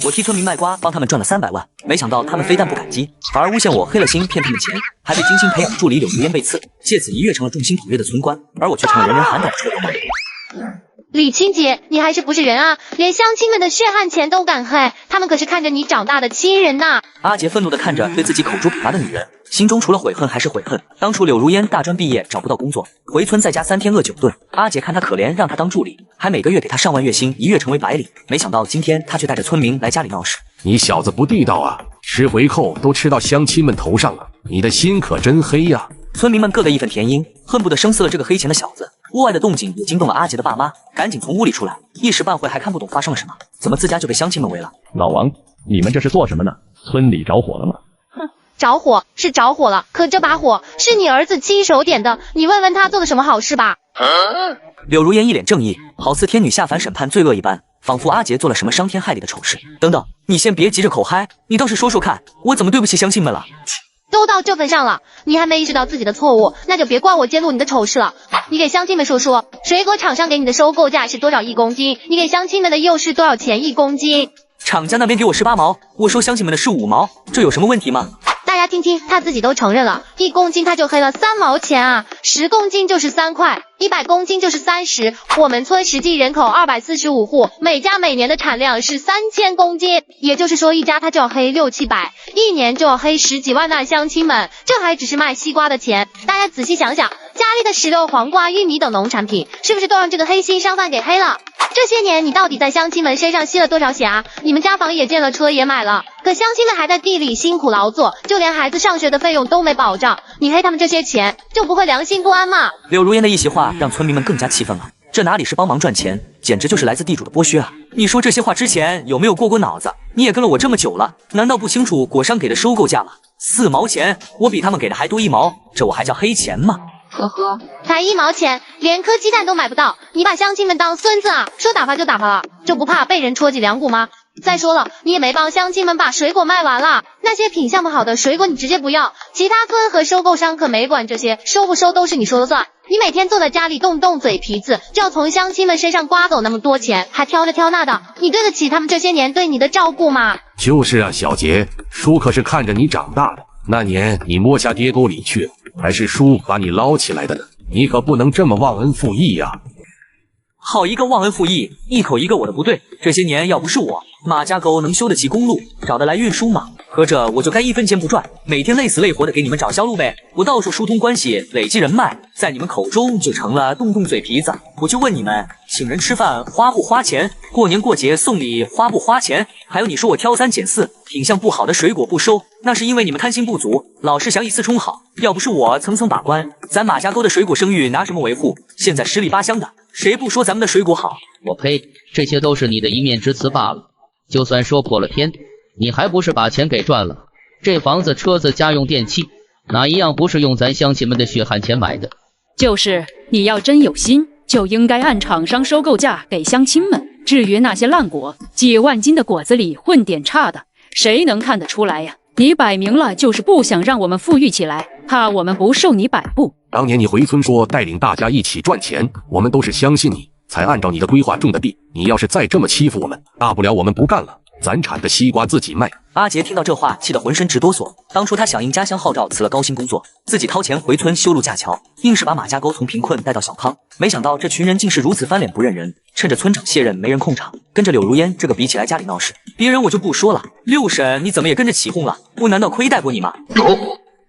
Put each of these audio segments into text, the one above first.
我替村民卖瓜，帮他们赚了300万，没想到他们非但不感激，反而诬陷我黑了心骗他们钱，还被精心培养的助理柳如烟被刺，借此一跃成了众星捧月的村官，而我却成了人人喊打的臭流氓。李青姐，你还是不是人啊？连乡亲们的血汗钱都敢黑，他们可是看着你长大的亲人呐！阿杰愤怒地看着对自己口诛笔伐的女人，心中除了悔恨还是悔恨。当初柳如烟大专毕业找不到工作，回村在家3天饿9顿，阿杰看她可怜，让她当助理，还每个月给她上万月薪，一跃成为白领。没想到今天她却带着村民来家里闹事。你小子不地道啊！吃回扣都吃到乡亲们头上了，你的心可真黑呀！村民们个个义愤填膺，恨不得生撕了这个黑钱的小子。屋外的动静也惊动了阿杰的爸妈，赶紧从屋里出来，一时半会还看不懂发生了什么，怎么自家就被乡亲们围了？老王，你们这是做什么呢？村里着火了吗？哼，着火是着火了，可这把火是你儿子亲手点的，你问问他做了什么好事吧。柳如烟一脸正义，好似天女下凡审判罪恶一般，仿佛阿杰做了什么伤天害理的丑事。等等，你先别急着口嗨，你倒是说说看，我怎么对不起乡亲们了？都到这份上了，你还没意识到自己的错误，那就别怪我揭露你的丑事了。你给乡亲们说说，水果厂商给你的收购价是多少1公斤？你给乡亲们的又是多少钱1公斤？厂家那边给我18毛，我收乡亲们的是5毛，这有什么问题吗？大家听听，他自己都承认了，1公斤他就黑了3毛钱啊，10公斤就是3块，100公斤就是30。我们村实际人口245户，每家每年的产量是3000公斤，也就是说一家他就要黑6、700，一年就要黑10几万呐！乡亲们，这还只是卖西瓜的钱，大家仔细想想，家里的石榴、黄瓜、玉米等农产品，是不是都让这个黑心商贩给黑了？这些年你到底在乡亲们身上吸了多少血啊？你们家房也建了，车也买了，可乡亲们还在地里辛苦劳作，就连孩子上学的费用都没保障，你黑他们这些钱，就不会良心不安吗？柳如烟的一席话让村民们更加气愤了，这哪里是帮忙赚钱，简直就是来自地主的剥削啊！你说这些话之前有没有过脑子？你也跟了我这么久了，难道不清楚果商给的收购价吗？4毛钱，我比他们给的还多1毛，这我还叫黑钱吗？呵呵，才1毛钱，连颗鸡蛋都买不到，你把乡亲们当孙子啊？说打发就打发了，就不怕被人戳脊梁骨吗？再说了，你也没帮乡亲们把水果卖完了，那些品相不好的水果你直接不要，其他村和收购商可没管这些，收不收都是你说了算。你每天坐在家里动动嘴皮子，就要从乡亲们身上刮走那么多钱，还挑这挑那的，你对得起他们这些年对你的照顾吗？就是啊，小杰，叔可是看着你长大的，那年你摸下跌沟里去，还是叔把你捞起来的呢，你可不能这么忘恩负义呀！好一个忘恩负义，一口一个我的不对。这些年要不是我，马家沟能修得起公路，找得来运输吗？合着我就该1分钱不赚，每天累死累活的给你们找销路呗。我到处疏通关系，累积人脉，在你们口中就成了动动嘴皮子。我就问你们，请人吃饭花不花钱？过年过节送礼花不花钱？还有你说我挑3拣4，品相不好的水果不收，那是因为你们贪心不足，老是想以4充好。要不是我层层把关，咱马家沟的水果声誉拿什么维护？现在十里八乡的，谁不说咱们的水果好？我呸，这些都是你的一面之词罢了。就算说破了天，你还不是把钱给赚了？这房子、车子、家用电器，哪一样不是用咱乡亲们的血汗钱买的？就是，你要真有心，就应该按厂商收购价给乡亲们。至于那些烂果，几万斤的果子里混点差的，谁能看得出来呀？你摆明了就是不想让我们富裕起来，怕我们不受你摆布。当年你回村说带领大家一起赚钱，我们都是相信你，才按照你的规划种的地。你要是再这么欺负我们，大不了我们不干了，咱产的西瓜自己卖。阿杰听到这话，气得浑身直哆嗦。当初他响应家乡号召，辞了高薪工作，自己掏钱回村修路架桥，硬是把马家沟从贫困带到小康。没想到这群人竟是如此翻脸不认人，趁着村长卸任没人控场，跟着柳如烟这个比起来家里闹事。别人我就不说了，六婶你怎么也跟着起哄了？我难道亏待过你吗？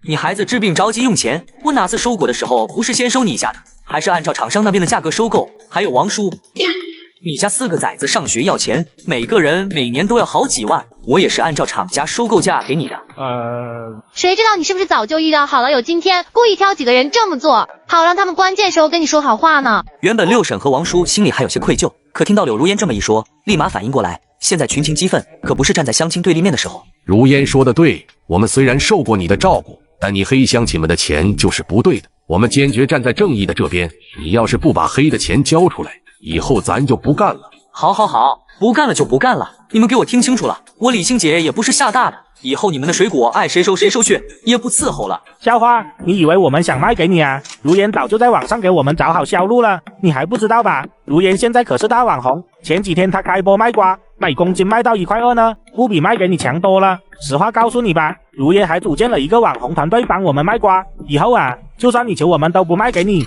你孩子治病着急用钱，我哪次收果的时候不是先收你一下的，还是按照厂商那边的价格收购？还有王叔，你家4个崽子上学要钱，每个人每年都要好几万，我也是按照厂家收购价给你的。谁知道你是不是早就预料好了有今天，故意挑几个人这么做，好让他们关键时候跟你说好话呢？原本六婶和王叔心里还有些愧疚，可听到柳如烟这么一说，立马反应过来，现在群情激愤，可不是站在乡亲对立面的时候。如烟说的对，我们虽然受过你的照顾，但你黑乡亲们的钱就是不对的，我们坚决站在正义的这边。你要是不把黑的钱交出来，以后咱就不干了。好，不干了就不干了，你们给我听清楚了，我李青姐也不是吓大的，以后你们的水果爱谁收谁收去，也不伺候了。校花，你以为我们想卖给你啊？如烟早就在网上给我们找好销路了，你还不知道吧？如烟现在可是大网红，前几天她开播卖瓜，每公斤卖到1块2呢，不比卖给你强多了。实话告诉你吧，如烟还组建了一个网红团队帮我们卖瓜，以后啊，就算你求我们都不卖给你。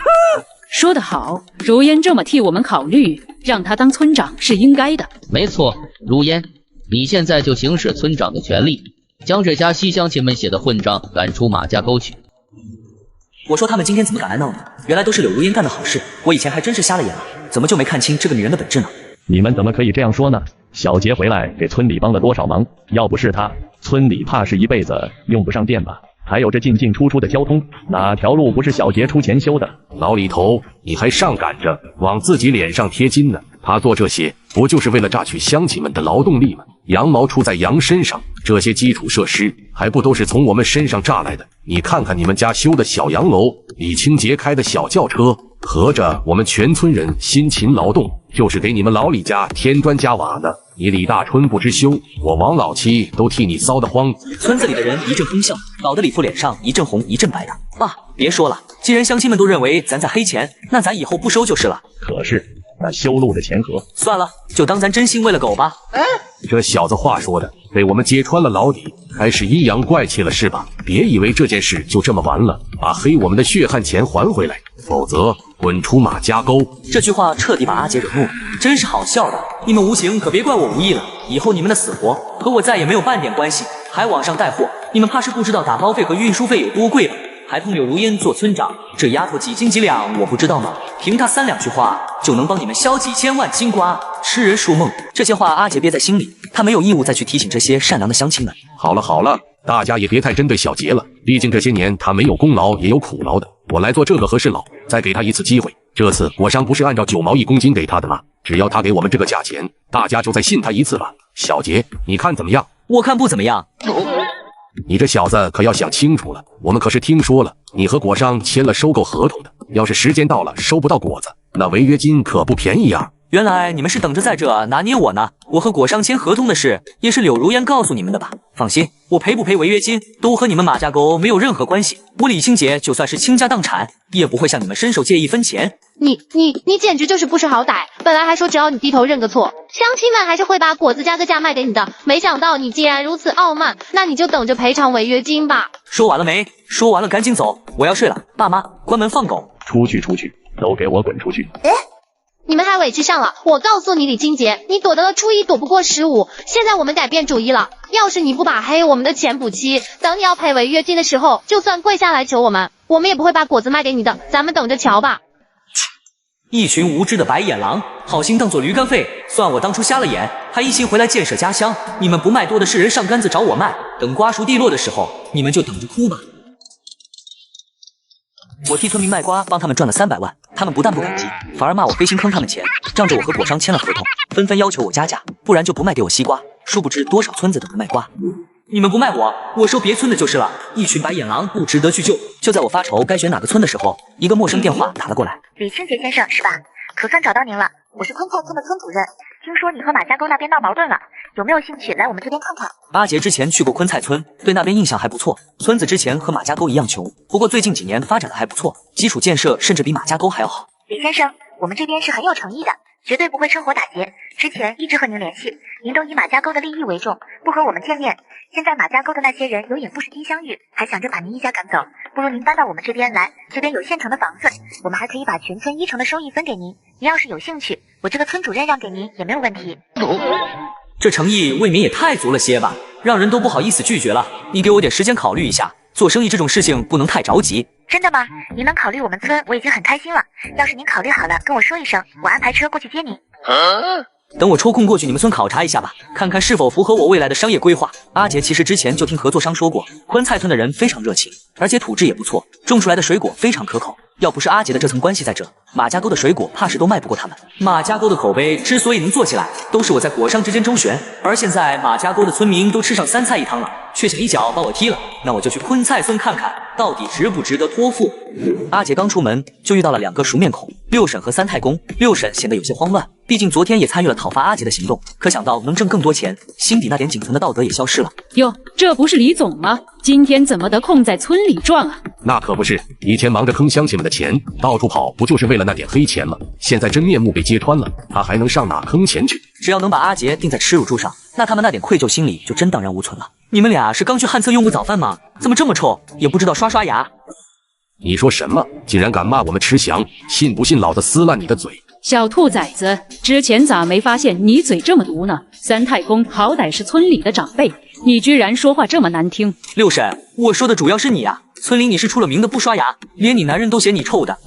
说得好，如烟这么替我们考虑，让他当村长是应该的。没错，如烟，你现在就行使村长的权利，将这家西乡亲们写的混账赶出马家沟去。我说他们今天怎么敢来闹呢？原来都是柳如烟干的好事，我以前还真是瞎了眼了，怎么就没看清这个女人的本质呢？你们怎么可以这样说呢？小杰回来给村里帮了多少忙，要不是他，村里怕是一辈子用不上电吧？还有这进进出出的交通，哪条路不是小杰出钱修的？老李头，你还上赶着往自己脸上贴金呢？他做这些不就是为了榨取乡亲们的劳动力吗？羊毛出在羊身上，这些基础设施还不都是从我们身上榨来的？你看看你们家修的小洋楼，李清杰开的小轿车，合着我们全村人辛勤劳动，就是给你们老李家添砖加瓦呢。你李大春不知羞，我王老七都替你骚得慌。村子里的人一阵哄笑，搞得李父脸上一阵红一阵白的。爸，别说了，既然乡亲们都认为咱在黑钱，那咱以后不收就是了。可是那修路的钱和……算了，就当咱真心喂了狗吧。这小子话说的，被我们揭穿了老底，开始阴阳怪气了是吧？别以为这件事就这么完了，把黑我们的血汗钱还回来，否则滚出马家沟。这句话彻底把阿杰惹怒了，真是好笑的。你们无情可别怪我无义了，以后你们的死活和我再也没有半点关系。还往上带货，你们怕是不知道打包费和运输费有多贵了。还封柳如烟做村长，这丫头几斤几两我不知道吗？凭她3-2句话就能帮你们削几千万金瓜，痴人说梦。这些话阿杰憋在心里，他没有义务再去提醒这些善良的乡亲们。好了好了，大家也别太针对小杰了，毕竟这些年他没有功劳也有苦劳的，我来做这个和事佬，再给他一次机会。这次果商不是按照9毛1公斤给他的吗？只要他给我们这个价钱，大家就再信他一次吧。小杰，你看怎么样？我看不怎么样。你这小子可要想清楚了，我们可是听说了，你和果商签了收购合同的，要是时间到了收不到果子，那违约金可不便宜啊。原来你们是等着在这拿捏我呢。我和果商签合同的事，也是柳如烟告诉你们的吧？放心，我赔不赔违约金，都和你们马家沟没有任何关系。我李清杰就算是倾家荡产，也不会向你们伸手借1分钱。你简直就是不识好歹！本来还说只要你低头认个错，乡亲们还是会把果子加个价卖给你的，没想到你既然如此傲慢，那你就等着赔偿违约金吧。说完了没？说完了赶紧走，我要睡了。爸妈，关门放狗。出去，都给我滚出去！你们还委屈上了！我告诉你，李清杰，你躲得了初一，躲不过15。现在我们改变主意了，要是你不把黑我们的钱补齐，等你要赔违约金的时候，就算跪下来求我们也不会把果子卖给你的。咱们等着瞧吧。一群无知的白眼狼，好心当做驴肝肺，算我当初瞎了眼，还一心回来建设家乡。你们不卖多的是人上杆子找我卖，等瓜熟蒂落的时候，你们就等着哭吧。我替村民卖瓜，帮他们赚了300万，他们不但不感激，反而骂我黑心坑他们钱，仗着我和果商签了合同，纷纷要求我加价，不然就不卖给我西瓜。殊不知多少村子等着卖瓜，你们不卖我收别村的就是了。一群白眼狼，不值得去救。就在我发愁该选哪个村的时候，一个陌生电话打了过来。李清杰先生是吧？可算找到您了，我是昆菜村的村主任，听说你和马家沟那边闹矛盾了，有没有兴趣来我们这边看看？阿杰之前去过昆菜村，对那边印象还不错。村子之前和马家沟一样穷，不过最近几年发展的还不错，基础建设甚至比马家沟还要好。李先生，我们这边是很有诚意的，绝对不会趁火打劫。之前一直和您联系，您都以马家沟的利益为重，不和我们见面。现在马家沟的那些人有眼不识丁香玉，还想着把您一家赶走，不如您搬到我们这边来，这边有现成的房子，我们还可以把全村1成的收益分给您。您要是有兴趣，我这个村主任让给您也没有问题。这诚意未免也太足了些吧，让人都不好意思拒绝了。你给我点时间考虑一下，做生意这种事情不能太着急。真的吗？您能考虑我们村，我已经很开心了。要是您考虑好了，跟我说一声，我安排车过去接您。等我抽空过去你们村考察一下吧，看看是否符合我未来的商业规划。阿杰其实之前就听合作商说过，昆菜村的人非常热情，而且土质也不错，种出来的水果非常可口。要不是阿杰的这层关系在这，马家沟的水果怕是都卖不过他们。马家沟的口碑之所以能做起来，都是我在果商之间周旋。而现在马家沟的村民都吃上3菜1汤了，却想一脚把我踢了，那我就去昆菜村看看，到底值不值得托付。阿杰刚出门就遇到了2个熟面孔，六婶和3太公。六婶显得有些慌乱，毕竟昨天也参与了讨伐阿杰的行动，可想到能挣更多钱，心底那点仅存的道德也消失了。哟，这不是李总吗？今天怎么得空在村里转啊？那可不是，以前忙着坑乡亲们的钱，到处跑，不就是为了那点黑钱吗？现在真面目被揭穿了，他还能上哪坑钱去？只要能把阿杰钉在耻辱柱上，那他们那点愧疚心理就真荡然无存了。你们俩是刚去旱厕用过早饭吗？怎么这么臭，也不知道刷牙？你说什么？竟然敢骂我们吃翔，信不信老子撕烂你的嘴？小兔崽子，之前咋没发现你嘴这么毒呢？三太公好歹是村里的长辈，你居然说话这么难听。六婶，我说的主要是你啊，村里你是出了名的不刷牙，连你男人都嫌你臭的。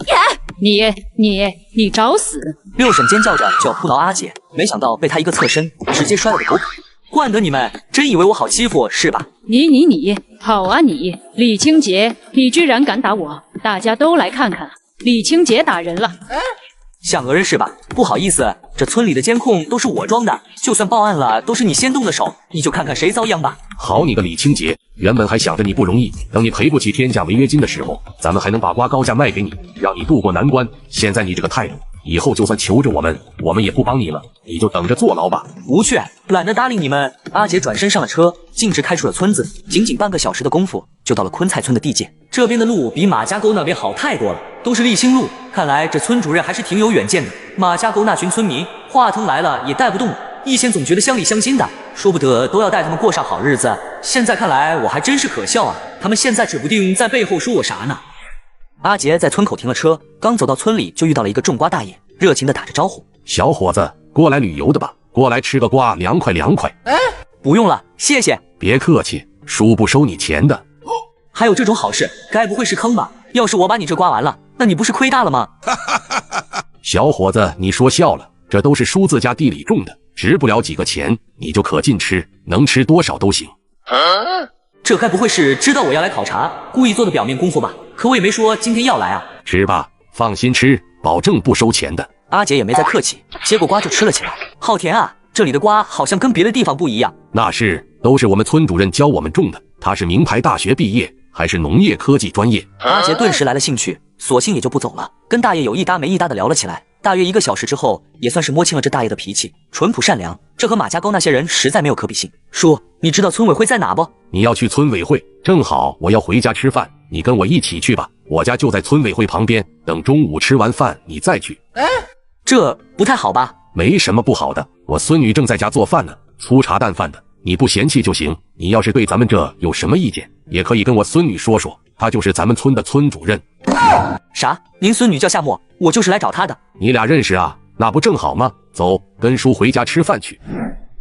你找死！六婶尖叫着就要扑倒阿杰，没想到被他一个侧身，直接摔了个狗腿。惯得你们，真以为我好欺负是吧？你好啊你！李清洁，你居然敢打我！大家都来看看，李清洁打人了。想讹人是吧？不好意思，这村里的监控都是我装的，就算报案了，都是你先动的手，你就看看谁遭殃吧。好你个李清洁，原本还想着你不容易，等你赔不起天价违约金的时候，咱们还能把瓜高价卖给你，让你渡过难关。现在你这个态度，以后就算求着我们也不帮你了，你就等着坐牢吧。不去，懒得搭理你们。阿杰转身上了车，径直开出了村子。仅仅半个小时的功夫，就到了昆菜村的地界。这边的路比马家沟那边好太多了，都是沥青路。看来这村主任还是挺有远见的。马家沟那群村民，华腾来了也带不动，以前总觉得乡里乡亲的，说不得都要带他们过上好日子。现在看来，我还真是可笑啊！他们现在指不定在背后说我啥呢。阿杰在村口停了车，刚走到村里，就遇到了一个种瓜大爷，热情地打着招呼：“小伙子，过来旅游的吧？过来吃个瓜，凉快凉快。”不用了，谢谢。别客气，叔不收你钱的。还有这种好事，该不会是坑吧？要是我把你这瓜完了，那你不是亏大了吗？小伙子，你说笑了，这都是叔自家地里种的，值不了几个钱，你就可劲吃，能吃多少都行。这该不会是知道我要来考察，故意做的表面功夫吧？可我也没说今天要来啊。吃吧，放心吃，保证不收钱的。阿杰也没再客气，接过瓜就吃了起来。好甜啊，这里的瓜好像跟别的地方不一样。那是，都是我们村主任教我们种的，他是名牌大学毕业，还是农业科技专业。阿杰顿时来了兴趣，索性也就不走了，跟大爷有一搭没一搭的聊了起来。大约1个小时之后，也算是摸清了这大爷的脾气，淳朴善良，这和马家沟那些人实在没有可比性。叔，你知道村委会在哪不？你要去村委会，正好我要回家吃饭，你跟我一起去吧，我家就在村委会旁边，等中午吃完饭你再去。这不太好吧？没什么不好的，我孙女正在家做饭呢，粗茶淡饭的，你不嫌弃就行。你要是对咱们这有什么意见，也可以跟我孙女说说，她就是咱们村的村主任。啥？您孙女叫夏沫，我就是来找她的。你俩认识啊？那不正好吗？走，跟叔回家吃饭去。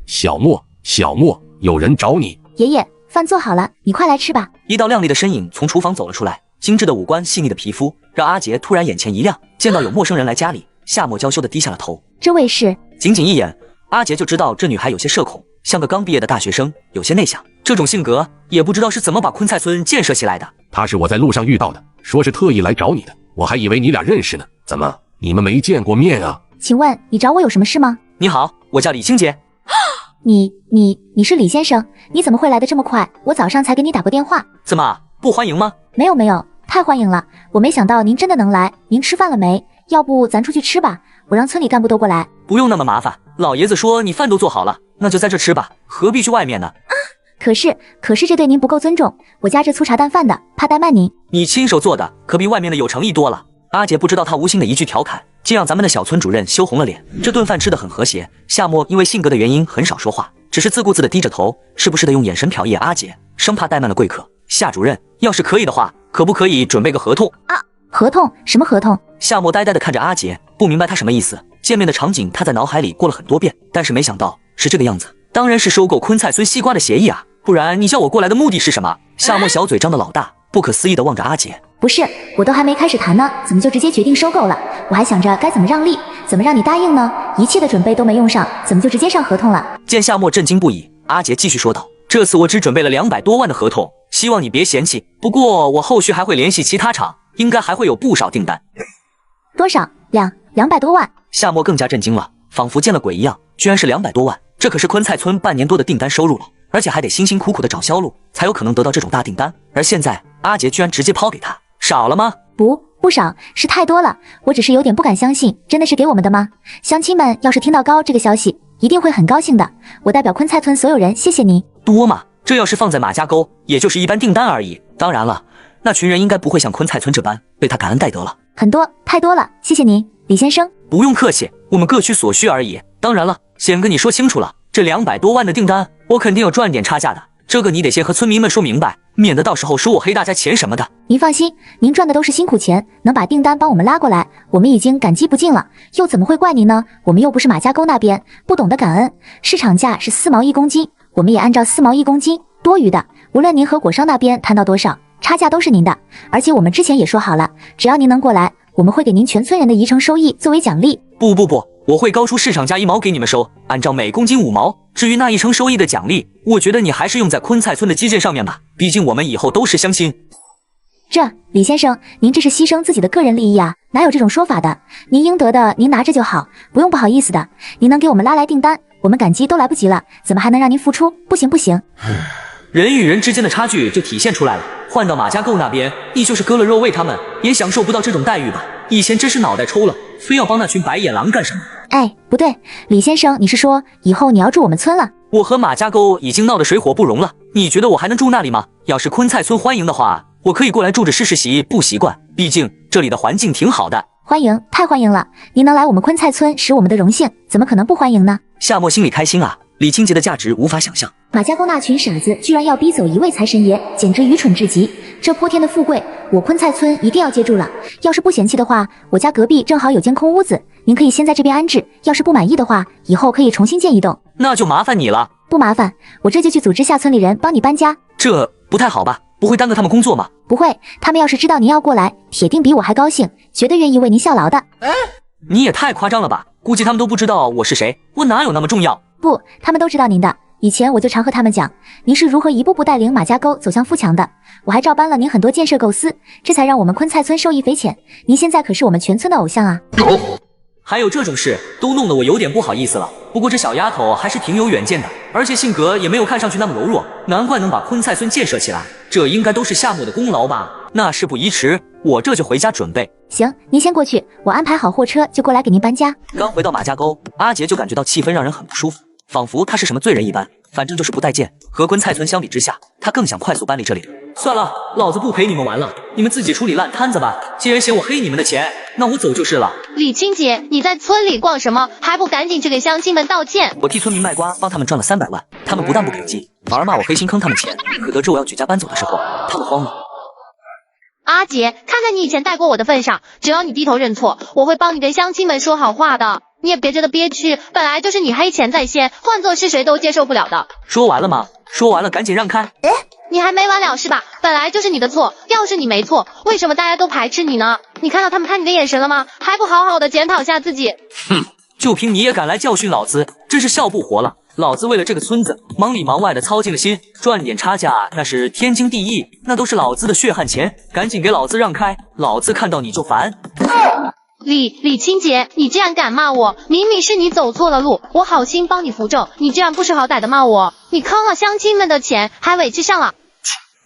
小沫，小沫，有人找你。爷爷，饭做好了，你快来吃吧。一道亮丽的身影从厨房走了出来，精致的五官，细腻的皮肤，让阿杰突然眼前一亮。见到有陌生人来家里，夏沫娇羞地低下了头。这位是？仅仅一眼，阿杰就知道这女孩有些社恐，像个刚毕业的大学生，有些内向。这种性格，也不知道是怎么把昆菜村建设起来的。她是我在路上遇到的，说是特意来找你的，我还以为你俩认识呢。怎么，你们没见过面啊？请问你找我有什么事吗？你好，我叫李清洁。你是李先生？你怎么会来的这么快？我早上才给你打过电话。怎么不欢迎吗？没有，太欢迎了。我没想到您真的能来。您吃饭了没？要不咱出去吃吧，我让村里干部都过来。不用那么麻烦，老爷子说你饭都做好了，那就在这吃吧，何必去外面呢？啊，可是这对您不够尊重，我家这粗茶淡饭的，怕怠慢您。你亲手做的可比外面的有诚意多了。阿杰不知道他无心的一句调侃，竟让咱们的小村主任羞红了脸。这顿饭吃得很和谐，夏沫因为性格的原因很少说话，只是自顾自地低着头，时不时地用眼神瞟一眼阿杰，生怕怠慢了贵客。夏主任，要是可以的话，可不可以准备个合同啊？合同？什么合同？夏沫呆呆地看着阿杰，不明白他什么意思。见面的场景他在脑海里过了很多遍，但是没想到是这个样子。当然是收购昆菜村西瓜的协议啊，不然你叫我过来的目的是什么？夏沫小嘴张得老大，不可思议地望着阿杰。不是，我都还没开始谈呢，怎么就直接决定收购了？我还想着该怎么让利，怎么让你答应呢？一切的准备都没用上，怎么就直接上合同了？见夏沫震惊不已，阿杰继续说道：“这次我只准备了200多万的合同，希望你别嫌弃。不过我后续还会联系其他厂，应该还会有不少订单。”多少？200多万？夏沫更加震惊了，仿佛见了鬼一样，居然是200多万，这可是昆菜村半年多的订单收入了，而且还得辛辛苦苦的找销路，才有可能得到这种大订单。而现在阿杰居然直接抛给他，少了吗？不少，是太多了。我只是有点不敢相信，真的是给我们的吗？乡亲们要是听到高这个消息，一定会很高兴的。我代表昆菜村所有人谢谢您。多吗？这要是放在马家沟，也就是一般订单而已。当然了，那群人应该不会像昆菜村这般被他感恩戴德了。很多，太多了，谢谢您，李先生。不用客气，我们各取所需而已。当然了，先跟你说清楚了，这200多万的订单，我肯定要赚点差价的。这个你得先和村民们说明白，免得到时候说我黑大家钱什么的。您放心，您赚的都是辛苦钱，能把订单帮我们拉过来，我们已经感激不尽了，又怎么会怪您呢？我们又不是马家沟那边，不懂得感恩。市场价是4毛1公斤，我们也按照4毛1公斤，多余的，无论您和果商那边谈到多少，差价都是您的。而且我们之前也说好了，只要您能过来，我们会给您全村人的1成收益作为奖励。不，我会高出市场价1毛给你们收，按照每公斤5毛。至于那1成收益的奖励，我觉得你还是用在昆菜村的基建上面吧，毕竟我们以后都是乡亲。李先生，您这是牺牲自己的个人利益啊，哪有这种说法的？您应得的您拿着就好，不用不好意思的。您能给我们拉来订单，我们感激都来不及了，怎么还能让您付出？不行。人与人之间的差距就体现出来了。换到马家沟那边，你就是割了肉喂他们，也享受不到这种待遇吧？以前真是脑袋抽了，非要帮那群白眼狼干什么？哎，不对，李先生，你是说以后你要住我们村了？我和马家沟已经闹得水火不容了，你觉得我还能住那里吗？要是昆菜村欢迎的话，我可以过来住着试习不习惯，毕竟这里的环境挺好的。欢迎，太欢迎了！您能来我们昆菜村是我们的荣幸，怎么可能不欢迎呢？夏沫心里开心啊，李清洁的价值无法想象。马家沟那群傻子居然要逼走一位财神爷，简直愚蠢至极。这泼天的富贵，我昆菜村一定要接住了。要是不嫌弃的话，我家隔壁正好有间空屋子，您可以先在这边安置。要是不满意的话，以后可以重新建一栋。那就麻烦你了。不麻烦，我这就去组织下村里人帮你搬家。这不太好吧？不会耽搁他们工作吗？不会，他们要是知道您要过来，铁定比我还高兴，绝对愿意为您效劳的。你也太夸张了吧？估计他们都不知道我是谁，我哪有那么重要？不，他们都知道您的。以前我就常和他们讲，您是如何一步步带领马家沟走向富强的。我还照搬了您很多建设构思，这才让我们昆菜村受益匪浅。您现在可是我们全村的偶像啊！还有这种事，都弄得我有点不好意思了。不过这小丫头还是挺有远见的，而且性格也没有看上去那么柔弱，难怪能把昆菜村建设起来。这应该都是夏沫的功劳吧？那事不宜迟，我这就回家准备。行，您先过去，我安排好货车就过来给您搬家。刚回到马家沟，阿杰就感觉到气氛让人很不舒服，仿佛他是什么罪人一般。反正就是不待见。和昆菜村相比之下，他更想快速搬离这里。算了，老子不陪你们玩了，你们自己处理烂摊子吧。既然嫌我黑你们的钱，那我走就是了。李清洁，你在村里逛什么？还不赶紧去给乡亲们道歉！我替村民卖瓜，帮他们赚了300万，他们不但不感激，反而骂我黑心坑他们钱。可得知我要举家搬走的时候，他们慌了。阿杰，看在你以前带过我的份上，只要你低头认错，我会帮你跟乡亲们说好话的。你也别觉得憋屈，本来就是你黑钱在先，换做是谁都接受不了的。说完了吗？说完了，赶紧让开。你还没完了是吧？本来就是你的错，要是你没错，为什么大家都排斥你呢？你看到他们看你的眼神了吗？还不好好的检讨下自己。哼，就凭你也敢来教训老子，真是笑不活了。老子为了这个村子，忙里忙外的操尽了心，赚点差价那是天经地义，那都是老子的血汗钱，赶紧给老子让开，老子看到你就烦。李清洁，你竟然敢骂我！明明是你走错了路，我好心帮你扶正，你竟然不识好歹的骂我！你坑了乡亲们的钱，还委屈上了。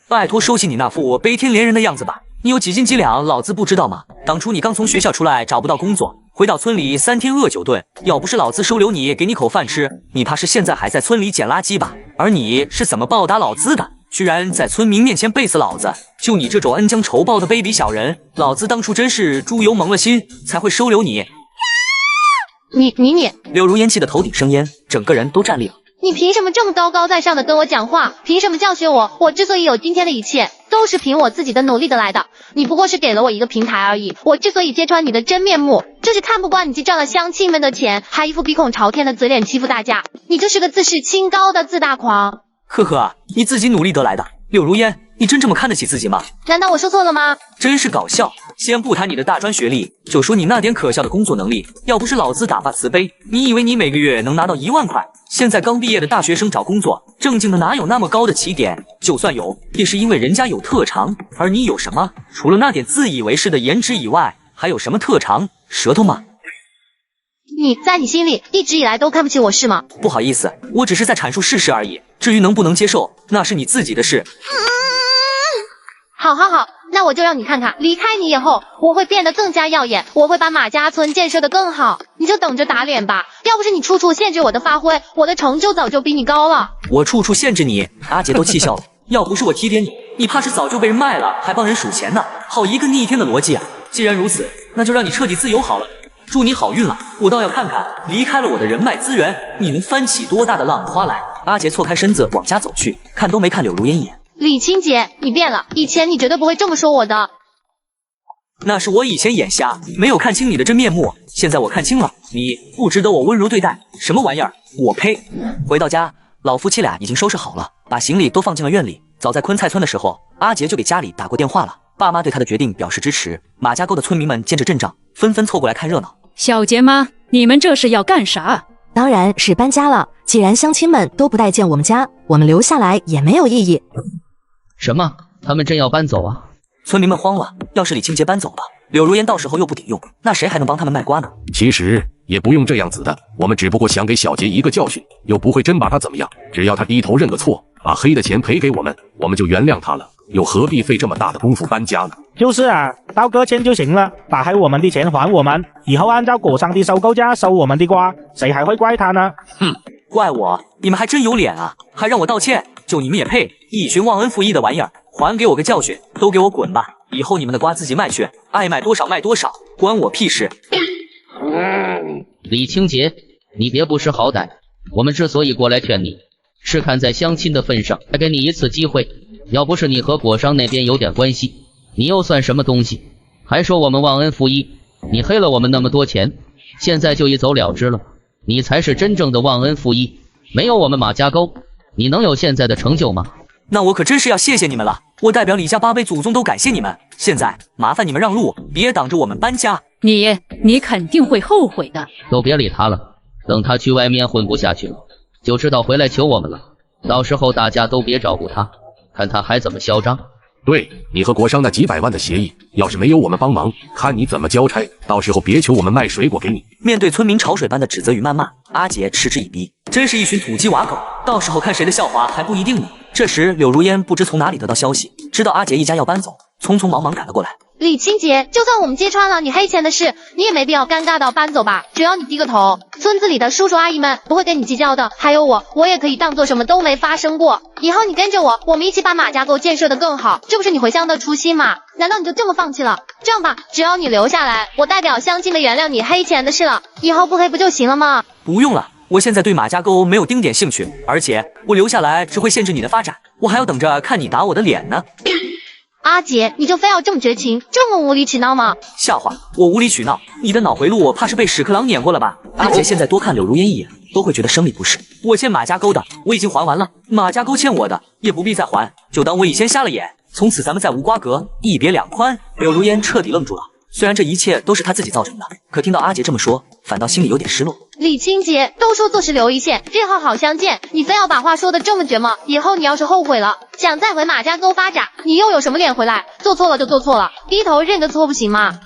拜托收起你那副悲天怜人的样子吧，你有几斤几两，老子不知道吗？当初你刚从学校出来找不到工作，回到村里3天饿9顿，要不是老子收留你，给你口饭吃，你怕是现在还在村里捡垃圾吧？而你是怎么报答老子的？居然在村民面前背死老子！就你这种恩将仇报的卑鄙小人，老子当初真是猪油蒙了心，才会收留你。你！柳如烟气得头顶生烟，整个人都站立了。你凭什么这么高高在上的跟我讲话？凭什么教训我？我之所以有今天的一切，都是凭我自己的努力得来的。你不过是给了我一个平台而已。我之所以揭穿你的真面目，就是看不惯你既赚了乡亲们的钱，还一副鼻孔朝天的嘴脸欺负大家。你就是个自视清高的自大狂。呵呵，你自己努力得来的。柳如烟，你真这么看得起自己吗？难道我说错了吗？真是搞笑。先不谈你的大专学历，就说你那点可笑的工作能力，要不是老子打发慈悲，你以为你每个月能拿到1万块？现在刚毕业的大学生找工作，正经的哪有那么高的起点？就算有，也是因为人家有特长，而你有什么？除了那点自以为是的颜值以外，还有什么特长？舌头吗？你在你心里一直以来都看不起我是吗？不好意思，我只是在阐述事实而已。至于能不能接受，那是你自己的事。好，那我就让你看看，离开你以后，我会变得更加耀眼，我会把马家村建设得更好，你就等着打脸吧。要不是你处处限制我的发挥，我的成就早就比你高了。我处处限制你，阿杰都气笑了。要不是我提点你，你怕是早就被人卖了，还帮人数钱呢。好一个逆天的逻辑啊！既然如此，那就让你彻底自由好了。祝你好运了。我倒要看看，离开了我的人脉资源，你能翻起多大的浪花来。阿杰错开身子往家走去，看都没看柳如烟一眼。李青姐，你变了，以前你绝对不会这么说我的。那是我以前眼瞎，没有看清你的真面目。现在我看清了，你不值得我温柔对待。什么玩意儿？我呸！回到家，老夫妻俩已经收拾好了，把行李都放进了院里。早在昆菜村的时候，阿杰就给家里打过电话了，爸妈对他的决定表示支持。马家沟的村民们见着阵仗，纷纷凑过来看热闹。小杰妈，你们这是要干啥？当然是搬家了。既然乡亲们都不待见我们家，我们留下来也没有意义。什么？他们真要搬走啊？村民们慌了，要是李清杰搬走了，柳如烟到时候又不顶用，那谁还能帮他们卖瓜呢？其实也不用这样子的，我们只不过想给小杰一个教训，又不会真把他怎么样。只要他低头认个错，把黑的钱赔给我们，我们就原谅他了，又何必费这么大的功夫搬家呢？就是啊，刀割签就行了，把黑我们的钱还我们，以后按照果商的收购价收我们的瓜，谁还会怪他呢？哼，怪我？你们还真有脸啊，还让我道歉？就你们也配？一群忘恩负义的玩意儿，还给我个教训，都给我滚吧！以后你们的瓜自己卖去，爱卖多少卖多少，关我屁事！李清杰，你别不识好歹，我们之所以过来劝你，是看在相亲的份上，再给你一次机会。要不是你和果商那边有点关系，你又算什么东西？还说我们忘恩负义，你黑了我们那么多钱，现在就一走了之了，你才是真正的忘恩负义。没有我们马家沟，你能有现在的成就吗？那我可真是要谢谢你们了，我代表李家8辈祖宗都感谢你们。现在麻烦你们让路，别挡着我们搬家。你肯定会后悔的。都别理他了，等他去外面混不下去了，就知道回来求我们了。到时候大家都别照顾他，看他还怎么嚣张。对，你和国商那几百万的协议，要是没有我们帮忙，看你怎么交差。到时候别求我们卖水果给你。面对村民潮水般的指责与谩骂，阿杰嗤之以鼻，真是一群土鸡瓦狗，到时候看谁的笑话还不一定呢。这时柳如烟不知从哪里得到消息，知道阿杰一家要搬走，匆匆忙忙赶了过来。李清杰，就算我们揭穿了你黑钱的事，你也没必要尴尬到搬走吧？只要你低个头，村子里的叔叔阿姨们不会跟你计较的。还有我也可以当做什么都没发生过。以后你跟着我，我们一起把马家沟建设得更好，这不是你回乡的初心吗？难道你就这么放弃了？这样吧，只要你留下来，我代表乡亲们原谅你黑钱的事了，以后不黑不就行了吗？不用了，我现在对马家沟没有丁点兴趣，而且我留下来只会限制你的发展，我还要等着看你打我的脸呢。阿杰，你就非要这么绝情，这么无理取闹吗？笑话，我无理取闹，你的脑回路怕是被屎壳郎碾过了吧？阿杰现在多看柳如烟一眼，都会觉得生理不适。我欠马家沟的，我已经还完了，马家沟欠我的也不必再还，就当我以前瞎了眼，从此咱们再无瓜葛，一别两宽。柳如烟彻底愣住了，虽然这一切都是他自己造成的，可听到阿杰这么说，反倒心里有点失落。李清杰，都说做事留一线，日后好相见，你非要把话说得这么绝吗？以后你要是后悔了，想再回马家沟发展，你又有什么脸回来？做错了就做错了，低头认个错不行吗？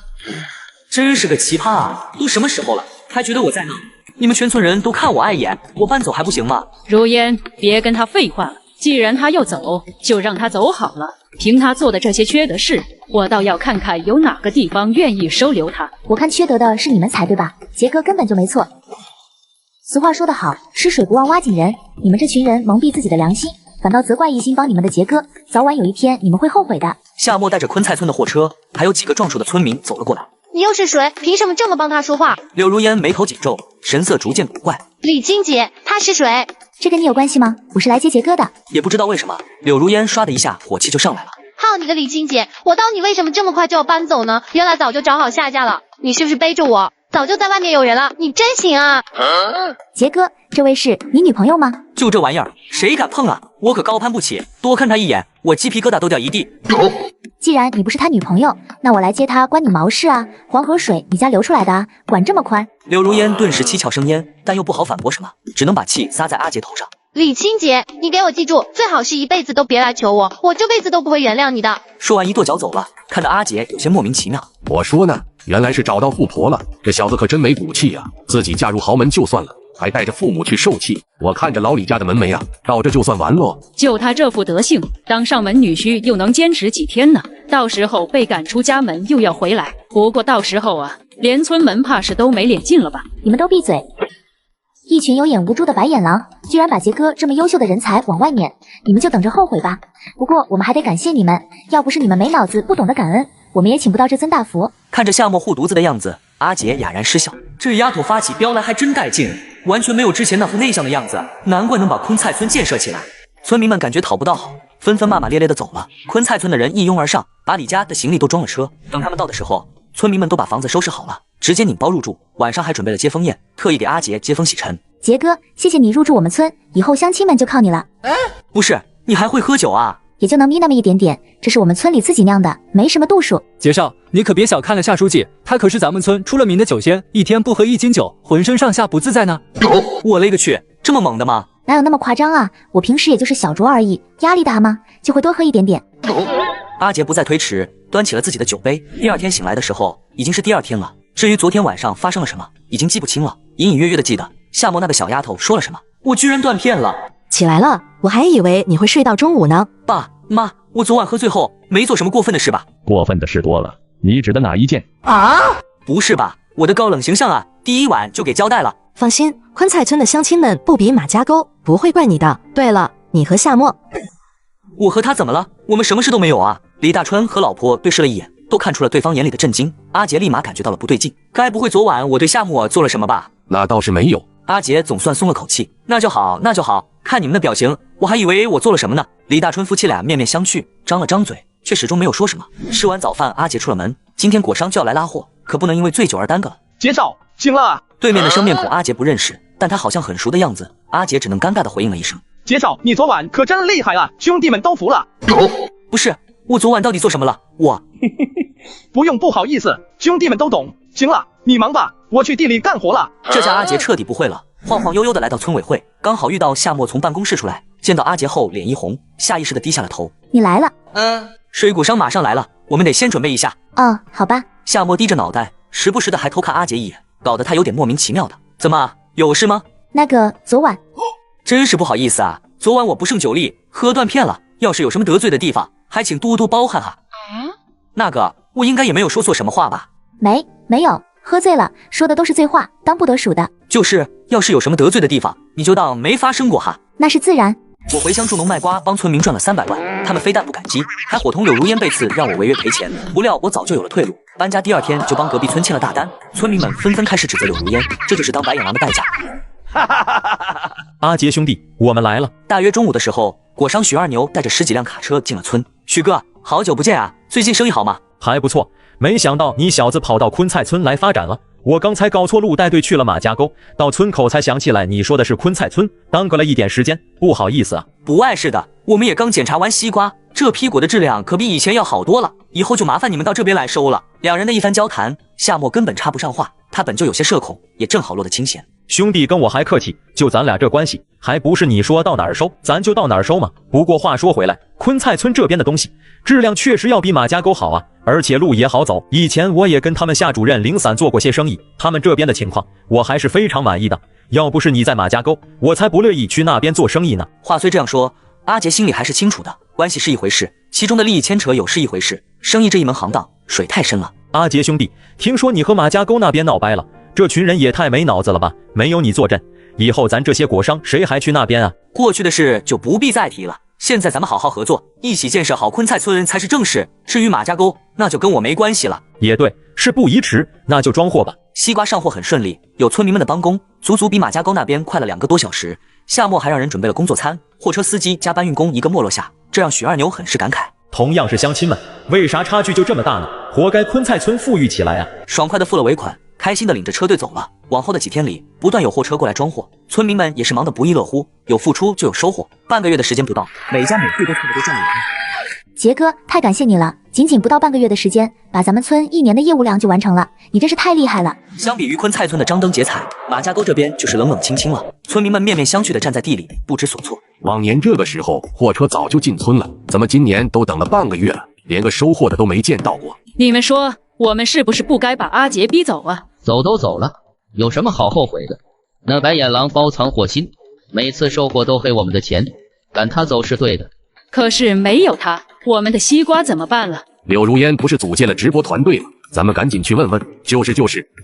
真是个奇葩啊！都什么时候了，还觉得我在闹？你们全村人都看我碍眼，我搬走还不行吗？如烟，别跟他废话了，既然他要走，就让他走好了。凭他做的这些缺德事，我倒要看看有哪个地方愿意收留他。我看缺德的是你们才对吧？杰哥根本就没错。俗话说得好，吃水不忘挖井人。你们这群人蒙蔽自己的良心，反倒责怪一心帮你们的杰哥，早晚有一天你们会后悔的。夏末带着昆菜村的货车，还有几个壮硕的村民走了过来。你又是谁？凭什么这么帮他说话？柳如烟眉头紧皱，神色逐渐古怪。李清杰，他是谁？这跟你有关系吗？我是来接杰哥的。也不知道为什么，柳如烟唰的一下火气就上来了。好你个李清杰，我当你为什么这么快就要搬走呢？原来早就找好下家了。你是不是背着我，早就在外面有人了？你真行啊！杰哥，这位是你女朋友吗？就这玩意儿，谁敢碰啊？我可高攀不起，多看他一眼，我鸡皮疙瘩都掉一地。既然你不是他女朋友，那我来接他关你毛事啊？黄河水你家流出来的啊，管这么宽？柳如烟顿时七窍生烟，但又不好反驳什么，只能把气撒在阿杰头上。李清杰，你给我记住，最好是一辈子都别来求我，我这辈子都不会原谅你的。说完一跺脚走了，看得阿杰有些莫名其妙。我说呢，原来是找到富婆了，这小子可真没骨气呀！自己嫁入豪门就算了，还带着父母去受气。我看着老李家的门楣啊，到这就算完喽。就他这副德性，当上门女婿又能坚持几天呢？到时候被赶出家门又要回来，不过到时候啊，连村门怕是都没脸进了吧？你们都闭嘴！一群有眼无珠的白眼狼，居然把杰哥这么优秀的人才往外撵，你们就等着后悔吧。不过我们还得感谢你们，要不是你们没脑子不懂得感恩，我们也请不到这尊大佛。看着夏末护犊子的样子，阿杰哑然失笑，这丫头发起飙来还真带劲，完全没有之前那副内向的样子，难怪能把昆菜村建设起来。村民们感觉讨不到好，纷纷骂骂咧咧的走了。昆菜村的人一拥而上，把李家的行李都装了车。等他们到的时候，村民们都把房子收拾好了，直接拧包入住。晚上还准备了接风宴，特意给阿杰接风洗尘。杰哥，谢谢你入住我们村，以后乡亲们就靠你了。不是，你还会喝酒啊？也就能眯那么一点点，这是我们村里自己酿的，没什么度数。杰少，你可别小看了夏书记，他可是咱们村出了名的酒仙，一天不喝1斤酒，浑身上下不自在呢。我勒个去，这么猛的吗？哪有那么夸张啊？我平时也就是小酌而已，压力大吗？就会多喝一点点。阿杰不再推迟，端起了自己的酒杯。第二天醒来的时候，已经是第二天了。至于昨天晚上发生了什么，已经记不清了，隐隐约约的记得夏沫那个小丫头说了什么，我居然断片了。起来了，我还以为你会睡到中午呢。爸妈，我昨晚喝醉后没做什么过分的事吧？过分的事多了，你指的哪一件？不是吧，我的高冷形象啊，第一晚就给交代了。放心，昆菜村的乡亲们不比马家沟，不会怪你的。对了，你和夏沫，我和他怎么了？我们什么事都没有啊。李大川和老婆对视了一眼，都看出了对方眼里的震惊。阿杰立马感觉到了不对劲，该不会昨晚我对夏沫做了什么吧？那倒是没有。阿杰总算松了口气，那就好，那就好。看你们的表情，我还以为我做了什么呢。李大春夫妻俩面面相觑，张了张嘴，却始终没有说什么。吃完早饭，阿杰出了门，今天果商就要来拉货，可不能因为醉酒而耽搁了。杰少，醒了啊！对面的生面孔阿杰不认识，但他好像很熟的样子，阿杰只能尴尬的回应了一声。杰少，你昨晚可真厉害啊，兄弟们都服了。不是，我昨晚到底做什么了？我不用不好意思，兄弟们都懂。行了，你忙吧，我去地里干活了。这下阿杰彻底不会了，晃晃悠悠的来到村委会，刚好遇到夏沫从办公室出来，见到阿杰后脸一红，下意识的低下了头。你来了。水谷商马上来了，我们得先准备一下。哦，好吧。夏沫低着脑袋，时不时的还偷看阿杰一眼，搞得他有点莫名其妙的。怎么，有事吗？那个昨晚真是不好意思啊，昨晚我不胜酒力，喝断片了，要是有什么得罪的地方，还请多多包涵哈。那个，我应该也没有说错什么话吧？没有，喝醉了，说的都是醉话，当不得数的。就是，要是有什么得罪的地方，你就当没发生过哈。那是自然。我回乡种农卖瓜，帮村民赚了300万，他们非但不感激，还伙同柳如烟背刺让我违约赔钱。不料我早就有了退路，搬家第2天就帮隔壁村签了大单，村民们纷纷开始指责柳如烟，这就是当白眼狼的代价。阿杰兄弟，我们来了。大约中午的时候，果商许二牛带着10几辆卡车进了村。许哥，好久不见啊，最近生意好吗？还不错，没想到你小子跑到昆菜村来发展了。我刚才搞错路，带队去了马家沟，到村口才想起来你说的是昆菜村，耽搁了一点时间，不好意思啊。不碍事的，我们也刚检查完西瓜，这批果的质量可比以前要好多了，以后就麻烦你们到这边来收了。两人的一番交谈，夏沫根本插不上话，他本就有些社恐，也正好落得清闲。兄弟跟我还客气，就咱俩这关系，还不是你说到哪儿收，咱就到哪儿收嘛。不过话说回来，昆菜村这边的东西质量确实要比马家沟好啊，而且路也好走。以前我也跟他们夏主任零散做过些生意，他们这边的情况我还是非常满意的。要不是你在马家沟，我才不乐意去那边做生意呢。话虽这样说，阿杰心里还是清楚的，关系是一回事，其中的利益牵扯有是一回事，生意这一门行当水太深了。阿杰兄弟，听说你和马家沟那边闹掰了，这群人也太没脑子了吧？没有你坐镇，以后咱这些果商谁还去那边啊？过去的事就不必再提了，现在咱们好好合作，一起建设好昆菜村才是正事。至于马家沟，那就跟我没关系了。也对，事不宜迟，那就装货吧。西瓜上货很顺利，有村民们的帮工，足足比马家沟那边快了2个多小时。夏沫还让人准备了工作餐，货车司机加搬运工一个没落下，这让许二牛很是感慨。同样是乡亲们，为啥差距就这么大呢？活该昆菜村富裕起来啊！爽快的付了尾款，开心的领着车队走了。往后的几天里，不断有货车过来装货，村民们也是忙得不亦乐乎，有付出就有收获。半个月的时间不到，每家每户都差不多赚了1万。杰哥，太感谢你了！仅仅不到半个月的时间，把咱们村1年的业务量就完成了，你真是太厉害了。相比于昆菜村的张灯结彩，马家沟这边就是冷冷清清了。村民们面面相觑地站在地里，不知所措。往年这个时候，货车早就进村了，怎么今年都等了半个月了，连个收货的都没见到过？你们说，我们是不是不该把阿杰逼走啊？走都走了，有什么好后悔的？那白眼狼包藏祸心，每次收货都黑我们的钱，赶他走是对的。可是没有他，我们的西瓜怎么办了？柳如烟不是组建了直播团队吗？咱们赶紧去问问。就是，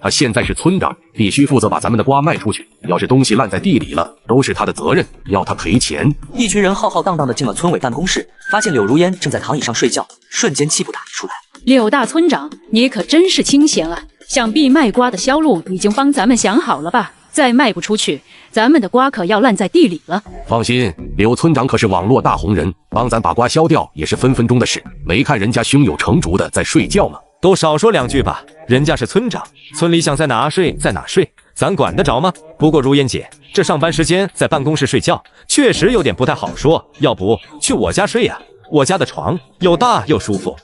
他现在是村长，必须负责把咱们的瓜卖出去。要是东西烂在地里了，都是他的责任，要他赔钱。一群人浩浩荡荡地进了村委办公室，发现柳如烟正在躺椅上睡觉，瞬间气不打一处来。柳大村长，你可真是清闲啊！想必卖瓜的销路已经帮咱们想好了吧？再卖不出去，咱们的瓜可要烂在地里了。放心，柳村长可是网络大红人，帮咱把瓜销掉也是分分钟的事。没看人家胸有成竹的在睡觉吗？都少说2句吧，人家是村长，村里想在哪睡在哪睡，咱管得着吗？不过如烟姐，这上班时间在办公室睡觉，确实有点不太好说，要不去我家睡呀？我家的床又大又舒服。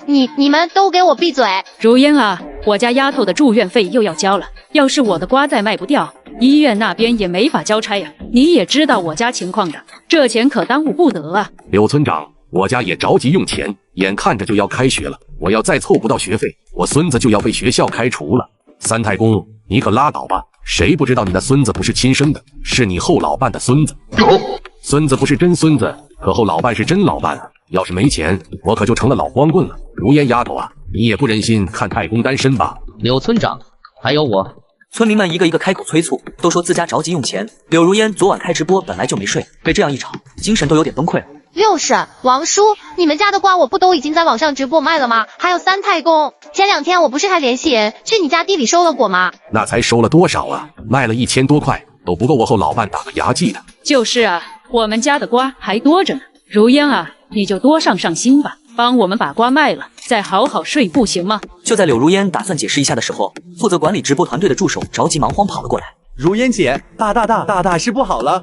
你们都给我闭嘴！如烟啊，我家丫头的住院费又要交了，要是我的瓜再卖不掉，医院那边也没法交差呀。你也知道我家情况的，这钱可耽误不得啊。柳村长，我家也着急用钱，眼看着就要开学了，我要再凑不到学费，我孙子就要被学校开除了。三太公，你可拉倒吧，谁不知道你的孙子不是亲生的，是你后老伴的孙子。孙子不是真孙子，可后老伴是真老伴啊。要是没钱，我可就成了老光棍了。如烟丫头啊，你也不忍心看太公单身吧？柳村长，还有我。村民们一个一个开口催促，都说自家着急用钱。柳如烟昨晚开直播本来就没睡，被这样一吵，精神都有点崩溃了。六婶、王叔，你们家的瓜我不都已经在网上直播卖了吗？还有三太公，前2天我不是还联系人去你家地里收了果吗？那才收了多少啊？卖了1000多块，都不够我后老伴打个牙祭的。就是啊，我们家的瓜还多着呢。如烟啊，你就多上心吧，帮我们把瓜卖了，再好好睡不行吗？就在柳如烟打算解释一下的时候，负责管理直播团队的助手着急忙慌跑了过来。如烟姐，大事不好了，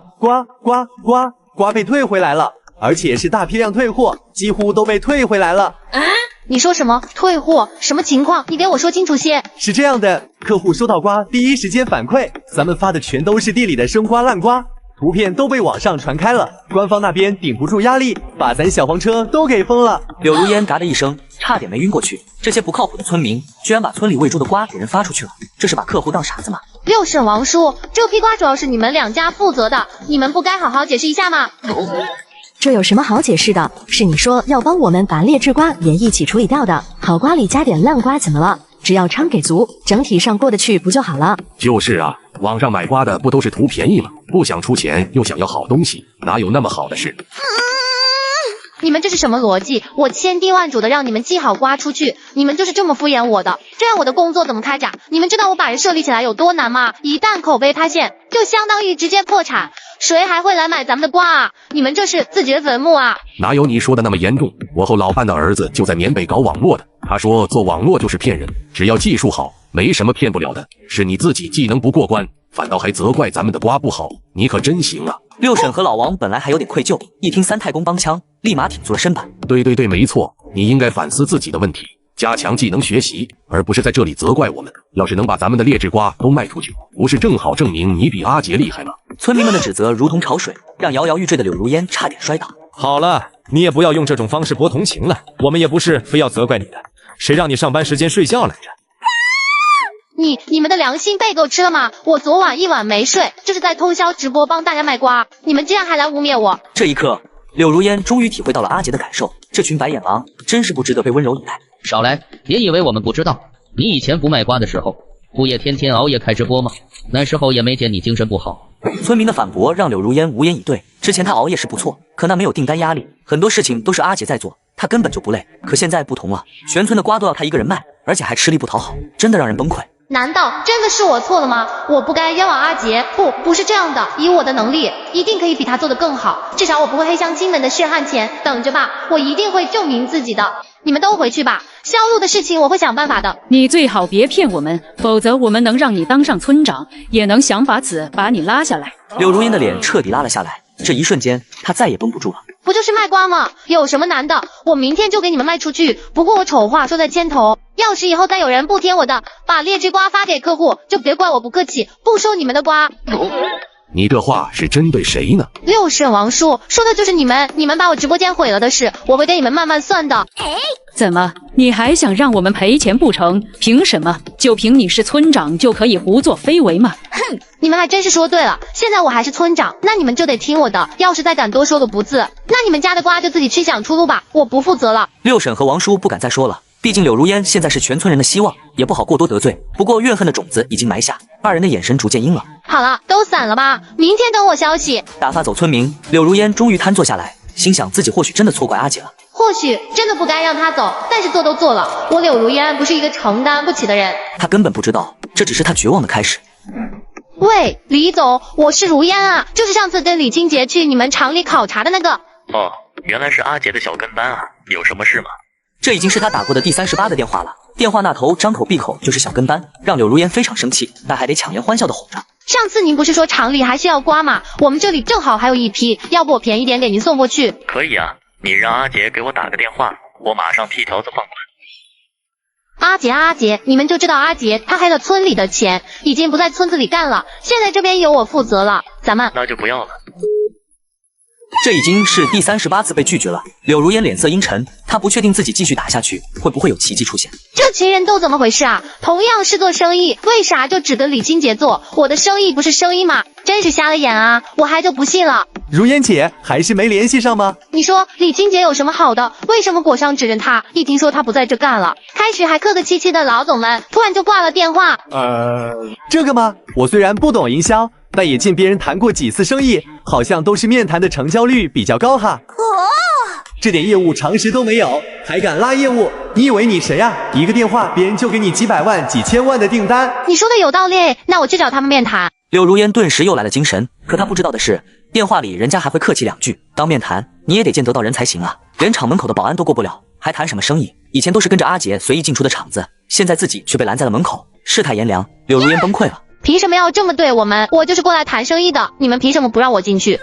瓜被退回来了，而且是大批量退货，几乎都被退回来了。啊？你说什么退货？什么情况？你给我说清楚些。是这样的，客户收到瓜第一时间反馈，咱们发的全都是地里的生瓜烂瓜。图片都被网上传开了，官方那边顶不住压力，把咱小黄车都给封了。柳如烟嘎的一声，差点没晕过去。这些不靠谱的村民，居然把村里喂猪的瓜给人发出去了，这是把客户当傻子吗？六婶、王叔，这批瓜主要是你们2家负责的，你们不该好好解释一下吗？这有什么好解释的？是你说要帮我们把劣质瓜也一起处理掉的，好瓜里加点烂瓜怎么了？只要仓给足，整体上过得去不就好了？就是啊，网上买瓜的不都是图便宜吗？不想出钱又想要好东西，哪有那么好的事？你们这是什么逻辑？我千叮万嘱的让你们寄好瓜出去，你们就是这么敷衍我的，这样我的工作怎么开展？你们知道我把人设立起来有多难吗？一旦口碑塌陷，就相当于直接破产，谁还会来买咱们的瓜啊？你们这是自掘坟墓啊！哪有你说的那么严重？我后老伴的儿子就在缅北搞网络的，他说做网络就是骗人，只要技术好，没什么骗不了的，是你自己技能不过关，反倒还责怪咱们的瓜不好，你可真行啊！六婶和老王本来还有点愧疚，一听三太公帮腔，立马挺住了身板。对，没错，你应该反思自己的问题，加强技能学习，而不是在这里责怪我们。要是能把咱们的劣质瓜都卖出去，不是正好证明你比阿杰厉害吗？村民们的指责如同潮水，让摇摇欲坠的柳如烟差点摔倒。好了，你也不要用这种方式博同情了，我们也不是非要责怪你的，谁让你上班时间睡觉来着？你们的良心被狗吃了吗？我昨晚1晚没睡，这是在通宵直播帮大家卖瓜，你们竟然还来污蔑我！这一刻，柳如烟终于体会到了阿杰的感受，这群白眼狼真是不值得被温柔以待。少来，别以为我们不知道，你以前不卖瓜的时候，不也天天熬夜开直播吗？那时候也没见你精神不好。村民的反驳让柳如烟无言以对。之前他熬夜是不错，可那没有订单压力，很多事情都是阿杰在做，他根本就不累。可现在不同了，全村的瓜都要他一个人卖，而且还吃力不讨好，真的让人崩溃。难道真的是我错了吗？我不该冤枉阿杰，不是这样的，以我的能力，一定可以比他做得更好，至少我不会黑乡亲们的血汗钱，等着吧，我一定会证明自己的。你们都回去吧，销路的事情我会想办法的。你最好别骗我们，否则我们能让你当上村长，也能想法子把你拉下来。柳如烟的脸彻底拉了下来，这一瞬间她再也绷不住了。不就是卖瓜吗？有什么难的？我明天就给你们卖出去。不过我丑话说在前头，要是以后再有人不听我的，把劣质瓜发给客户，就别怪我不客气，不收你们的瓜。你这话是针对谁呢？六婶、王叔，说的就是你们把我直播间毁了的事，我会跟你们慢慢算的。怎么，你还想让我们赔钱不成？凭什么？就凭你是村长就可以胡作非为吗？哼，你们还真是说对了，现在我还是村长，那你们就得听我的，要是再敢多说个不字，那你们家的瓜就自己去想出路吧，我不负责了。六婶和王叔不敢再说了，毕竟柳如烟现在是全村人的希望，也不好过多得罪。不过怨恨的种子已经埋下，二人的眼神逐渐阴了。好了，都散了吧，明天等我消息。打发走村民，柳如烟终于瘫坐下来，心想自己或许真的错怪阿杰了。或许真的不该让他走，但是做都做了，我柳如烟不是一个承担不起的人。他根本不知道，这只是他绝望的开始。喂，李总，我是如烟啊，就是上次跟李清洁去你们厂里考察的那个。哦，原来是阿杰的小跟班啊，有什么事吗？这已经是他打过的第38个电话了，电话那头张口闭口就是小跟班，让柳如烟非常生气，但还得强颜欢笑的哄着。上次您不是说厂里还是要瓜吗？我们这里正好还有一批，要不我便宜点给您送过去？可以啊，你让阿杰给我打个电话，我马上批条子放过来。阿杰，你们就知道阿杰他黑了村里的钱，已经不在村子里干了，现在这边由我负责了，咱们那就不要了。这已经是第38次被拒绝了，柳如烟脸色阴沉，她不确定自己继续打下去会不会有奇迹出现。这群人都怎么回事啊？同样是做生意，为啥就只跟李清洁做？我的生意不是生意吗？真是瞎了眼啊！我还就不信了。如烟姐还是没联系上吗？你说李清洁有什么好的？为什么果商只认他？一听说他不在这干了，开始还客客气气的老总们，突然就挂了电话。这个吗？我虽然不懂营销，但也见别人谈过几次生意，好像都是面谈的成交率比较高哈。这点业务常识都没有，还敢拉业务？你以为你谁啊？一个电话别人就给你几百万、几千万的订单。你说的有道理，那我去找他们面谈。柳如烟顿时又来了精神，可她不知道的是，电话里人家还会客气两句，当面谈你也得见得到人才行啊，连厂门口的保安都过不了，还谈什么生意？以前都是跟着阿杰随意进出的厂子，现在自己却被拦在了门口，世态炎凉，柳如烟崩溃了。凭什么要这么对我们？我就是过来谈生意的，你们凭什么不让我进去？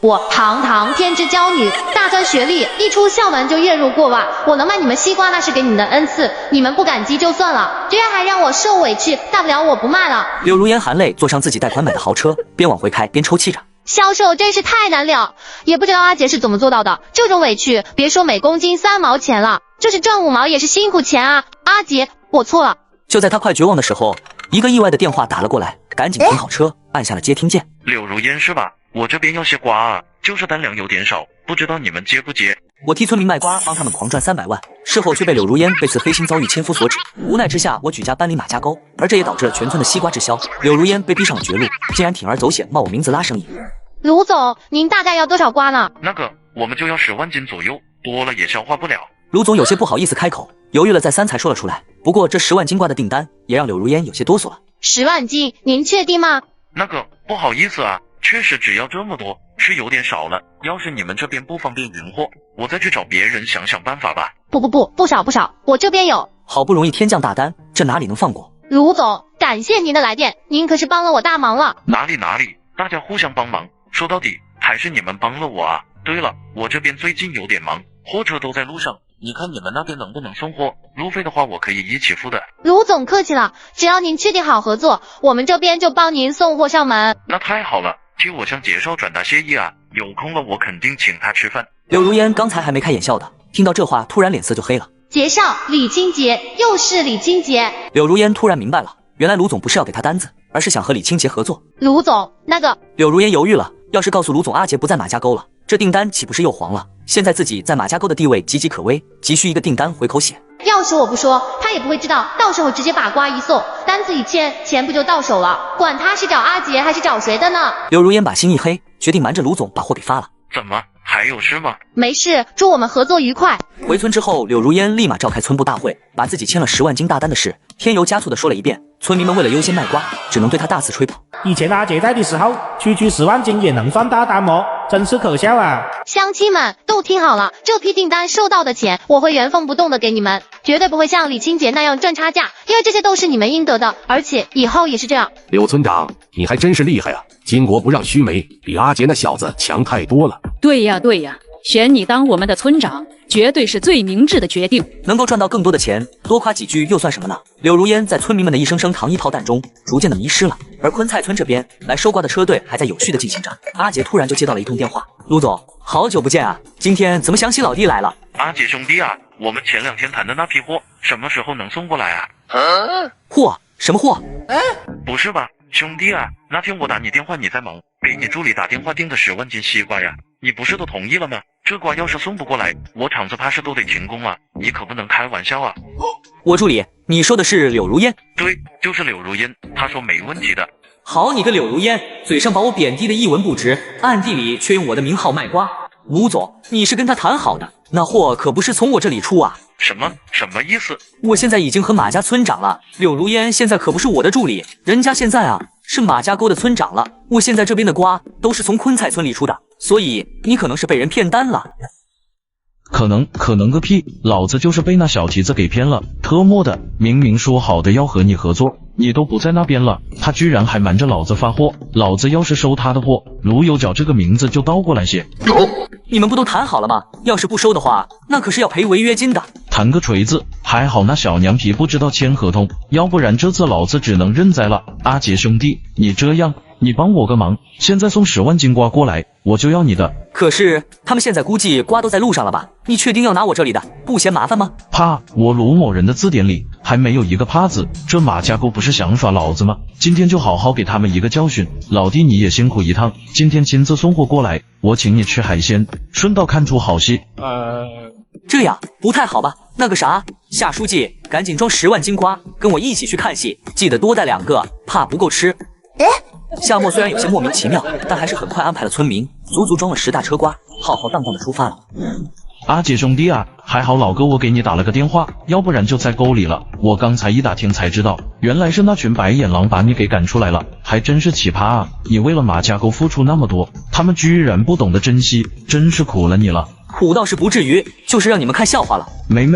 我堂堂天之娇女，大专学历，一出校门就月入过万，我能卖你们西瓜那是给你们的恩赐，你们不感激就算了，居然还让我受委屈，大不了我不卖了。柳如烟含泪坐上自己贷款买的豪车，边往回开边抽泣着。销售真是太难了，也不知道阿杰是怎么做到的，这种委屈别说每公斤3毛钱了，就是赚5毛也是辛苦钱啊。阿杰，我错了。就在他快绝望的时候，一个意外的电话打了过来，赶紧停好车，按下了接听键。柳如烟是吧？我这边要些瓜啊，就是单量有点少，不知道你们接不接？我替村民卖瓜，帮他们狂赚300万，事后却被柳如烟被此黑心遭遇千夫所指。无奈之下，我举家搬离马家沟，而这也导致了全村的西瓜滞销。柳如烟被逼上了绝路，竟然铤而走险冒我名字拉生意。卢总，您大概要多少瓜呢？那个，我们就要10万斤左右，多了也消化不了。卢总有些不好意思开口，犹豫了再三才说了出来。不过这10万斤瓜的订单也让柳如烟有些哆嗦了。10万斤，您确定吗？那个，不好意思啊，确实只要这么多，是有点少了。要是你们这边不方便运货，我再去找别人想想办法吧。不少，我这边有。好不容易天降大单，这哪里能放过？卢总，感谢您的来电，您可是帮了我大忙了。哪里，大家互相帮忙，说到底还是你们帮了我啊。对了，我这边最近有点忙，货车都在路上，你看你们那边能不能送货？路费的话我可以一起付的。卢总客气了，只要您确定好合作，我们这边就帮您送货上门。那太好了，替我向杰少转达谢意啊，有空了我肯定请他吃饭。柳如烟刚才还没开眼笑的，听到这话突然脸色就黑了。杰少，李清洁，又是李清洁。柳如烟突然明白了，原来卢总不是要给他单子，而是想和李清洁合作。卢总，那个……柳如烟犹豫了，要是告诉卢总阿杰不在马家沟了，这订单岂不是又黄了？现在自己在马家沟的地位岌岌可危，急需一个订单回口血。要是我不说，他也不会知道，到时候直接把瓜一送，单子一签，钱不就到手了？管他是找阿杰还是找谁的呢？柳如烟把心一黑，决定瞒着卢总把货给发了。怎么还有事吗？没事，祝我们合作愉快。回村之后，柳如烟立马召开村部大会，把自己签了10万斤大单的事添油加醋的说了一遍。村民们为了优先卖瓜，只能对他大肆吹捧。以前阿杰在的时候，区10万斤也能算大单哦，真是可笑啊！乡亲们都听好了，这批订单收到的钱，我会原封不动的给你们，绝对不会像李清洁那样赚差价，因为这些都是你们应得的，而且以后也是这样。柳村长，你还真是厉害啊！巾帼不让须眉，比阿杰那小子强太多了。对呀，选你当我们的村长，绝对是最明智的决定。能够赚到更多的钱，多夸几句又算什么呢？柳如烟在村民们的一声声糖衣炮弹中，逐渐的迷失了。而昆菜村这边来收瓜的车队还在有序的进行着。阿杰突然就接到了一通电话：“卢总，好久不见啊，今天怎么想起老弟来了？”阿杰兄弟啊，我们前2天谈的那批货，什么时候能送过来啊？货？什么货？不是吧，兄弟啊，那天我打你电话你在忙，给你助理打电话订的10万斤西瓜呀，你不是都同意了吗？这瓜要是送不过来，我厂子怕是都得停工啊！你可不能开玩笑啊！我助理，你说的是柳如烟？对，就是柳如烟，她说没问题的。好你个柳如烟，嘴上把我贬低的一文不值，暗地里却用我的名号卖瓜，卢总，你是跟他谈好的，那货可不是从我这里出啊。什么意思？我现在已经和马家村长了，柳如烟现在可不是我的助理，人家现在啊是马家沟的村长了。我现在这边的瓜都是从昆菜村里出的，所以你可能是被人骗单了。可能个屁！老子就是被那小蹄子给骗了，特么的！明明说好的要和你合作，你都不在那边了，他居然还瞒着老子发货。老子要是收他的货，卢有角这个名字就倒过来写。你们不都谈好了吗？要是不收的话，那可是要赔违约金的。谈个锤子！还好那小娘皮不知道签合同，要不然这次老子只能认栽了。阿杰兄弟，你这样，你帮我个忙，现在送10万斤瓜过来，我就要你的。可是他们现在估计瓜都在路上了吧？你确定要拿我这里的，不嫌麻烦吗？怕？我卢某人的字典里还没有一个怕字，这马家沟不是想耍老子吗？今天就好好给他们一个教训。老弟你也辛苦一趟，今天亲自送货过来，我请你吃海鲜，顺道看出好戏。这样不太好吧？那个啥，夏书记，赶紧装10万斤瓜，跟我一起去看戏，记得多带2个，怕不够吃。夏沫虽然有些莫名其妙，但还是很快安排了村民，足足装了10大车瓜，浩浩荡荡的出发了。阿杰兄弟啊，还好老哥我给你打了个电话，要不然就在沟里了。我刚才一打听才知道，原来是那群白眼狼把你给赶出来了，还真是奇葩啊！你为了马家沟付出那么多，他们居然不懂得珍惜，真是苦了你了。苦倒是不至于，就是让你们看笑话了。没，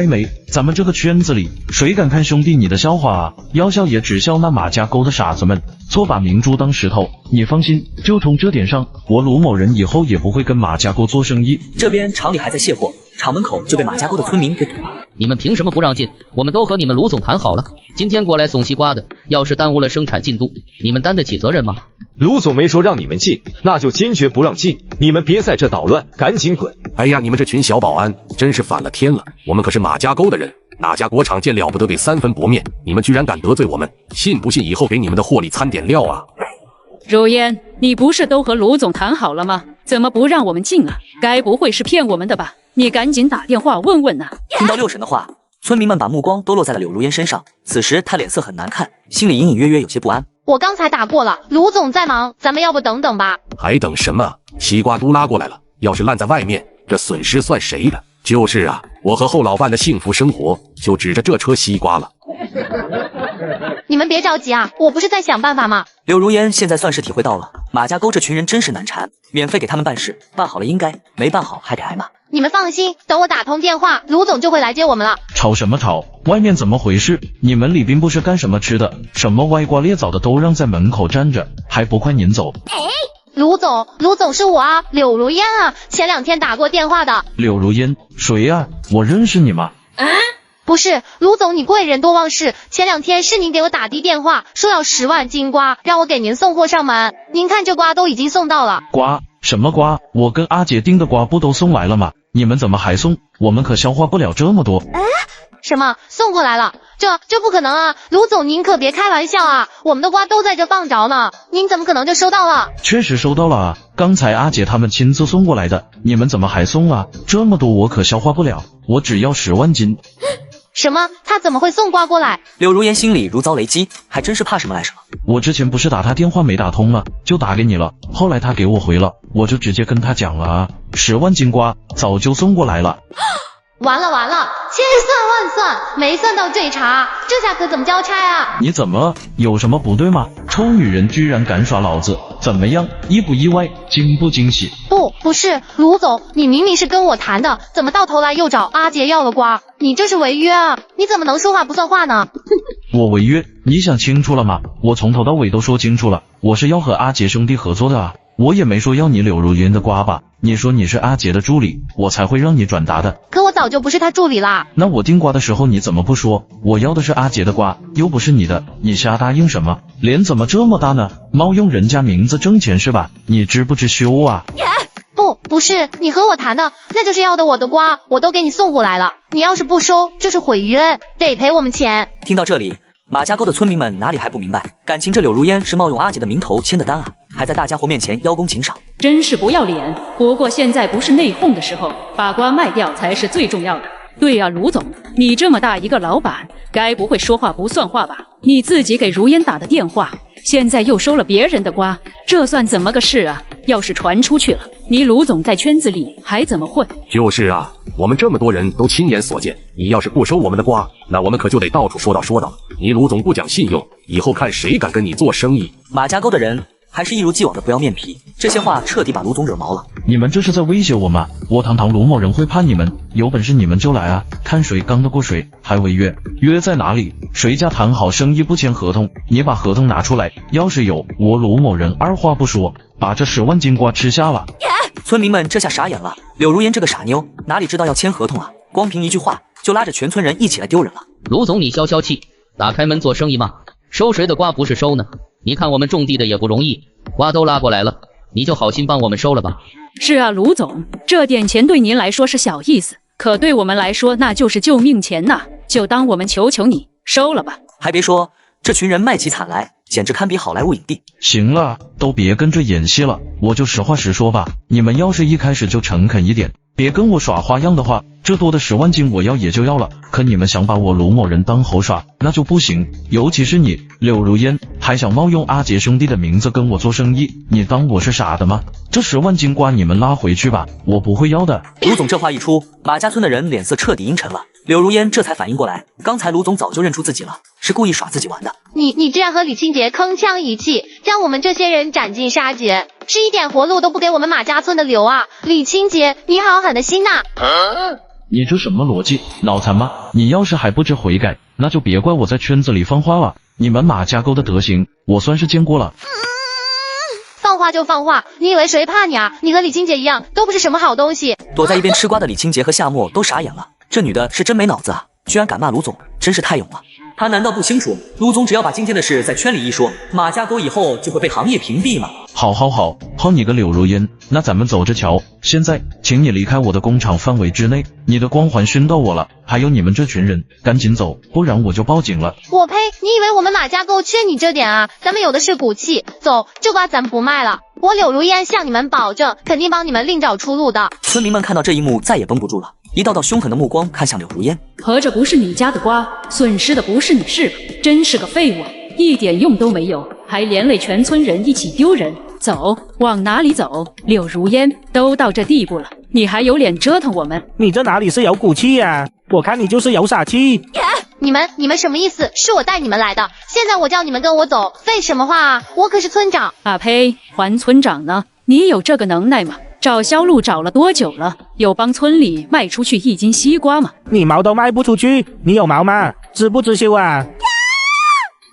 咱们这个圈子里谁敢看兄弟你的笑话啊？要笑也只笑那马家沟的傻子们，错把明珠当石头。你放心，就从这点上，我卢某人以后也不会跟马家沟做生意。这边厂里还在卸货，厂门口就被马家沟的村民给堵了。你们凭什么不让进？我们都和你们卢总谈好了，今天过来送西瓜的，要是耽误了生产进度，你们担得起责任吗？卢总没说让你们进，那就坚决不让进，你们别在这捣乱，赶紧滚！哎呀，你们这群小保安真是反了天了！我们可是马家沟的人，哪家国厂见了不得给3分薄面，你们居然敢得罪我们，信不信以后给你们的货里掺点料啊？如烟，你不是都和卢总谈好了吗？怎么不让我们进啊？该不会是骗我们的吧？你赶紧打电话问问啊！听到六婶的话，村民们把目光都落在了柳如烟身上。此时她脸色很难看，心里隐隐约约有些不安。我刚才打过了，卢总在忙，咱们要不等等吧？还等什么？西瓜都拉过来了，要是烂在外面，这损失算谁的？就是啊，我和后老伴的幸福生活就指着这车西瓜了。你们别着急啊，我不是在想办法吗？柳如烟现在算是体会到了马家沟这群人真是难缠，免费给他们办事，办好了应该，没办好还得挨骂。你们放心，等我打通电话，卢总就会来接我们了。吵什么吵？外面怎么回事？你们李斌不是干什么吃的？什么歪瓜裂枣的都让在门口站着，还不快撵走？卢总是我啊，柳如烟啊，前2天打过电话的。柳如烟？谁啊？我认识你吗？不是，卢总你贵人多忘事，前2天是您给我打的电话，说要10万斤瓜，让我给您送货上门。您看这瓜都已经送到了。瓜？什么瓜？我跟阿姐订的瓜不都送来了吗？你们怎么还送？我们可消化不了这么多。什么？送过来了？这不可能啊！卢总您可别开玩笑啊，我们的瓜都在这放着呢，您怎么可能就收到了？确实收到了啊，刚才阿姐他们亲自送过来的，你们怎么还送啊？这么多我可消化不了，我只要10万斤。什么？他怎么会送瓜过来？柳如烟心里如遭雷击，还真是怕什么来什么。我之前不是打他电话没打通吗？就打给你了，后来他给我回了，我就直接跟他讲了啊，10万斤瓜早就送过来了。完了，千算万算，没算到这茬，这下可怎么交差啊？你怎么有什么不对吗？臭女人居然敢耍老子，怎么样？意不意外？惊不惊喜？不是，卢总，你明明是跟我谈的，怎么到头来又找阿杰要了瓜？你这是违约啊！你怎么能说话不算话呢？我违约？你想清楚了吗？我从头到尾都说清楚了，我是要和阿杰兄弟合作的啊。我也没说要你柳如烟的瓜吧？你说你是阿杰的助理，我才会让你转达的。可我早就不是他助理啦。那我订瓜的时候你怎么不说？我要的是阿杰的瓜，又不是你的，你瞎答应什么？脸怎么这么大呢？冒用人家名字挣钱是吧？你知不知羞啊？不是，你和我谈的，那就是要的我的瓜，我都给你送过来了。你要是不收，就是毁约，得赔我们钱。听到这里，马家沟的村民们哪里还不明白，感情这柳如烟是冒用阿杰的名头签的单啊，还在大家伙面前邀功请赏，真是不要脸。不过现在不是内讧的时候，把瓜卖掉才是最重要的。对啊，卢总，你这么大一个老板，该不会说话不算话吧？你自己给如烟打的电话，现在又收了别人的瓜，这算怎么个事啊？要是传出去了，你卢总在圈子里还怎么混？就是啊，我们这么多人都亲眼所见，你要是不收我们的瓜，那我们可就得到处说道。你卢总不讲信用，以后看谁敢跟你做生意。马家沟的人还是一如既往的不要面皮，这些话彻底把卢总惹毛了。你们这是在威胁我吗？我堂堂卢某人会怕你们？有本事你们就来啊，看谁刚得过谁，还违约。约在哪里？谁家谈好生意不签合同？你把合同拿出来，要是有，我卢某人二话不说把这10万金瓜吃下了。村民们这下傻眼了，柳如烟这个傻妞哪里知道要签合同啊，光凭一句话就拉着全村人一起来丢人了。卢总你消消气，打开门做生意嘛，收谁的瓜不是收呢？你看我们种地的也不容易，瓜都拉过来了，你就好心帮我们收了吧。是啊，卢总，这点钱对您来说是小意思，可对我们来说那就是救命钱呐，就当我们求求你收了吧。还别说，这群人卖起惨来简直堪比好莱坞影帝。行了，都别跟着演戏了，我就实话实说吧，你们要是一开始就诚恳一点，别跟我耍花样的话，这多的10万金我要也就要了，可你们想把我卢某人当猴耍，那就不行。尤其是你柳如烟，还想冒用阿杰兄弟的名字跟我做生意，你当我是傻的吗？这10万金瓜你们拉回去吧，我不会要的。卢总这话一出，马家村的人脸色彻底阴沉了。柳如烟这才反应过来，刚才卢总早就认出自己了，是故意耍自己玩的。你居然和李清杰铿锵一气，将我们这些人斩尽杀绝，是一点活路都不给我们马家村的留啊！李清杰，你好狠的心呐！你这什么逻辑？脑残吗？你要是还不知悔改，那就别怪我在圈子里放话了。你们马家沟的德行，我算是见过了。放话就放话，你以为谁怕你啊？你和李清杰一样，都不是什么好东西。躲在一边吃瓜的李清杰和夏沫都傻眼了，这女的是真没脑子啊，居然敢骂卢总，真是太勇了。他难道不清楚，卢总只要把今天的事在圈里一说，马家沟以后就会被行业屏蔽吗？好你个柳如烟，那咱们走着瞧。现在，请你离开我的工厂范围之内，你的光环熏到我了。还有你们这群人，赶紧走，不然我就报警了。我呸！你以为我们马家沟缺你这点啊？咱们有的是骨气。走，这瓜咱不卖了。我柳如烟向你们保证，肯定帮你们另找出路的。村民们看到这一幕，再也绷不住了，一道道凶狠的目光看向柳如烟。合着不是你家的瓜，损失的不是你是吧？真是个废物，一点用都没有，还连累全村人一起丢人。走，往哪里走？柳如烟，都到这地步了，你还有脸折腾我们？你这哪里是有骨气呀？我看你就是有傻气。你们什么意思？是我带你们来的，现在我叫你们跟我走，废什么话啊？我可是村长。啊呸！还村长呢？你有这个能耐吗？找销路找了多久了？有帮村里卖出去1斤西瓜吗？你毛都卖不出去，你有毛吗？知不知羞啊？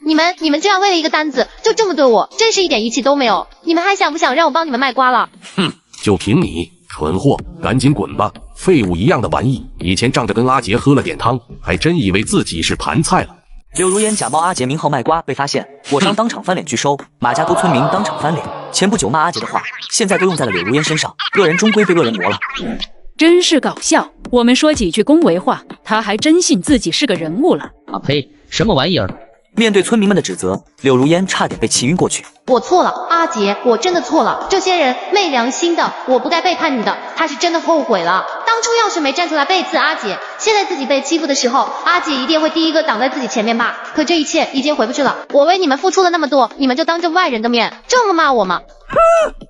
你们这样为了一个单子就这么对我，真是一点义气都没有。你们还想不想让我帮你们卖瓜了？哼，就凭你蠢货，赶紧滚吧！废物一样的玩意，以前仗着跟阿杰喝了点汤，还真以为自己是盘菜了。柳如烟假冒阿杰名号卖瓜被发现，果商当场翻脸拒收，马家沟村民当场翻脸。前不久骂阿杰的话，现在都用在了柳如烟身上，恶人终归被恶人磨了。真是搞笑，我们说几句恭维话，他还真信自己是个人物了。啊呸，什么玩意儿！面对村民们的指责，柳如烟差点被气晕过去。我错了，阿杰，我真的错了。这些人昧良心的，我不该背叛你的。他是真的后悔了。当初要是没站出来背刺阿杰，现在自己被欺负的时候，阿杰一定会第一个挡在自己前面吧。可这一切已经回不去了。我为你们付出了那么多，你们就当着外人的面这么骂我吗？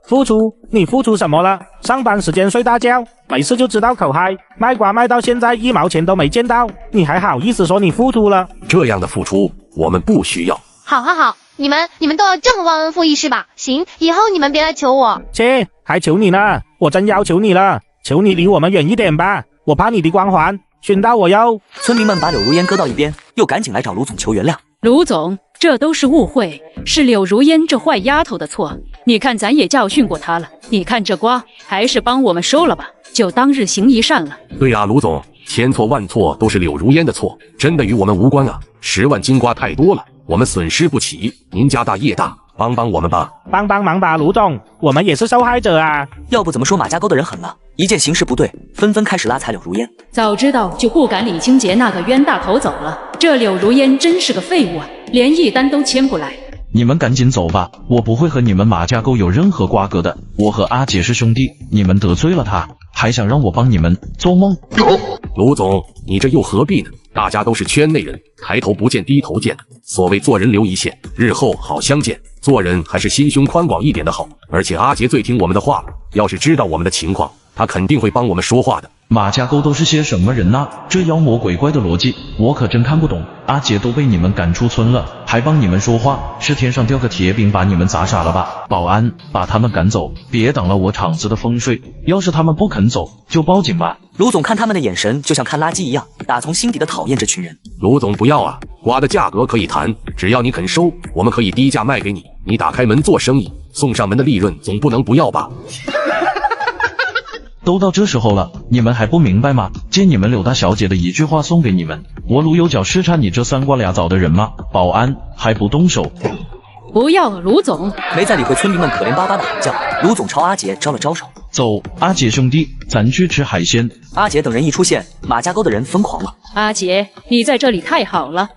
付出？你付出什么了？上班时间睡大觉，没事就知道口嗨，卖瓜卖到现在1毛钱都没见到，你还好意思说你付出了？这样的付出我们不需要。好，你们都要这么忘恩负义是吧？行，以后你们别来求我。切，还求你呢？我真要求你了，求你离我们远一点吧，我怕你的光环熏到我哟。村民们把柳如烟搁到一边，又赶紧来找卢总求原谅。卢总，这都是误会，是柳如烟这坏丫头的错。你看咱也教训过她了，你看这瓜，还是帮我们收了吧，就当日行一善了。对啊，卢总，千错万错都是柳如烟的错，真的与我们无关啊。10万金瓜太多了，我们损失不起，您家大业大，帮帮我们吧。帮忙吧，卢总，我们也是受害者啊。要不怎么说马家沟的人狠了，一见形势不对，纷纷开始拉踩柳如烟。早知道就不赶李清杰那个冤大头走了，这柳如烟真是个废物啊，连一单都签不来。你们赶紧走吧，我不会和你们马家沟有任何瓜葛的。我和阿杰是兄弟，你们得罪了他，还想让我帮你们做梦？卢总，你这又何必呢？大家都是圈内人，抬头不见低头见的。所谓做人留一线，日后好相见。做人还是心胸宽广一点的好。而且阿杰最听我们的话了，要是知道我们的情况，他肯定会帮我们说话的。马家沟都是些什么人呐？这妖魔鬼怪的逻辑，我可真看不懂。阿杰都被你们赶出村了，还帮你们说话，是天上掉个铁饼把你们砸傻了吧？保安，把他们赶走，别挡了我场子的风水。要是他们不肯走，就报警吧。卢总看他们的眼神就像看垃圾一样，打从心底的讨厌这群人。卢总不要啊，瓜的价格可以谈，只要你肯收，我们可以低价卖给你。你打开门做生意，送上门的利润总不能不要吧？都到这时候了，你们还不明白吗？借你们柳大小姐的一句话送给你们，我卢有脚试探你这三瓜俩枣的人吗？保安还不动手！不要，卢总。没再理会村民们可怜巴巴的喊叫，卢总朝阿杰招了招手。走，阿杰兄弟，咱去吃海鲜。阿杰等人一出现，马家沟的人疯狂了。阿杰，你在这里太好了，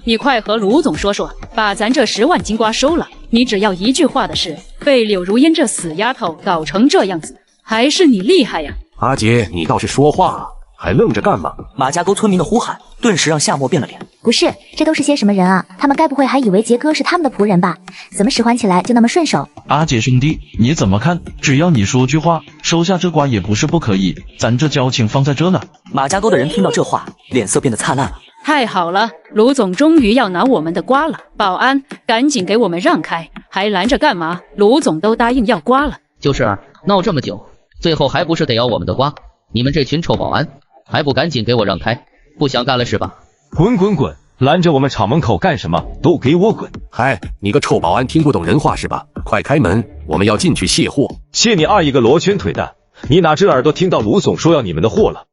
你快和卢总说说，把咱这10万金瓜收了。你只要一句话的事，被柳如烟这死丫头搞成这样子，还是你厉害呀！阿杰，你倒是说话，还愣着干嘛？马家沟村民的呼喊顿时让夏沫变了脸。不是，这都是些什么人啊？他们该不会还以为杰哥是他们的仆人吧？怎么使唤起来就那么顺手？阿杰兄弟，你怎么看？只要你说句话，收下这瓜也不是不可以，咱这交情放在这呢。马家沟的人听到这话，脸色变得灿烂了。太好了，卢总终于要拿我们的瓜了！保安，赶紧给我们让开，还拦着干嘛？卢总都答应要瓜了。就是啊，闹这么久，最后还不是得要我们的瓜？你们这群臭保安，还不赶紧给我让开？不想干了是吧？滚滚滚！拦着我们厂门口干什么？都给我滚！嗨，你个臭保安听不懂人话是吧？快开门，我们要进去卸货。卸你二一个罗圈腿的！你哪只耳朵听到卢总说要你们的货了？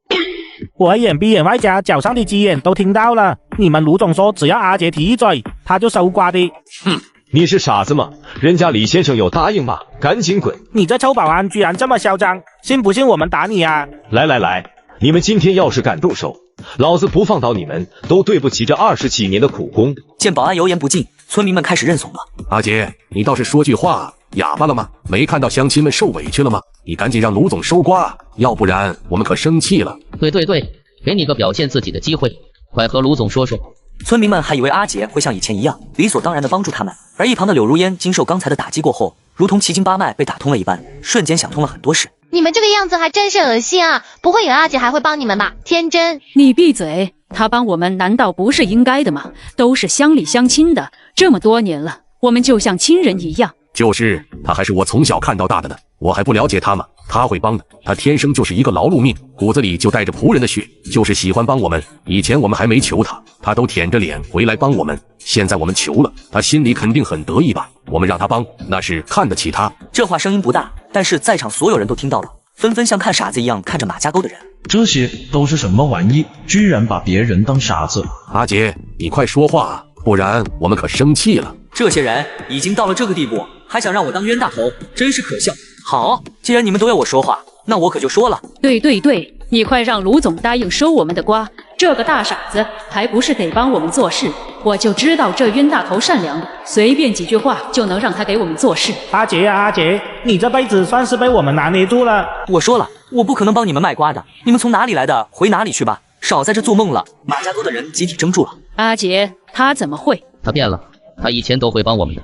我眼闭眼外加脚上的鸡眼都听到了，你们卢总说只要阿杰提一嘴，他就收瓜的。哼，你是傻子吗？人家李先生有答应吗？赶紧滚！你这臭保安居然这么嚣张，信不信我们打你啊？来，你们今天要是敢动手，老子不放倒你们，都对不起这20几年的苦功。见保安油盐不进，村民们开始认怂了。阿杰，你倒是说句话，哑巴了吗？没看到乡亲们受委屈了吗？你赶紧让卢总收瓜，要不然我们可生气了。对，给你个表现自己的机会，快和卢总说说。村民们还以为阿杰会像以前一样，理所当然的帮助他们，而一旁的柳如烟经受刚才的打击过后，如同奇经八脉被打通了一般，瞬间想通了很多事。你们这个样子还真是恶心啊！不会以为阿姐还会帮你们吧？天真！你闭嘴！他帮我们难道不是应该的吗？都是乡里乡亲的，这么多年了，我们就像亲人一样。就是他还是我从小看到大的呢，我还不了解他吗？他会帮的，他天生就是一个劳碌命，骨子里就带着仆人的血，就是喜欢帮我们。以前我们还没求他，他都舔着脸回来帮我们，现在我们求了，他心里肯定很得意吧？我们让他帮，那是看得起他。这话声音不大，但是在场所有人都听到了，纷纷像看傻子一样看着马家沟的人。这些都是什么玩意？居然把别人当傻子！阿杰，你快说话，不然我们可生气了。这些人已经到了这个地步，还想让我当冤大头，真是可笑。好，既然你们都要我说话，那我可就说了。对，你快让卢总答应收我们的瓜，这个大傻子还不是得帮我们做事？我就知道这冤大头善良，随便几句话就能让他给我们做事。阿杰呀，阿杰，你这辈子算是被我们拿捏住了。我说了，我不可能帮你们卖瓜的，你们从哪里来的回哪里去吧，少在这做梦了。马家沟的人集体怔住了。阿杰，他怎么会？他变了，他以前都会帮我们的。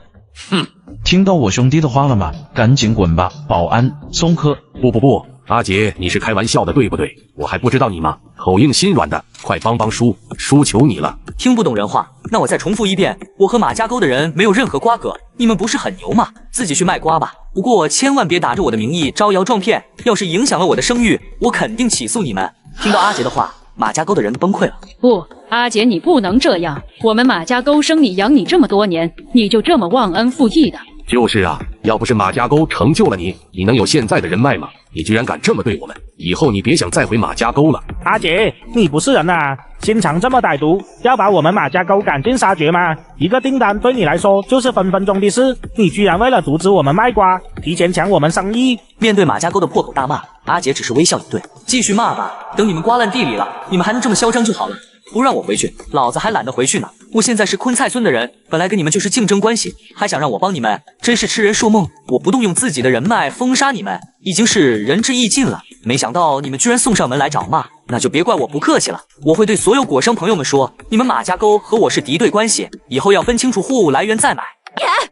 哼，听到我兄弟的话了吗？赶紧滚吧！保安，松科。不，阿杰，你是开玩笑的对不对？我还不知道你吗？口硬心软的，快帮叔求你了。听不懂人话，那我再重复一遍，我和马家沟的人没有任何瓜葛，你们不是很牛吗？自己去卖瓜吧，不过千万别打着我的名义招摇撞骗，要是影响了我的声誉，我肯定起诉你们。听到阿杰的话，马家沟的人崩溃了。不，阿杰，你不能这样，我们马家沟生你养你这么多年，你就这么忘恩负义的？就是啊，要不是马家沟成就了你，你能有现在的人脉吗？你居然敢这么对我们，以后你别想再回马家沟了。阿杰，你不是人啊，心肠这么歹毒，要把我们马家沟赶尽杀绝吗？一个订单对你来说就是分分钟的事，你居然为了阻止我们卖瓜，提前抢我们生意。面对马家沟的破口大骂，阿杰只是微笑以对，继续骂吧，等你们瓜烂地里了，你们还能这么嚣张就好了。不让我回去，老子还懒得回去呢。我现在是昆菜村的人，本来跟你们就是竞争关系，还想让我帮你们，真是痴人说梦。我不动用自己的人脉封杀你们，已经是仁至义尽了。没想到你们居然送上门来找骂，那就别怪我不客气了。我会对所有果生朋友们说，你们马家沟和我是敌对关系，以后要分清楚货物来源再买。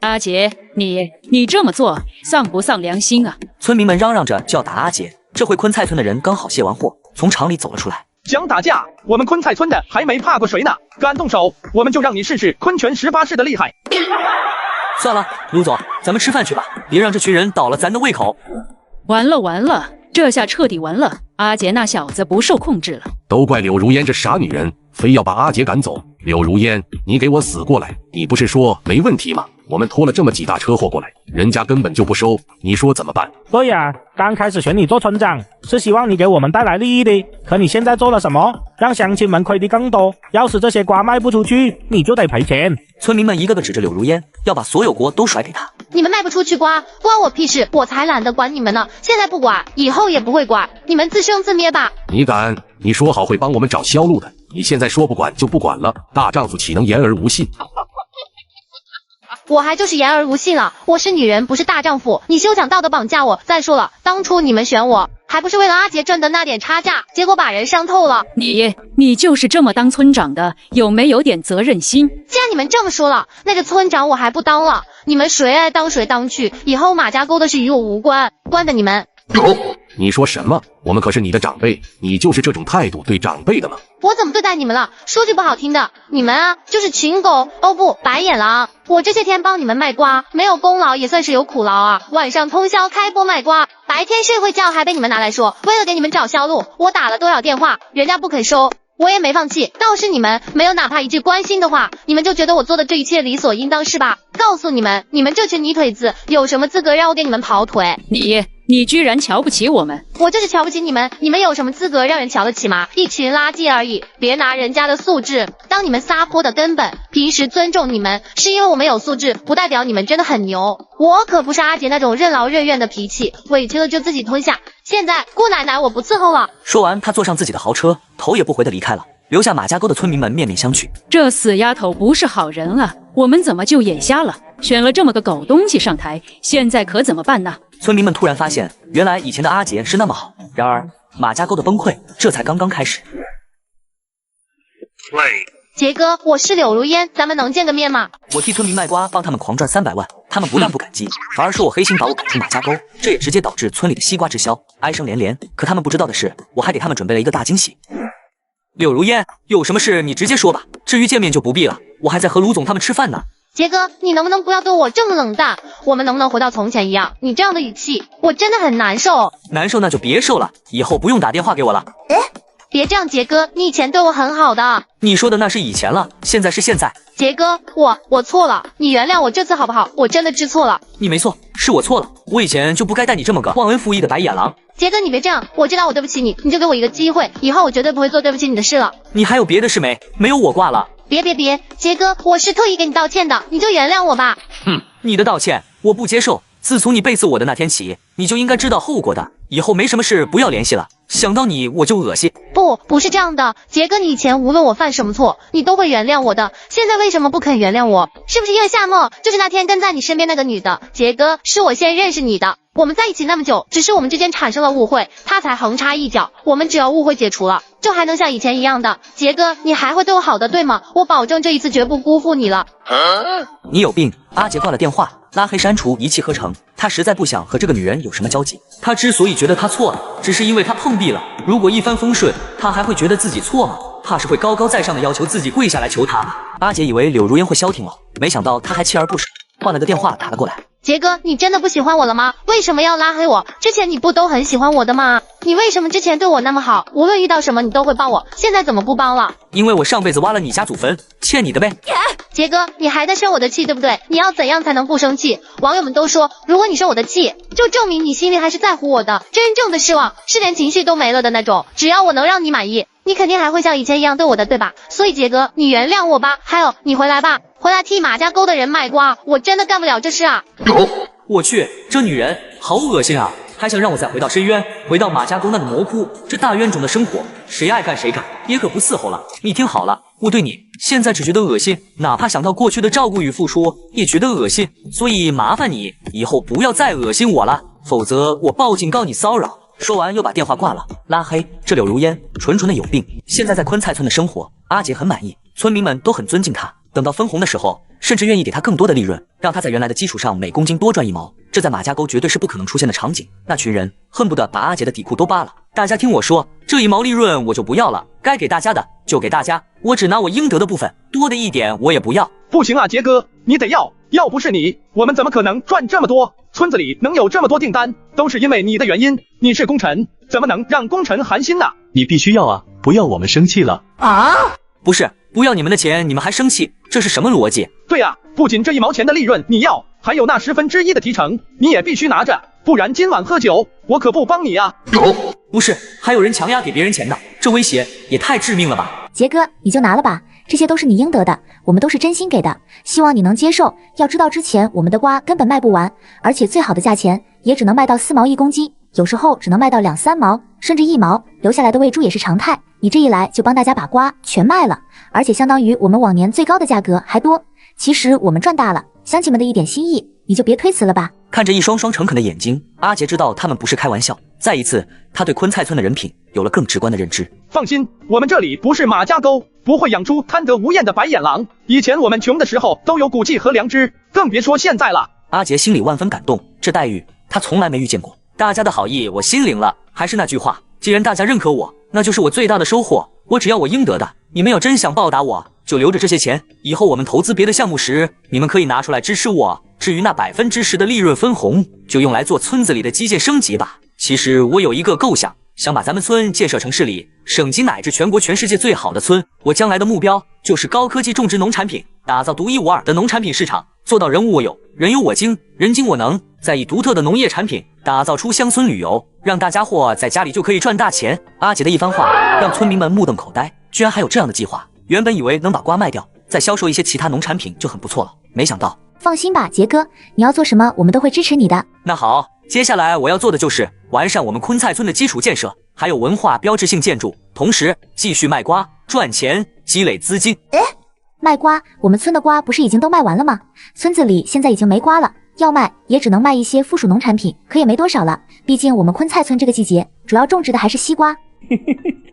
阿杰，你这么做丧不丧良心啊？村民们嚷嚷着就要打阿杰，这回昆菜村的人刚好卸完货，从厂里走了出来。想打架？我们昆菜村的还没怕过谁呢，敢动手，我们就让你试试昆拳18式的厉害。算了，卢总，咱们吃饭去吧，别让这群人倒了咱的胃口。完了，这下彻底完了，阿杰那小子不受控制了。都怪柳如烟这傻女人，非要把阿杰赶走。柳如烟，你给我死过来！你不是说没问题吗？我们拖了这么几大车货过来，人家根本就不收，你说怎么办？对呀，刚开始选你做村长是希望你给我们带来利益的，可你现在做了什么？让乡亲们亏的更多。要是这些瓜卖不出去，你就得赔钱。村民们一个个指着柳如烟，要把所有锅都甩给他。你们卖不出去瓜，关我屁事，我才懒得管你们呢。现在不管，以后也不会管，你们自生自灭吧。你敢？你说好会帮我们找销路的，你现在说不管就不管了，大丈夫岂能言而无信？我还就是言而无信了，我是女人，不是大丈夫，你休想道德绑架我。再说了，当初你们选我，还不是为了阿杰赚的那点差价，结果把人伤透了。你就是这么当村长的，有没有点责任心？既然你们这么说了，那个村长我还不当了，你们谁爱当谁当去，以后马家沟的事与我无关，关的你们。你说什么？我们可是你的长辈，你就是这种态度对长辈的吗？我怎么对待你们了？说句不好听的，你们啊就是群狗，哦不，白眼狼。我这些天帮你们卖瓜，没有功劳也算是有苦劳啊。晚上通宵开播卖瓜，白天睡会觉还被你们拿来说。为了给你们找销路，我打了多少电话，人家不肯收，我也没放弃。倒是你们没有哪怕一句关心的话，你们就觉得我做的这一切理所应当是吧？告诉你们，你们这群泥腿子有什么资格让我给你们跑腿？你居然瞧不起我们？我就是瞧不起你们，你们有什么资格让人瞧得起吗？一群垃圾而已，别拿人家的素质当你们撒泼的根本。平时尊重你们，是因为我们有素质，不代表你们真的很牛。我可不是阿杰那种任劳任怨的脾气，委屈了就自己吞下。现在姑奶奶我不伺候了。说完，他坐上自己的豪车，头也不回的离开了，留下马家沟的村民们面面相觑。这死丫头不是好人啊，我们怎么就眼瞎了？选了这么个狗东西上台，现在可怎么办呢？村民们突然发现，原来以前的阿杰是那么好。然而，马家沟的崩溃这才刚刚开始。喂，杰哥，我是柳如烟，咱们能见个面吗？我替村民卖瓜，帮他们狂赚300万，他们不但不感激，反而说我黑心把我赶出马家沟，这也直接导致村里的西瓜滞销，哀声连连。可他们不知道的是，我还给他们准备了一个大惊喜。柳如烟，有什么事你直接说吧，至于见面就不必了，我还在和卢总他们吃饭呢。杰哥，你能不能不要对我这么冷淡？我们能不能回到从前一样？你这样的语气，我真的很难受。难受那就别受了，以后不用打电话给我了。别这样，杰哥，你以前对我很好的。你说的那是以前了，现在是现在。杰哥，我错了，你原谅我这次好不好？我真的知错了。你没错，是我错了，我以前就不该带你这么个忘恩负义的白眼狼。杰哥，你别这样，我知道我对不起你，你就给我一个机会，以后我绝对不会做对不起你的事了。你还有别的事没？没有我挂了。别，杰哥，我是特意给你道歉的，你就原谅我吧。你的道歉我不接受。自从你背刺我的那天起，你就应该知道后果的。以后没什么事不要联系了。想到你我就恶心。不是这样的，杰哥，你以前无论我犯什么错，你都会原谅我的。现在为什么不肯原谅我？是不是因为夏末就是那天跟在你身边那个女的？杰哥，是我先认识你的。我们在一起那么久，只是我们之间产生了误会，他才横插一脚。我们只要误会解除了，就还能像以前一样的。杰哥，你还会对我好的，对吗？我保证这一次绝不辜负你了。你有病！阿杰挂了电话，拉黑删除，一气呵成。他实在不想和这个女人有什么交集。他之所以觉得他错了，只是因为他碰壁了。如果一帆风顺，他还会觉得自己错吗？怕是会高高在上的要求自己跪下来求他吧。阿杰以为柳如烟会消停了，没想到他还锲而不舍，换了个电话打了过来。杰哥，你真的不喜欢我了吗？为什么要拉黑我？之前你不都很喜欢我的吗？你为什么之前对我那么好，无论遇到什么你都会帮我，现在怎么不帮了？因为我上辈子挖了你家祖坟，欠你的呗。杰哥，你还在生我的气对不对？你要怎样才能不生气？网友们都说，如果你生我的气，就证明你心里还是在乎我的。真正的失望是连情绪都没了的那种。只要我能让你满意，你肯定还会像以前一样对我的，对吧？所以杰哥，你原谅我吧。还有，你回来吧，回来替马家沟的人卖瓜，我真的干不了这事啊。我去，这女人好恶心啊！还想让我再回到深渊，回到马家沟那个魔窟，这大冤种的生活，谁爱干谁干，也可不伺候了。你听好了，我对你现在只觉得恶心，哪怕想到过去的照顾与付出，也觉得恶心。所以麻烦你以后不要再恶心我了，否则我报警告你骚扰。说完又把电话挂了，拉黑。这柳如烟纯纯的有病。现在在昆菜村的生活，阿杰很满意，村民们都很尊敬他。等到分红的时候，甚至愿意给他更多的利润，让他在原来的基础上每公斤多赚1毛。这在马家沟绝对是不可能出现的场景。那群人恨不得把阿杰的底裤都扒了。大家听我说，这1毛利润我就不要了，该给大家的就给大家，我只拿我应得的部分，多的一点我也不要。不行啊，杰哥，你得要，要不是你，我们怎么可能赚这么多？村子里能有这么多订单，都是因为你的原因。你是功臣，怎么能让功臣寒心呢？你必须要啊，不要我们生气了啊！不是，不要你们的钱，你们还生气，这是什么逻辑？对啊，不仅这1毛钱的利润你要，还有那1/10的提成，你也必须拿着，不然今晚喝酒我可不帮你啊！不是，还有人强压给别人钱的，这威胁也太致命了吧！杰哥，你就拿了吧，这些都是你应得的，我们都是真心给的，希望你能接受。要知道之前我们的瓜根本卖不完，而且最好的价钱也只能卖到4毛1公斤，有时候只能卖到2、3毛，甚至1毛，留下来的喂猪也是常态。你这一来就帮大家把瓜全卖了，而且相当于我们往年最高的价格还多。其实我们赚大了，乡亲们的一点心意，你就别推辞了吧。看着一双双诚恳的眼睛，阿杰知道他们不是开玩笑。再一次，他对昆菜村的人品有了更直观的认知。放心，我们这里不是马家沟，不会养出贪得无厌的白眼狼。以前我们穷的时候都有骨气和良知，更别说现在了。阿杰心里万分感动，这待遇他从来没遇见过。大家的好意我心领了，还是那句话，既然大家认可我，那就是我最大的收获。我只要我应得的，你们要真想报答我，就留着这些钱，以后我们投资别的项目时，你们可以拿出来支持我。至于那10%的利润分红，就用来做村子里的基建升级吧。其实我有一个构想，想把咱们村建设成市里、省级乃至全国全世界最好的村。我将来的目标就是高科技种植农产品，打造独一无二的农产品市场，做到人无我有，人有我精，人精我能，再以独特的农业产品打造出乡村旅游，让大家伙在家里就可以赚大钱。阿杰的一番话让村民们目瞪口呆，居然还有这样的计划。原本以为能把瓜卖掉，再销售一些其他农产品就很不错了，没想到。放心吧，杰哥，你要做什么，我们都会支持你的。那好，接下来我要做的就是完善我们昆菜村的基础建设，还有文化标志性建筑，同时继续卖瓜赚钱，积累资金。卖瓜？我们村的瓜不是已经都卖完了吗？村子里现在已经没瓜了，要卖也只能卖一些附属农产品，可也没多少了。毕竟我们昆菜村这个季节主要种植的还是西瓜。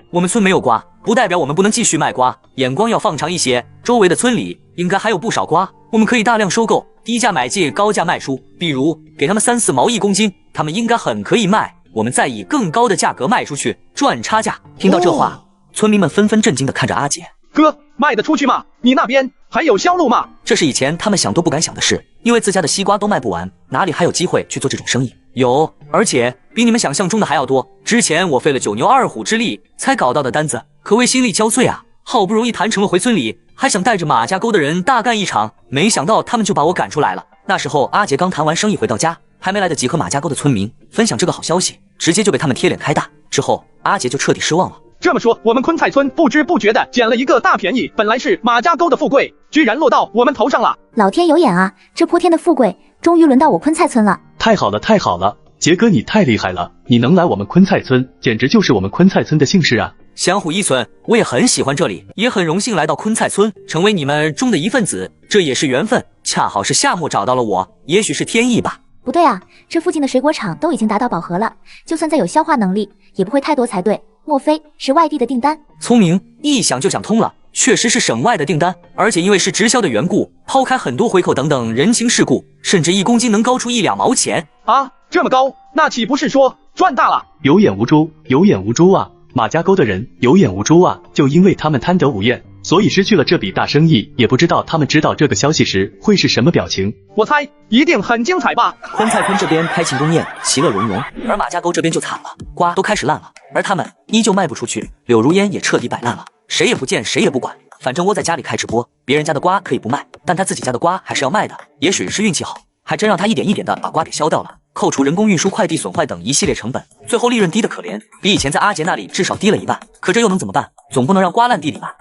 我们村没有瓜，不代表我们不能继续卖瓜，眼光要放长一些。周围的村里应该还有不少瓜，我们可以大量收购，低价买进，高价卖出。比如给他们3、4毛1公斤，他们应该很可以卖，我们再以更高的价格卖出去，赚差价。听到这话，村民们纷纷震惊地看着阿杰。哥，卖得出去吗？你那边还有销路吗？这是以前他们想都不敢想的事，因为自家的西瓜都卖不完，哪里还有机会去做这种生意？有，而且比你们想象中的还要多。之前我费了9牛2虎之力才搞到的单子，可谓心力交瘁啊！好不容易谈成了回村里，还想带着马家沟的人大干一场，没想到他们就把我赶出来了。那时候阿杰刚谈完生意回到家，还没来得及和马家沟的村民分享这个好消息，直接就被他们贴脸开大。之后阿杰就彻底失望了。这么说，我们昆菜村不知不觉的捡了一个大便宜，本来是马家沟的富贵，居然落到我们头上了。老天有眼啊，这泼天的富贵终于轮到我昆菜村了。太好了，太好了，杰哥你太厉害了，你能来我们昆菜村，简直就是我们昆菜村的幸事啊！相虎一村，我也很喜欢这里，也很荣幸来到昆菜村，成为你们中的一份子，这也是缘分，恰好是夏末找到了我，也许是天意吧。不对啊，这附近的水果厂都已经达到饱和了，就算再有消化能力，也不会太多才对。莫非是外地的订单？聪明，一想就想通了，确实是省外的订单，而且因为是直销的缘故，抛开很多回扣等等人情世故，甚至1公斤能高出1、2毛钱啊！这么高，那岂不是说赚大了？有眼无珠，有眼无珠啊！马家沟的人有眼无珠啊！就因为他们贪得无厌，所以失去了这笔大生意，也不知道他们知道这个消息时会是什么表情。我猜一定很精彩吧。昆菜村这边开庆功宴，其乐融融，而马家沟这边就惨了，瓜都开始烂了，而他们依旧卖不出去，柳如烟也彻底摆烂了，谁也不见，谁也不管。反正窝在家里开直播，别人家的瓜可以不卖，但他自己家的瓜还是要卖的。也许是运气好，还真让他一点一点的把瓜给削掉了，扣除人工运输、快递损坏等一系列成本，最后利润低得可怜，比以前在阿杰那里至少低了1半。可这又能怎么办？总不能让瓜烂地里吧？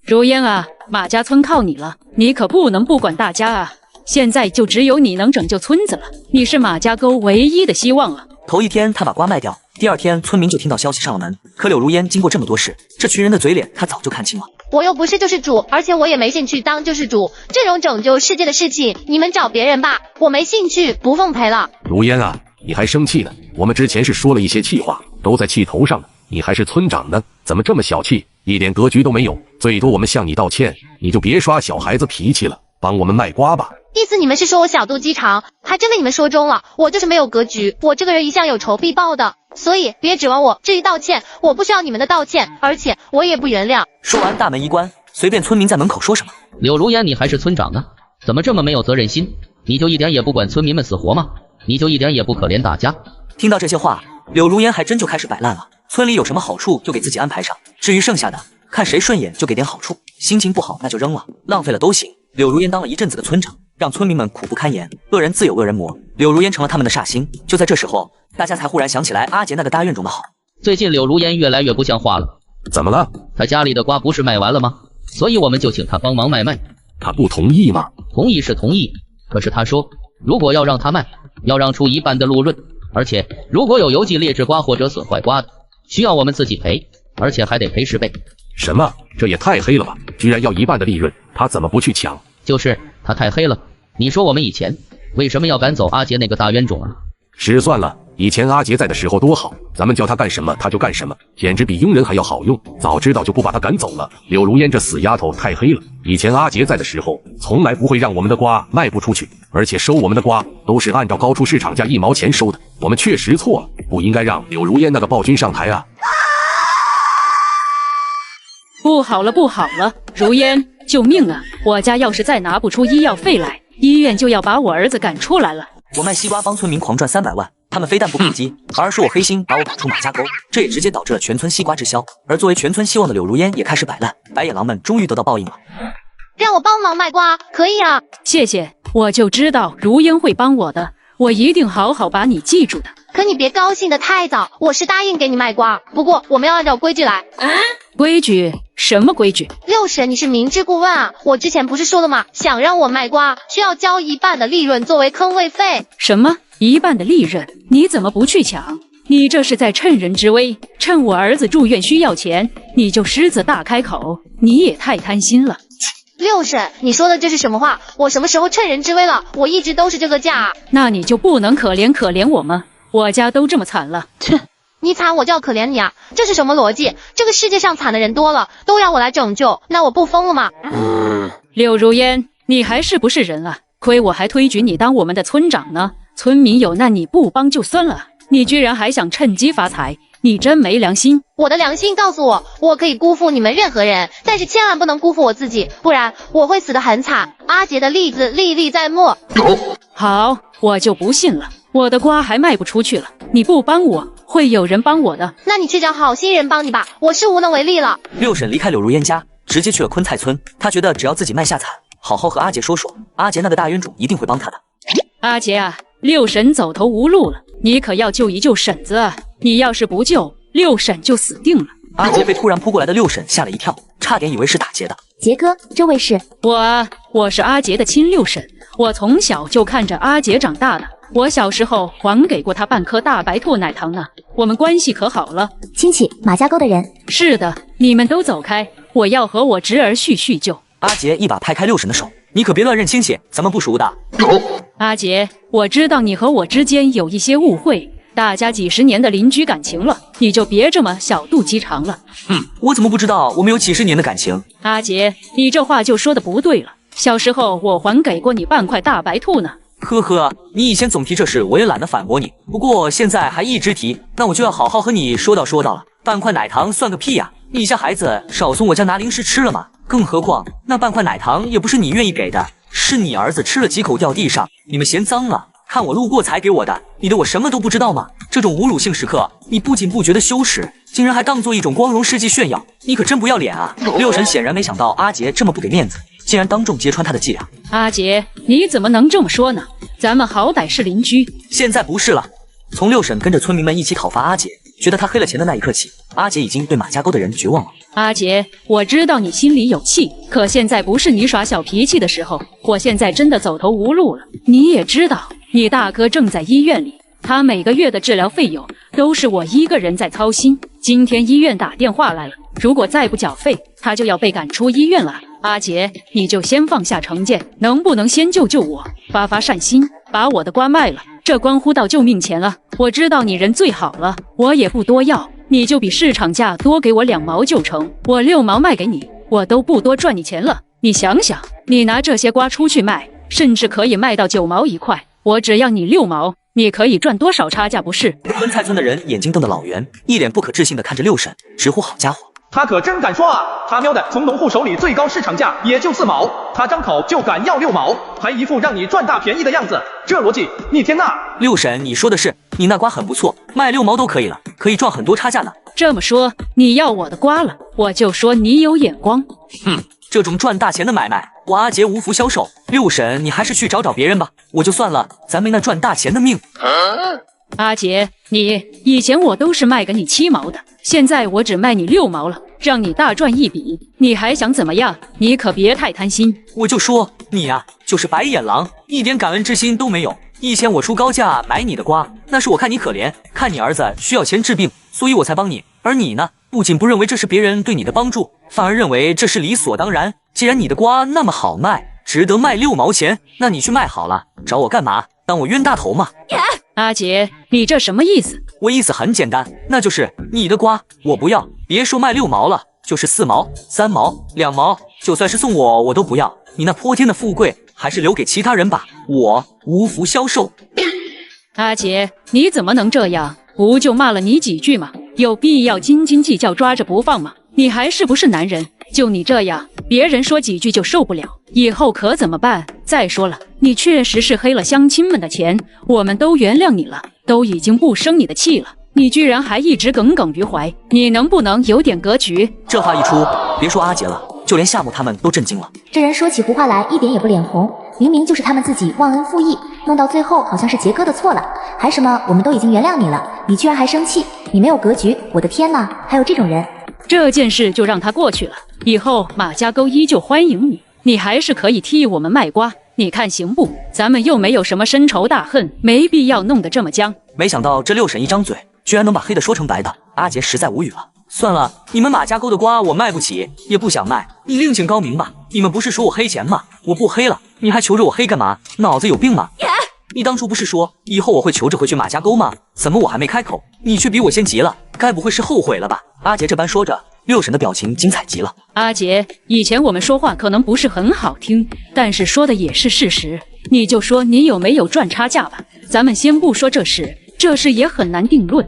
如烟啊，马家村靠你了，你可不能不管大家啊！现在就只有你能拯救村子了，你是马家沟唯一的希望啊！头一天他把瓜卖掉，第2天村民就听到消息上了门。可柳如烟经过这么多事，这群人的嘴脸他早就看清了。我又不是救世主，而且我也没兴趣当救世主，这种拯救世界的事情你们找别人吧，我没兴趣，不奉陪了。如烟啊，你还生气呢？我们之前是说了一些气话，都在气头上呢。你还是村长呢，怎么这么小气，一点格局都没有？最多我们向你道歉，你就别耍小孩子脾气了。帮我们卖瓜吧。意思你们是说我小肚鸡肠，还真被你们说中了。我就是没有格局，我这个人一向有仇必报的，所以别指望我。至于道歉，我不需要你们的道歉，而且我也不原谅。说完，大门一关，随便村民在门口说什么。柳如烟，你还是村长呢，怎么这么没有责任心？你就一点也不管村民们死活吗？你就一点也不可怜大家？听到这些话，柳如烟还真就开始摆烂了。村里有什么好处就给自己安排上，至于剩下的，看谁顺眼就给点好处，心情不好那就扔了，浪费了都行。柳如烟当了一阵子的村长，让村民们苦不堪言，恶人自有恶人磨，柳如烟成了他们的煞星。就在这时候，大家才忽然想起来阿杰那个大院种的好。最近柳如烟越来越不像话了。怎么了？他家里的瓜不是卖完了吗？所以我们就请他帮忙卖。他不同意吗？同意是同意，可是他说如果要让他卖，要让出一半的利润，而且如果有邮寄劣质瓜或者损坏瓜的，需要我们自己赔，而且还得赔10倍。什么？这也太黑了吧！居然要一半的利润，他怎么不去抢？就是他太黑了。你说我们以前为什么要赶走阿杰那个大冤种啊？失算了，以前阿杰在的时候多好，咱们叫他干什么他就干什么，简直比佣人还要好用。早知道就不把他赶走了。柳如烟这死丫头太黑了，以前阿杰在的时候，从来不会让我们的瓜卖不出去，而且收我们的瓜都是按照高出市场价1毛钱收的。我们确实错了，不应该让柳如烟那个暴君上台啊！不好了，不好了，如烟，救命啊！我家要是再拿不出医药费来，医院就要把我儿子赶出来了。我卖西瓜帮村民狂赚300万，他们非但不感激，反而说我黑心把我赶出马家沟，这也直接导致了全村西瓜滞销。而作为全村希望的柳如烟也开始摆烂，白眼狼们终于得到报应了。让我帮忙卖瓜，可以啊。谢谢，我就知道如烟会帮我的，我一定好好把你记住的。可你别高兴得太早，我是答应给你卖瓜，不过我们要按照规矩来。规矩？什么规矩？六婶，你是明知故问啊！我之前不是说了吗？想让我卖瓜，需要交一半的利润作为坑位费。什么一半的利润？你怎么不去抢？你这是在趁人之危，趁我儿子住院需要钱，你就狮子大开口，你也太贪心了。六婶，你说的这是什么话？我什么时候趁人之危了？我一直都是这个价啊。那你就不能可怜我吗？我家都这么惨了，切！你惨我就要可怜你啊，这是什么逻辑？这个世界上惨的人多了，都让我来拯救，那我不疯了吗？柳如烟，你还是不是人啊？亏我还推举你当我们的村长呢，村民有难你不帮就算了，你居然还想趁机发财，你真没良心！我的良心告诉我，我可以辜负你们任何人，但是千万不能辜负我自己，不然我会死得很惨。阿杰的例子历历在目。好，我就不信了，我的瓜还卖不出去了，你不帮我，会有人帮我的。那你去找好心人帮你吧，我是无能为力了。六婶离开柳如烟家，直接去了昆菜村。她觉得只要自己卖下惨，好好和阿杰说说，阿杰那个大冤种一定会帮她的。阿杰啊，六婶走投无路了，你可要救一救婶子啊！你要是不救，六婶就死定了。阿杰被突然扑过来的六婶吓了一跳，差点以为是打劫的。杰哥，这位是我是阿杰的亲六婶，我从小就看着阿杰长大的。我小时候还给过他半颗大白兔奶糖呢，我们关系可好了。亲戚，马家沟的人。是的，你们都走开，我要和我侄儿叙旧。阿杰一把拍开六婶的手，你可别乱认亲戚，咱们不熟的。阿杰，我知道你和我之间有一些误会，大家几十年的邻居感情了，你就别这么小肚鸡肠了。我怎么不知道我们有几十年的感情？阿杰，你这话就说的不对了。小时候我还给过你半块大白兔呢。呵呵，你以前总提这事，我也懒得反驳你。不过现在还一直提，那我就要好好和你说道了。半块奶糖算个屁呀！你家孩子少从我家拿零食吃了吗？更何况那半块奶糖也不是你愿意给的，是你儿子吃了几口掉地上，你们嫌脏了，看我路过才给我的。你的我什么都不知道吗？这种侮辱性时刻，你不仅不觉得羞耻，竟然还当做一种光荣事迹炫耀，你可真不要脸啊！六婶显然没想到阿杰这么不给面子，竟然当众揭穿他的伎俩。阿杰，你怎么能这么说呢？咱们好歹是邻居。现在不是了。从六婶跟着村民们一起讨伐阿杰，觉得他黑了钱的那一刻起，阿杰已经对马家沟的人绝望了。阿杰，我知道你心里有气，可现在不是你耍小脾气的时候。我现在真的走投无路了。你也知道，你大哥正在医院里，他每个月的治疗费用都是我一个人在操心。今天医院打电话来了，如果再不缴费，他就要被赶出医院了。阿杰，你就先放下成见，能不能先救救我？发善心，把我的瓜卖了，这关乎到救命钱啊！我知道你人最好了，我也不多要，你就比市场价多给我2毛就成，我6毛卖给你，我都不多赚你钱了。你想想，你拿这些瓜出去卖，甚至可以卖到9毛1块，我只要你6毛，你可以赚多少差价不是？分菜村的人眼睛瞪得老圆，一脸不可置信地看着六婶，直呼好家伙。他可真敢说啊！他喵的，从农户手里最高市场价也就4毛，他张口就敢要6毛，还一副让你赚大便宜的样子，这逻辑你天呐！六婶，你说的是，你那瓜很不错，卖6毛都可以了，可以赚很多差价呢。这么说，你要我的瓜了，我就说你有眼光。哼，这种赚大钱的买卖，我阿杰无福消受。六婶，你还是去找别人吧，我就算了，咱没那赚大钱的命。阿杰，你以前我都是卖给你7毛的，现在我只卖你6毛了，让你大赚一笔，你还想怎么样？你可别太贪心。我就说你啊，就是白眼狼，一点感恩之心都没有。以前我出高价买你的瓜，那是我看你可怜，看你儿子需要钱治病，所以我才帮你。而你呢，不仅不认为这是别人对你的帮助，反而认为这是理所当然。既然你的瓜那么好卖，值得卖6毛钱，那你去卖好了，找我干嘛？当我冤大头吗？阿杰，你这什么意思？我意思很简单，那就是你的瓜我不要，别说卖6毛了，就是4毛、3毛、2毛，就算是送我都不要。你那泼天的富贵还是留给其他人吧，我无福消受。阿杰，你怎么能这样？不就骂了你几句吗？有必要斤斤计较抓着不放吗？你还是不是男人？就你这样，别人说几句就受不了，以后可怎么办？再说了，你确实是黑了乡亲们的钱，我们都原谅你了，都已经不生你的气了，你居然还一直耿耿于怀，你能不能有点格局？这话一出，别说阿杰了，就连夏木他们都震惊了。这人说起胡话来一点也不脸红，明明就是他们自己忘恩负义，弄到最后好像是杰哥的错了，还什么我们都已经原谅你了，你居然还生气，你没有格局，我的天哪，还有这种人。这件事就让他过去了，以后马家沟依旧欢迎你，你还是可以替我们卖瓜，你看行不？咱们又没有什么深仇大恨，没必要弄得这么僵。没想到这六婶一张嘴，居然能把黑的说成白的，阿杰实在无语了。算了，你们马家沟的瓜我卖不起，也不想卖，你另请高明吧。你们不是说我黑钱吗？我不黑了，你还求着我黑干嘛？脑子有病吗？你当初不是说以后我会求着回去马家沟吗？怎么我还没开口，你却比我先急了？该不会是后悔了吧？阿杰这般说着，六婶的表情精彩极了。阿杰，以前我们说话可能不是很好听，但是说的也是事实。你就说你有没有赚差价吧，咱们先不说这事也很难定论。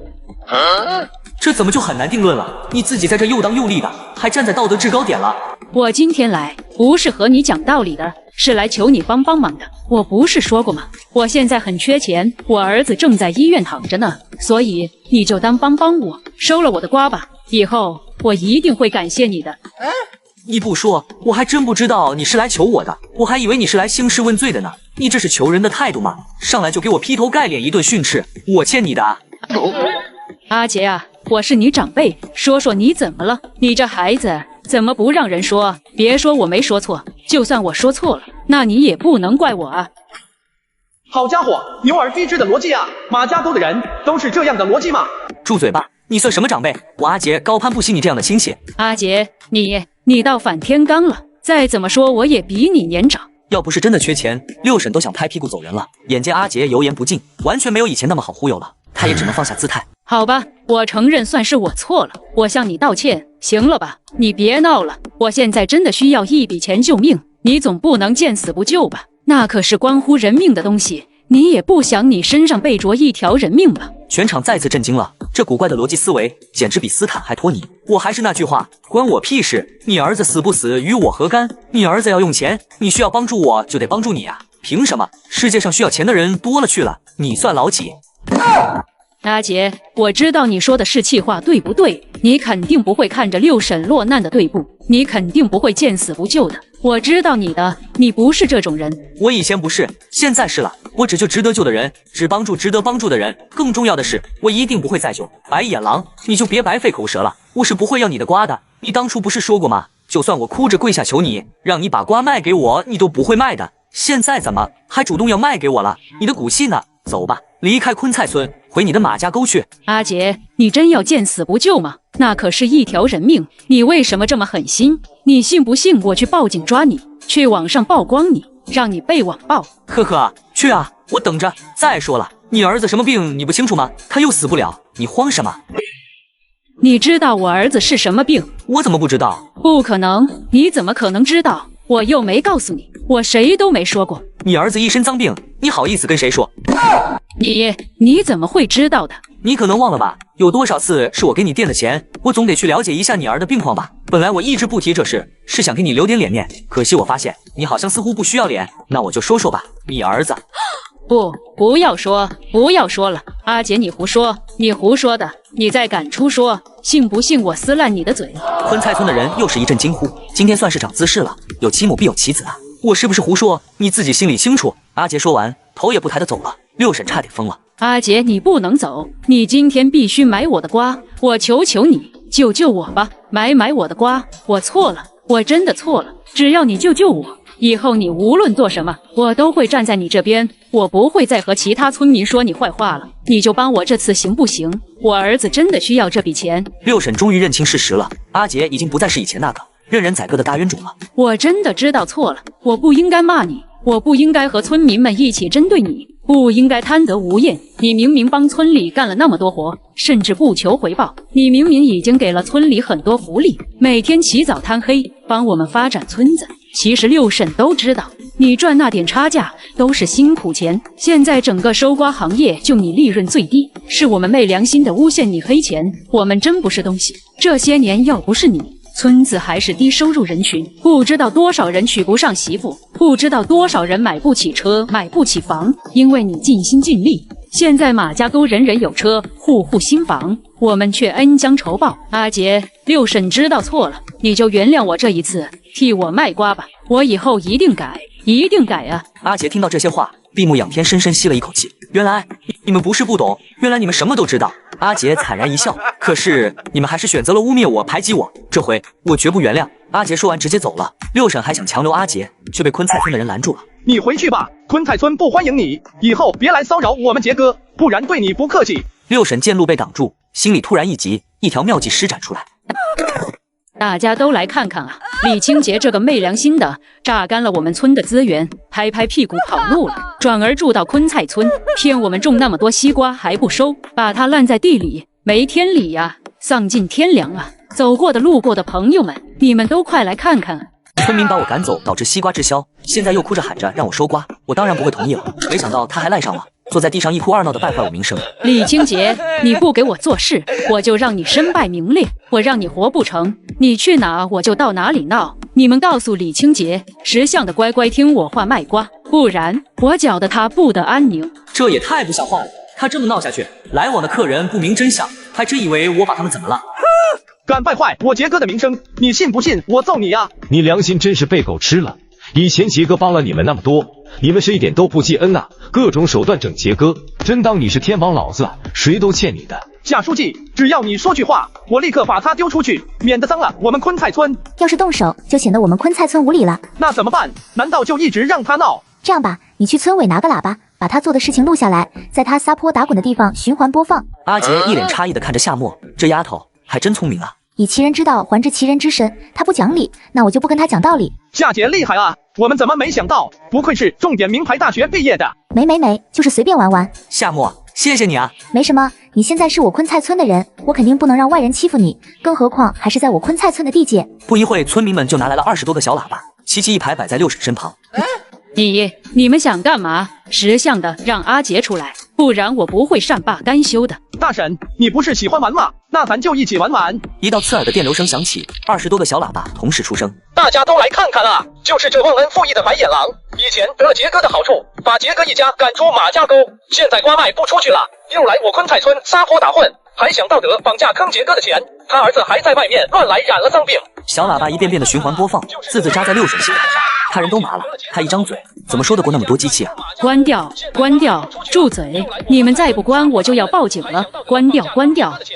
这怎么就很难定论了？你自己在这又当又立的，还站在道德制高点了。我今天来不是和你讲道理的，是来求你帮忙的。我不是说过吗？我现在很缺钱，我儿子正在医院躺着呢，所以你就当帮我，收了我的瓜吧，以后我一定会感谢你的。你不说，我还真不知道你是来求我的，我还以为你是来兴师问罪的呢。你这是求人的态度吗？上来就给我劈头盖脸一顿训斥，我欠你的啊！阿杰啊，我是你长辈，说说你怎么了？你这孩子怎么不让人说？别说我没说错，就算我说错了，那你也不能怪我啊。好家伙，牛耳低智的逻辑啊！马家沟的人都是这样的逻辑吗？住嘴吧！你算什么长辈？我阿杰高攀不起你这样的亲戚。阿杰，你倒反天罡了，再怎么说我也比你年长。要不是真的缺钱，六婶都想拍屁股走人了。眼见阿杰油盐不进，完全没有以前那么好忽悠了，他也只能放下姿态。好吧，我承认算是我错了，我向你道歉，行了吧？你别闹了，我现在真的需要一笔钱救命，你总不能见死不救吧？那可是关乎人命的东西，你也不想你身上背着一条人命吧？全场再次震惊了，这古怪的逻辑思维简直比斯坦还拖泥。我还是那句话，关我屁事，你儿子死不死与我何干？你儿子要用钱，你需要帮助我就得帮助你啊，凭什么？世界上需要钱的人多了去了，你算老几？阿杰，我知道你说的是气话，对不对？你肯定不会看着六婶落难的对不，你肯定不会见死不救的。我知道你的，你不是这种人。我以前不是，现在是了。我只救值得救的人，只帮助值得帮助的人。更重要的是，我一定不会再救白眼狼。你就别白费口舌了，我是不会要你的瓜的。你当初不是说过吗？就算我哭着跪下求你，让你把瓜卖给我，你都不会卖的。现在怎么还主动要卖给我了？你的骨气呢？走吧，离开昆菜村，回你的马家沟去。阿杰，你真要见死不救吗？那可是一条人命，你为什么这么狠心？你信不信我去报警抓你，去网上曝光你，让你被网暴？呵呵，去啊，我等着。再说了，你儿子什么病你不清楚吗？他又死不了，你慌什么？你知道我儿子是什么病？我怎么不知道？不可能，你怎么可能知道？我又没告诉你，我谁都没说过。你儿子一身脏病，你好意思跟谁说？你怎么会知道的？你可能忘了吧？有多少次是我给你垫的钱，我总得去了解一下你儿的病况吧。本来我一直不提这事，是想给你留点脸面，可惜我发现你好像似乎不需要脸，那我就说说吧。你儿子……不要说了，阿姐你胡说的，你再敢出说，信不信我撕烂你的嘴？昆菜村的人又是一阵惊呼，今天算是长姿势了，有其母必有其子啊！我是不是胡说？你自己心里清楚。阿杰说完，头也不抬的走了。六婶差点疯了。阿杰，你不能走，你今天必须买我的瓜，我求求你，救救我吧，买我的瓜，我错了，我真的错了，只要你救我。以后你无论做什么，我都会站在你这边，我不会再和其他村民说你坏话了。你就帮我这次行不行？我儿子真的需要这笔钱。六婶终于认清事实了，阿杰已经不再是以前那个任人宰割的大冤种了。我真的知道错了，我不应该骂你，我不应该和村民们一起针对你，不应该贪得无厌。你明明帮村里干了那么多活，甚至不求回报。你明明已经给了村里很多福利，每天起早贪黑帮我们发展村子。其实六婶都知道，你赚那点差价都是辛苦钱。现在整个收瓜行业就你利润最低，是我们昧良心的诬陷你黑钱，我们真不是东西。这些年要不是你，村子还是低收入人群，不知道多少人娶不上媳妇，不知道多少人买不起车，买不起房，因为你尽心尽力。现在马家沟人人有车，户户新房，我们却恩将仇报。阿杰，六婶知道错了，你就原谅我这一次，替我卖瓜吧，我以后一定改啊！阿杰听到这些话，闭目仰天，深深吸了一口气。原来你们不是不懂，原来你们什么都知道。阿杰惨然一笑，可是你们还是选择了污蔑我，排挤我，这回我绝不原谅。阿杰说完直接走了。六婶还想强留阿杰，却被昆菜村的人拦住了。你回去吧，昆菜村不欢迎你，以后别来骚扰我们杰哥，不然对你不客气。六婶见路被挡住，心里突然一急，一条妙计施展出来。大家都来看看啊！李清杰这个昧良心的，榨干了我们村的资源，拍屁股跑路了，转而住到昆菜村，骗我们种那么多西瓜还不收，把它烂在地里，没天理呀，丧尽天良啊！走过的路过的朋友们，你们都快来看看。村民把我赶走，导致西瓜滞销，现在又哭着喊着让我收瓜，我当然不会同意了。没想到他还赖上了，坐在地上一哭二闹的败坏我名声。李清杰，你不给我做事，我就让你身败名裂，我让你活不成，你去哪我就到哪里闹。你们告诉李清杰，识相的乖乖听我话卖瓜，不然我搅得他不得安宁。这也太不像话了，他这么闹下去，来往的客人不明真相，还真以为我把他们怎么了？敢败坏我杰哥的名声，你信不信我揍你呀？你良心真是被狗吃了！以前杰哥帮了你们那么多，你们是一点都不记恩啊，各种手段整杰哥，真当你是天王老子啊？谁都欠你的。夏书记，只要你说句话，我立刻把他丢出去，免得脏了我们昆菜村。要是动手，就显得我们昆菜村无礼了。那怎么办？难道就一直让他闹？这样吧，你去村委拿个喇叭，把他做的事情录下来，在他撒泼打滚的地方循环播放。阿杰一脸诧异的看着夏沫，这丫头还真聪明啊。以其人之道还治其人之身，他不讲理，那我就不跟他讲道理。夏姐厉害啊，我们怎么没想到？不愧是重点名牌大学毕业的。没，就是随便玩玩。夏沫，谢谢你啊。没什么，你现在是我昆菜村的人，我肯定不能让外人欺负你，更何况还是在我昆菜村的地界。不一会，村民们就拿来了20多个小喇叭，齐齐一排摆在六婶身旁。你们想干嘛？识相的让阿杰出来，不然我不会善罢甘休的。大婶，你不是喜欢玩吗？那咱就一起玩玩。一道刺耳的电流声响起，20多个小喇叭同时出声。大家都来看看啊，就是这忘恩负义的白眼狼，以前得了杰哥的好处，把杰哥一家赶出马家沟，现在瓜卖不出去了，又来我昆菜村撒泼打混，还想道德绑架坑杰哥的钱，他儿子还在外面乱来染了脏病。小喇叭一遍遍的循环播放，字字扎在六婶心坎上，他人都麻了，他一张嘴怎么说得过那么多机器啊？关掉，住嘴！你们再不关，我就要报警了！关掉，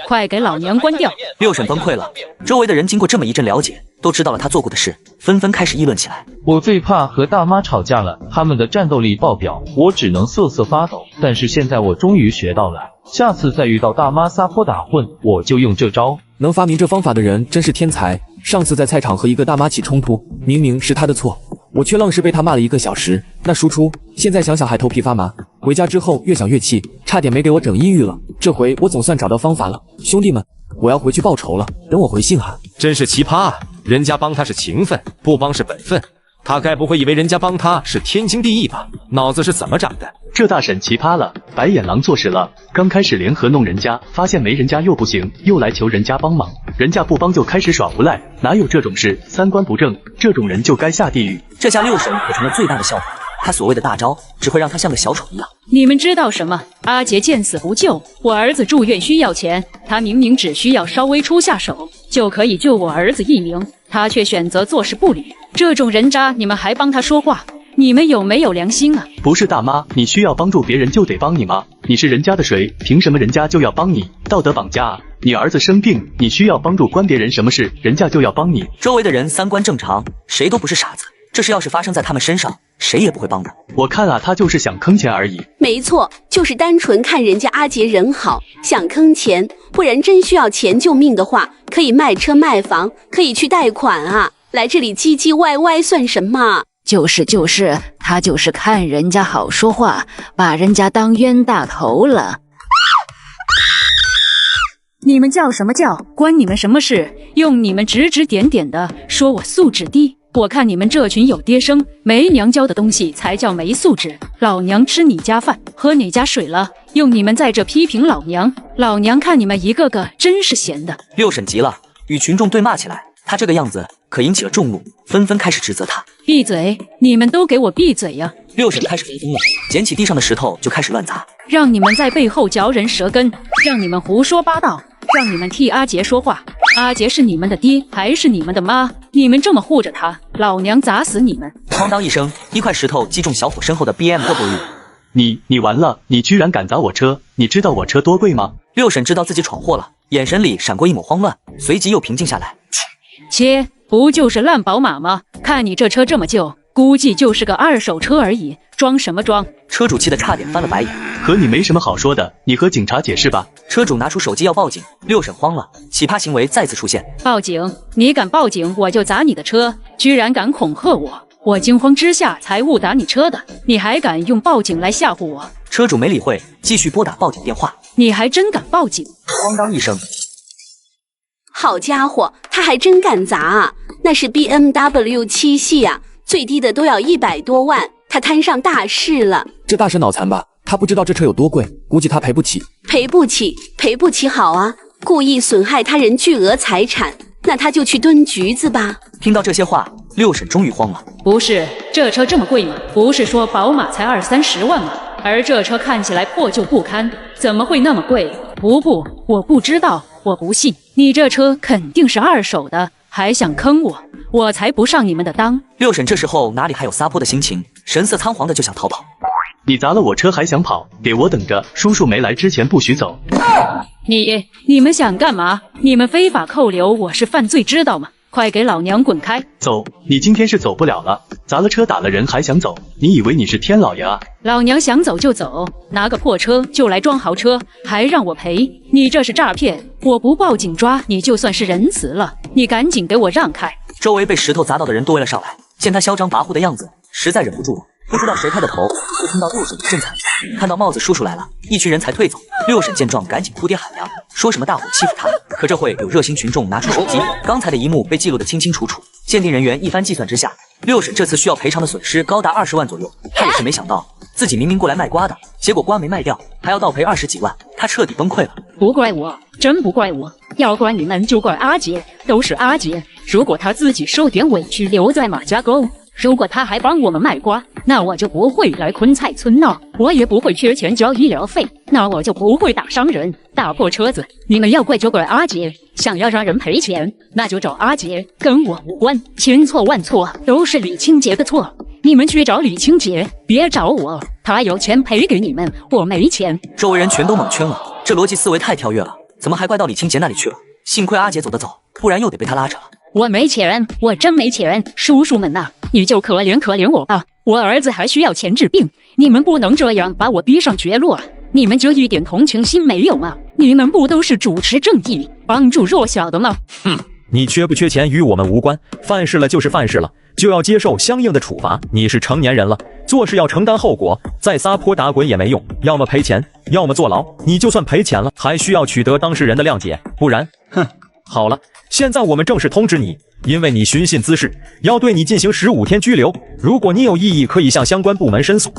快给老娘关掉！六婶崩溃了，周围的人经过这么一阵了解，都知道了他做过的事，纷纷开始议论起来。我最怕和大妈吵架了，他们的战斗力爆表，我只能瑟瑟发抖。但是现在我终于学到了，下次再遇到大妈撒泼打混，我就用这招。能发明这方法的人真是天才。上次在菜场和一个大妈起冲突，明明是他的错，我却愣是被他骂了1个小时。那输出，现在想想还头皮发麻。回家之后越想越气，差点没给我整抑郁了。这回我总算找到方法了，兄弟们，我要回去报仇了。等我回信哈。真是奇葩啊！人家帮他是情分，不帮是本分。他该不会以为人家帮他是天经地义吧？脑子是怎么长的？这大婶奇葩了，白眼狼做事了。刚开始联合弄人家，发现没人家又不行，又来求人家帮忙，人家不帮就开始耍无赖，哪有这种事？三观不正，这种人就该下地狱。这下六婶可成了最大的笑话。他所谓的大招，只会让他像个小丑一样。你们知道什么？阿杰见死不救，我儿子住院需要钱，他明明只需要稍微出下手就可以救我儿子一命，他却选择坐视不理。这种人渣，你们还帮他说话？你们有没有良心啊？不是大妈，你需要帮助别人就得帮你吗？你是人家的谁？凭什么人家就要帮你？道德绑架啊！你儿子生病，你需要帮助，关别人什么事？人家就要帮你。周围的人三观正常，谁都不是傻子。这事要是发生在他们身上，谁也不会帮的。我看啊，他就是想坑钱而已。没错，就是单纯看人家阿杰人好，想坑钱。不然真需要钱救命的话，可以卖车卖房，可以去贷款啊。来这里唧唧歪歪算什么？就是，他就是看人家好说话，把人家当冤大头了。你们叫什么叫？关你们什么事？用你们指指点点的说我素质低。我看你们这群有爹生没娘教的东西才叫没素质。老娘吃你家饭，喝你家水了，用你们在这批评老娘，老娘看你们一个个真是闲的。六婶急了，与群众对骂起来。他这个样子可引起了众怒，纷纷开始指责他。闭嘴！你们都给我闭嘴呀！六婶开始发疯了，捡起地上的石头就开始乱砸。让你们在背后嚼人舌根，让你们胡说八道，让你们替阿杰说话。阿杰是你们的爹还是你们的妈？你们这么护着他，老娘砸死你们！哐当一声，一块石头击中小伙身后的 BMW。你完了！你居然敢砸我车！你知道我车多贵吗？六婶知道自己闯祸了，眼神里闪过一抹慌乱，随即又平静下来。切，不就是烂宝马吗？看你这车这么旧，估计就是个二手车而已，装什么装？车主气得差点翻了白眼。和你没什么好说的，你和警察解释吧。车主拿出手机要报警，六婶慌了，奇葩行为再次出现。报警？你敢报警，我就砸你的车！居然敢恐吓我，我惊慌之下才误打你车的，你还敢用报警来吓唬我？车主没理会，继续拨打报警电话。你还真敢报警？哐当一声。好家伙，他还真敢砸啊！那是 BMW 7系啊，最低的都要100多万，他摊上大事了。这大婶脑残吧？他不知道这车有多贵，估计他赔不起。赔不起好啊！故意损害他人巨额财产，那他就去蹲局子吧。听到这些话，六婶终于慌了。不是，这车这么贵吗？不是说宝马才20-30万吗？而这车看起来破旧不堪，怎么会那么贵？不，我不知道，我不信，你这车肯定是二手的，还想坑我，我才不上你们的当。六婶这时候哪里还有撒泼的心情，神色仓皇的就想逃跑。你砸了我车还想跑？给我等着，叔叔没来之前不许走。你们想干嘛？你们非法扣留我是犯罪，知道吗？快给老娘滚开！走，你今天是走不了了，砸了车打了人还想走？你以为你是天老爷啊？老娘想走就走，拿个破车就来装豪车，还让我赔？你这是诈骗！我不报警抓你就算是仁慈了，你赶紧给我让开！周围被石头砸到的人都围了上来，见他嚣张跋扈的样子，实在忍不住了。不知道谁开的头，就听到六婶一阵惨叫。看到帽子叔叔来了，一群人才退走。六婶见状，赶紧哭爹喊娘，说什么大伙欺负他。可这会有热心群众拿出手机，刚才的一幕被记录得清清楚楚。鉴定人员一番计算之下，六婶这次需要赔偿的损失高达20万左右。他也是没想到，自己明明过来卖瓜的，结果瓜没卖掉，还要倒赔20几万，他彻底崩溃了。不怪我，真不怪我，要怪你们就怪阿杰，都是阿杰。如果他自己受点委屈留在马家沟，如果他还帮我们卖瓜，那我就不会来昆菜村了，我也不会缺钱交医疗费，那我就不会打伤人，打破车子。你们要怪就怪阿杰，想要让人赔钱，那就找阿杰，跟我无关，千错万错都是李清洁的错。你们去找李清洁，别找我，他有钱赔给你们，我没钱。周围人全都蒙圈了，这逻辑思维太跳跃了，怎么还怪到李清洁那里去了？幸亏阿杰走得早，不然又得被他拉扯了。我没钱，我真没钱，叔叔们呐，你就可怜可怜我吧，我儿子还需要钱治病，你们不能这样把我逼上绝路啊！你们就一点同情心没有吗？你们不都是主持正义、帮助弱小的吗？哼，你缺不缺钱与我们无关，犯事了就是犯事了，就要接受相应的处罚。你是成年人了，做事要承担后果，再撒泼打滚也没用，要么赔钱，要么坐牢。你就算赔钱了，还需要取得当事人的谅解，不然，好了，现在我们正式通知你，因为你寻衅滋事，要对你进行15天拘留。如果你有异议，可以向相关部门申诉。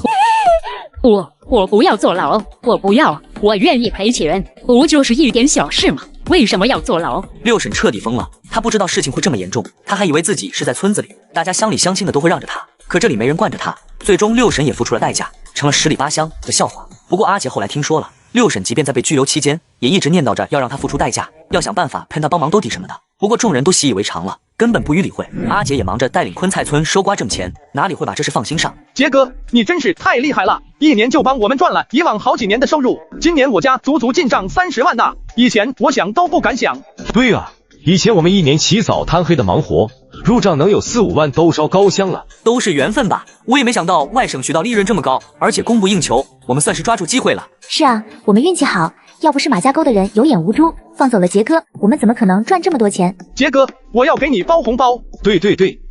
我不要坐牢，我不要，我愿意赔钱，不就是一点小事吗？为什么要坐牢？六婶彻底疯了，她不知道事情会这么严重，她还以为自己是在村子里，大家乡里乡亲的都会让着她，可这里没人惯着她，最终六婶也付出了代价，成了十里八乡的笑话。不过阿杰后来听说了，六婶即便在被拘留期间，也一直念叨着要让她付出代价，要想办法骗她帮忙兜底什么的。不过众人都习以为常了，根本不予理会。阿杰也忙着带领昆菜村收瓜挣钱，哪里会把这事放心上？杰哥，你真是太厉害了，1年就帮我们赚了以往好几年的收入，今年我家足足进账30万呐！以前我想都不敢想。对啊，以前我们1年起早贪黑的忙活，入账能有4、5万都烧高香了。都是缘分吧，我也没想到外省渠道利润这么高，而且供不应求，我们算是抓住机会了。是啊，我们运气好，要不是马家沟的人有眼无珠，放走了杰哥，我们怎么可能赚这么多钱？杰哥，我要给你包红包。对，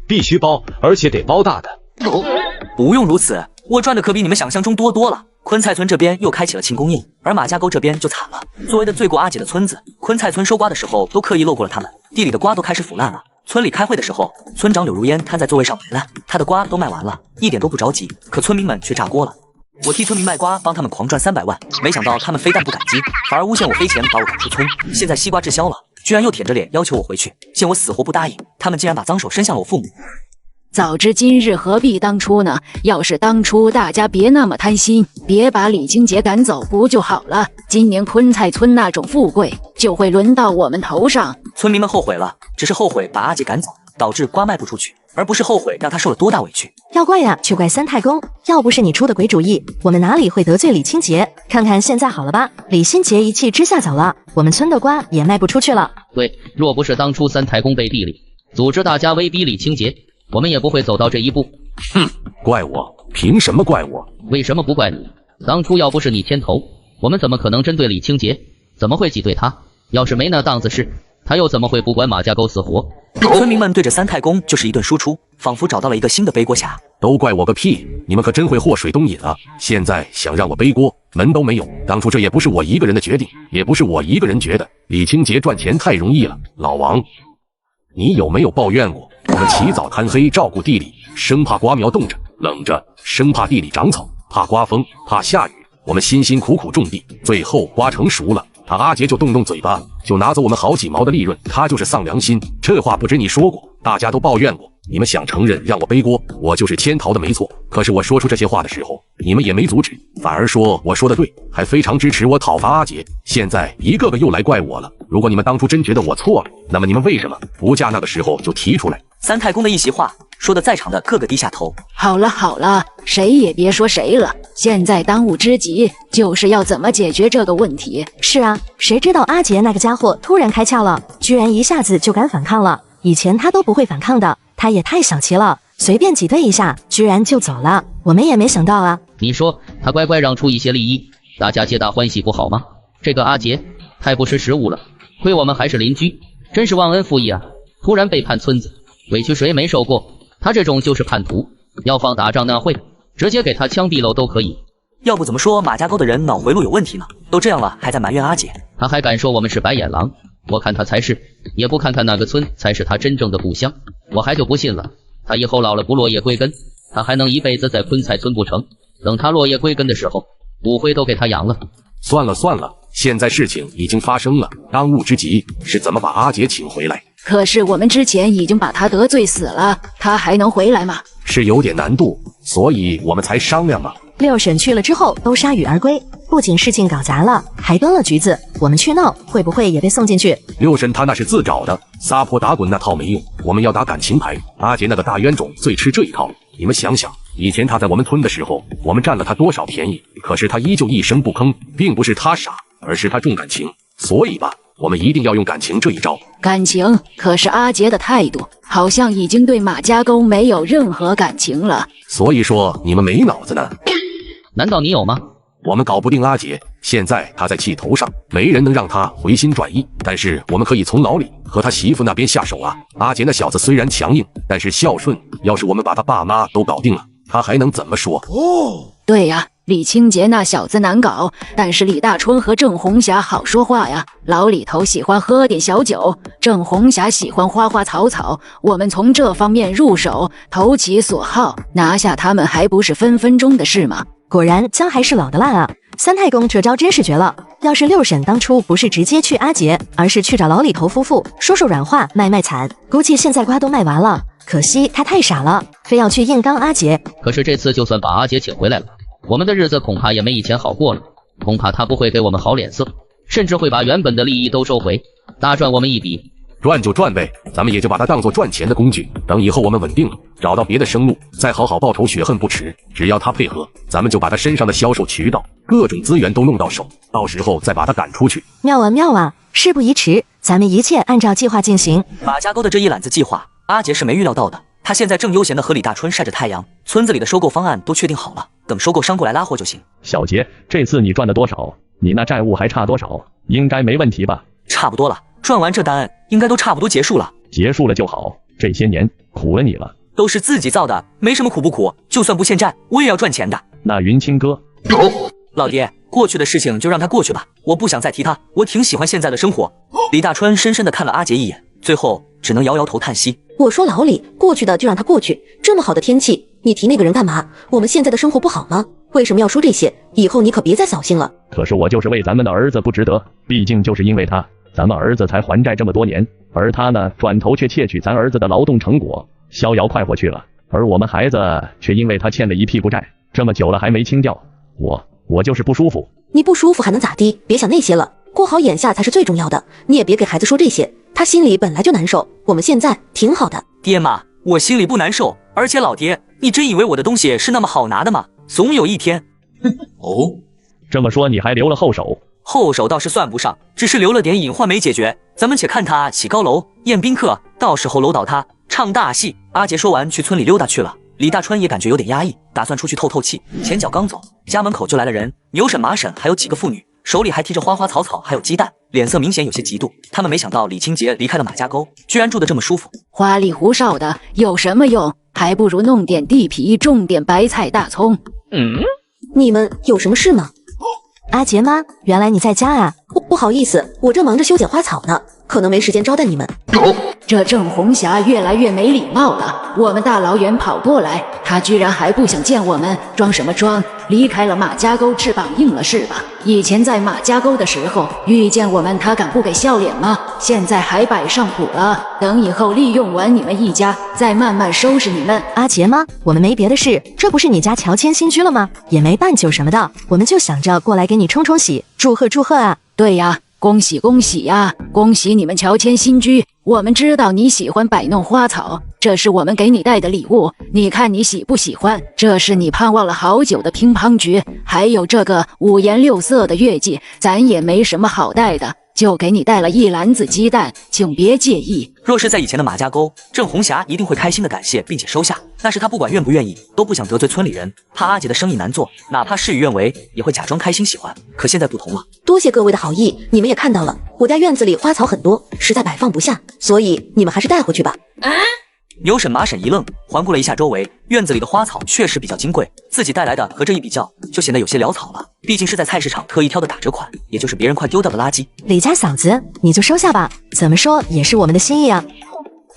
必须包，而且得包大的。不用如此，我赚的可比你们想象中多多了。昆菜村这边又开启了庆功宴，而马家沟这边就惨了。作为的罪过阿姐的村子，昆菜村收瓜的时候都刻意漏过了他们，地里的瓜都开始腐烂了。村里开会的时候，村长柳如烟瘫在座位上摆烂，他的瓜都卖完了，一点都不着急，可村民们却炸锅了。我替村民卖瓜，帮他们狂赚300万，没想到他们非但不感激，反而诬陷我飞钱把我赶出村。现在西瓜滞销了，居然又舔着脸要求我回去，见我死活不答应，他们竟然把脏手伸向了我父母。早知今日何必当初呢？要是当初大家别那么贪心，别把李清杰赶走不就好了？今年昆菜村那种富贵就会轮到我们头上。村民们后悔了，只是后悔把阿杰赶走，导致瓜卖不出去，而不是后悔让他受了多大委屈。要怪呀，去怪三太公。要不是你出的鬼主意，我们哪里会得罪李清杰？看看现在好了吧，李清杰一气之下走了，我们村的瓜也卖不出去了。对，若不是当初三太公背地里组织大家威逼李清杰，我们也不会走到这一步。哼，怪我？凭什么怪我？为什么不怪你？当初要不是你牵头，我们怎么可能针对李清杰？怎么会挤兑他？要是没那档子事，他又怎么会不管马家沟死活？村民们对着三太公就是一顿输出，仿佛找到了一个新的背锅侠。都怪我个屁！你们可真会祸水东引啊！现在想让我背锅，门都没有。当初这也不是我一个人的决定，也不是我一个人觉得李清杰赚钱太容易了。老王，你有没有抱怨过？我们起早贪黑照顾地里，生怕瓜苗冻着冷着，生怕地里长草，怕刮风，怕下雨。我们辛辛苦苦种地，最后瓜成熟了，他阿杰就动嘴巴，就拿走我们好几毛的利润，他就是丧良心。这话不止你说过，大家都抱怨过。你们想承认让我背锅，我就是牵头的没错。可是我说出这些话的时候，你们也没阻止，反而说我说的对，还非常支持我讨伐阿杰。现在一个个又来怪我了。如果你们当初真觉得我错了，那么你们为什么不嫁那个时候就提出来？三太公的一席话说的在场的个个低下头。好了，谁也别说谁了。现在当务之急就是要怎么解决这个问题。是啊，谁知道阿杰那个家伙突然开窍了，居然一下子就敢反抗了。以前他都不会反抗的，他也太小气了，随便挤兑一下，居然就走了。我们也没想到啊。你说他乖乖让出一些利益，大家皆大欢喜不好吗？这个阿杰太不识时务了，亏我们还是邻居，真是忘恩负义啊！突然背叛村子，委屈谁没受过？他这种就是叛徒，要放打仗那会，直接给他枪毙了都可以。要不怎么说马家沟的人脑回路有问题呢？都这样了，还在埋怨阿姐。他还敢说我们是白眼狼？我看他才是，也不看看哪个村才是他真正的故乡，我还就不信了。他以后老了不落叶归根，他还能一辈子在昆菜村不成？等他落叶归根的时候，骨灰都给他养了。算了，现在事情已经发生了，当务之急是怎么把阿杰请回来。可是我们之前已经把他得罪死了，他还能回来吗？是有点难度，所以我们才商量嘛。六婶去了之后都铩羽而归，不仅事情搞砸了，还端了局子。我们去闹，会不会也被送进去？六婶她那是自找的，撒泼打滚那套没用，我们要打感情牌。阿杰那个大冤种最吃这一套。你们想想，以前他在我们村的时候，我们占了他多少便宜，可是他依旧一声不吭，并不是他傻，而是他重感情。所以吧，我们一定要用感情这一招。感情？可是阿杰的态度好像已经对马家沟没有任何感情了。所以说你们没脑子呢？难道你有吗？我们搞不定阿杰，现在他在气头上，没人能让他回心转意。但是我们可以从牢里和他媳妇那边下手啊。阿杰那小子虽然强硬，但是孝顺。要是我们把他爸妈都搞定了，他还能怎么说？对呀，李清洁那小子难搞，但是李大春和郑红霞好说话呀。老李头喜欢喝点小酒，郑红霞喜欢花花草草，我们从这方面入手，投其所好，拿下他们还不是分分钟的事吗？果然姜还是老的辣啊！三太公这招真是绝了。要是六婶当初不是直接去阿杰，而是去找老李头夫妇说说软话卖惨，估计现在瓜都卖完了。可惜他太傻了，非要去硬刚阿杰。可是这次就算把阿杰请回来了，我们的日子恐怕也没以前好过了，恐怕他不会给我们好脸色，甚至会把原本的利益都收回，大赚我们一笔。赚就赚呗，咱们也就把它当做赚钱的工具。等以后我们稳定了，找到别的生路，再好好报仇雪恨不迟。只要他配合，咱们就把他身上的销售渠道、各种资源都弄到手，到时候再把他赶出去。妙啊妙啊！事不宜迟，咱们一切按照计划进行。马家沟的这一揽子计划，阿杰是没预料到的。他现在正悠闲的和李大春晒着太阳，村子里的收购方案都确定好了，等收购商过来拉货就行。小杰，这次你赚了多少？你那债务还差多少？应该没问题吧？差不多了。赚完这单，应该都差不多结束了。结束了就好，这些年苦了你了。都是自己造的，没什么苦不苦，就算不欠债，我也要赚钱的。那云清哥，老爹，过去的事情就让它过去吧，我不想再提它，我挺喜欢现在的生活。李大川深深地看了阿杰一眼，最后只能摇摇头叹息。我说老李，过去的就让它过去，这么好的天气，你提那个人干嘛？我们现在的生活不好吗？为什么要说这些？以后你可别再扫兴了。可是我就是为咱们的儿子不值得，毕竟就是因为他，咱们儿子才还债这么多年，而他呢，转头却窃取咱儿子的劳动成果，逍遥快活去了。而我们孩子却因为他欠了一屁股债，这么久了还没清掉，我就是不舒服。你不舒服还能咋地？别想那些了，过好眼下才是最重要的。你也别给孩子说这些，他心里本来就难受，我们现在挺好的。爹妈，我心里不难受，而且老爹，你真以为我的东西是那么好拿的吗？总有一天。哦，这么说你还留了后手？后手倒是算不上，只是留了点隐患没解决。咱们且看他起高楼宴宾客，到时候楼倒塌唱大戏。阿杰说完去村里溜达去了。李大川也感觉有点压抑，打算出去透透气。前脚刚走，家门口就来了人，牛婶、马婶还有几个妇女，手里还提着花花草草还有鸡蛋，脸色明显有些嫉妒。他们没想到李清洁离开了马家沟，居然住得这么舒服。花里胡哨的有什么用？还不如弄点地皮，种点白菜大葱。你们有什么事吗？阿杰妈，原来你在家啊！不好意思，我正忙着修剪花草呢，可能没时间招待你们。这郑红霞越来越没礼貌了。我们大老远跑过来，她居然还不想见我们，装什么装？离开了马家沟，翅膀硬了是吧？以前在马家沟的时候，遇见我们她敢不给笑脸吗？现在还摆上谱了，等以后利用完你们一家，再慢慢收拾你们。阿杰妈，我们没别的事，这不是你家乔迁新居了吗？也没办酒什么的，我们就想着过来给你冲冲喜，祝贺祝贺啊！对呀，恭喜恭喜呀！恭喜你们乔迁新居。我们知道你喜欢摆弄花草，这是我们给你带的礼物，你看你喜不喜欢？这是你盼望了好久的乒乓局，还有这个五颜六色的月季，咱也没什么好带的，就给你带了一篮子鸡蛋，请别介意。若是在以前的马家沟，郑红霞一定会开心的感谢并且收下，那是她不管愿不愿意，都不想得罪村里人，怕阿杰的生意难做，哪怕事与愿违，也会假装开心喜欢。可现在不同了，多谢各位的好意，你们也看到了，我家院子里花草很多，实在摆放不下，所以你们还是带回去吧。牛婶、马婶一愣，环顾了一下周围，院子里的花草确实比较金贵，自己带来的和这一比较，就显得有些潦草了。毕竟是在菜市场特意挑的打折款，也就是别人快丢掉的垃圾。李家嫂子，你就收下吧，怎么说也是我们的心意啊。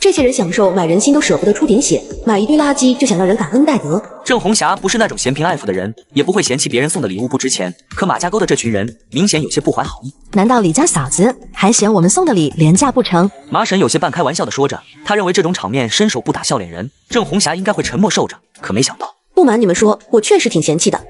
这些人享受买人心都舍不得出点血，买一堆垃圾就想让人感恩戴德。郑红霞不是那种嫌贫爱富的人，也不会嫌弃别人送的礼物不值钱。可马家沟的这群人明显有些不怀好意。难道李家嫂子还嫌我们送的礼廉价不成？马婶有些半开玩笑的说着，她认为这种场面伸手不打笑脸人，郑红霞应该会沉默受着，可没想到。不瞒你们说，我确实挺嫌弃的。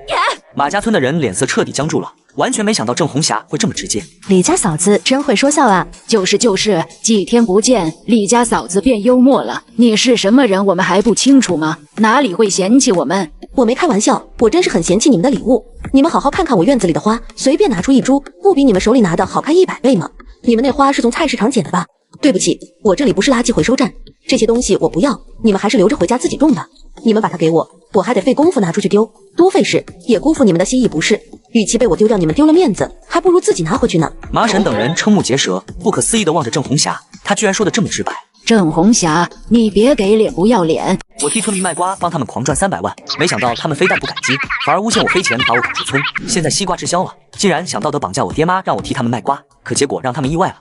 马家村的人脸色彻底僵住了，完全没想到郑红霞会这么直接。李家嫂子真会说笑啊！就是，几天不见，李家嫂子变幽默了。你是什么人，我们还不清楚吗？哪里会嫌弃我们？我没开玩笑，我真是很嫌弃你们的礼物。你们好好看看我院子里的花，随便拿出一株，不比你们手里拿的好看100倍吗？你们那花是从菜市场捡的吧？对不起，我这里不是垃圾回收站，这些东西我不要，你们还是留着回家自己种吧。你们把它给我，我还得费功夫拿出去丢，多费事，也辜负你们的心意不是？与其被我丢掉，你们丢了面子，还不如自己拿回去呢。马婶等人瞠目结舌，不可思议地望着郑红霞，她居然说的这么直白。郑红霞，你别给脸不要脸！我替村民卖瓜，帮他们狂赚300万，没想到他们非但不感激，反而诬陷我黑钱把我赶出村。现在西瓜滞销了，竟然想道德绑架我爹妈，让我替他们卖瓜，可结果让他们意外了。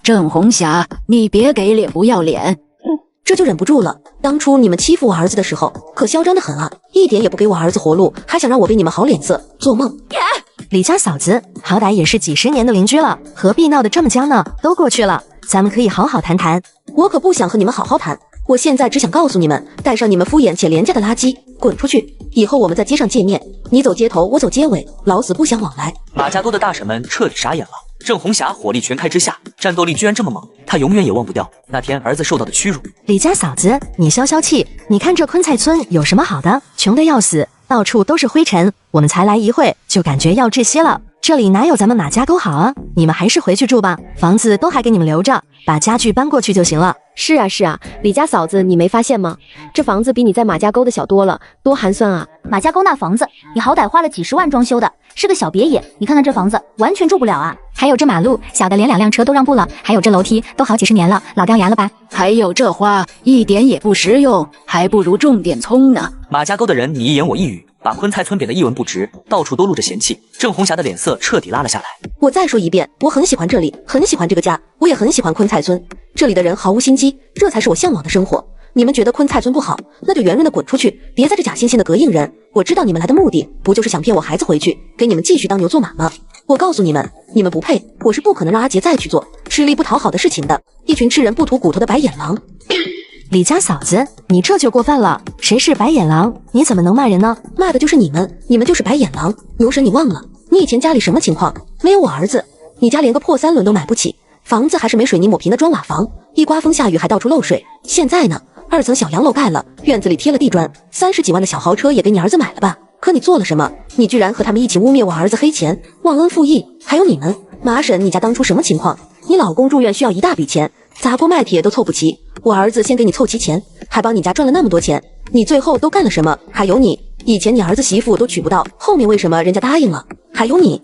郑红霞，你别给脸不要脸！这就忍不住了。当初你们欺负我儿子的时候，可嚣张的很啊，一点也不给我儿子活路，还想让我给你们好脸色，做梦！李家嫂子，好歹也是几10年的邻居了，何必闹得这么僵呢？都过去了，咱们可以好好谈谈。我可不想和你们好好谈，我现在只想告诉你们，带上你们敷衍且廉价的垃圾，滚出去！以后我们在街上见面，你走街头，我走街尾，老死不相往来。马家沟的大婶们彻底傻眼了。郑红霞火力全开之下，战斗力居然这么猛，她永远也忘不掉那天儿子受到的屈辱。李家嫂子，你消消气，你看这昆菜村有什么好的？穷得要死，到处都是灰尘，我们才来一会就感觉要窒息了。这里哪有咱们马家沟好啊？你们还是回去住吧，房子都还给你们留着，把家具搬过去就行了。是啊是啊，李家嫂子，你没发现吗？这房子比你在马家沟的小多了，多寒酸啊！马家沟那房子，你好歹花了几10万装修的，是个小别野，你看看这房子，完全住不了啊！还有这马路，小的连2辆车都让步了，还有这楼梯，都好几10年了，老掉牙了吧？还有这花，一点也不实用，还不如种点葱呢。马家沟的人你一言我一语，把昆菜村贬得一文不值，到处都露着嫌弃。郑红霞的脸色彻底拉了下来。我再说一遍，我很喜欢这里，很喜欢这个家，我也很喜欢昆菜村。这里的人毫无心机，这才是我向往的生活。你们觉得昆菜村不好，那就圆润的滚出去，别在这假惺惺的膈应人。我知道你们来的目的，不就是想骗我孩子回去，给你们继续当牛做马吗？我告诉你们，你们不配，我是不可能让阿杰再去做吃力不讨好的事情的。一群吃人不吐骨头的白眼狼。李家嫂子，你这就过分了，谁是白眼狼？你怎么能骂人呢？骂的就是你们，你们就是白眼狼。牛神，你忘了你以前家里什么情况？没有我儿子，你家连个破3轮都买不起，房子还是没水泥抹平的砖瓦房，一刮风下雨还到处漏水。现在呢，2层小洋楼盖了，院子里贴了地砖，30几万的小豪车也给你儿子买了吧？可你做了什么？你居然和他们一起污蔑我儿子黑钱、忘恩负义。还有你们，马婶，你家当初什么情况？你老公住院需要一大笔钱，砸锅卖铁都凑不齐，我儿子先给你凑齐钱，还帮你家赚了那么多钱，你最后都干了什么？还有你，以前你儿子媳妇都娶不到，后面为什么人家答应了？还有你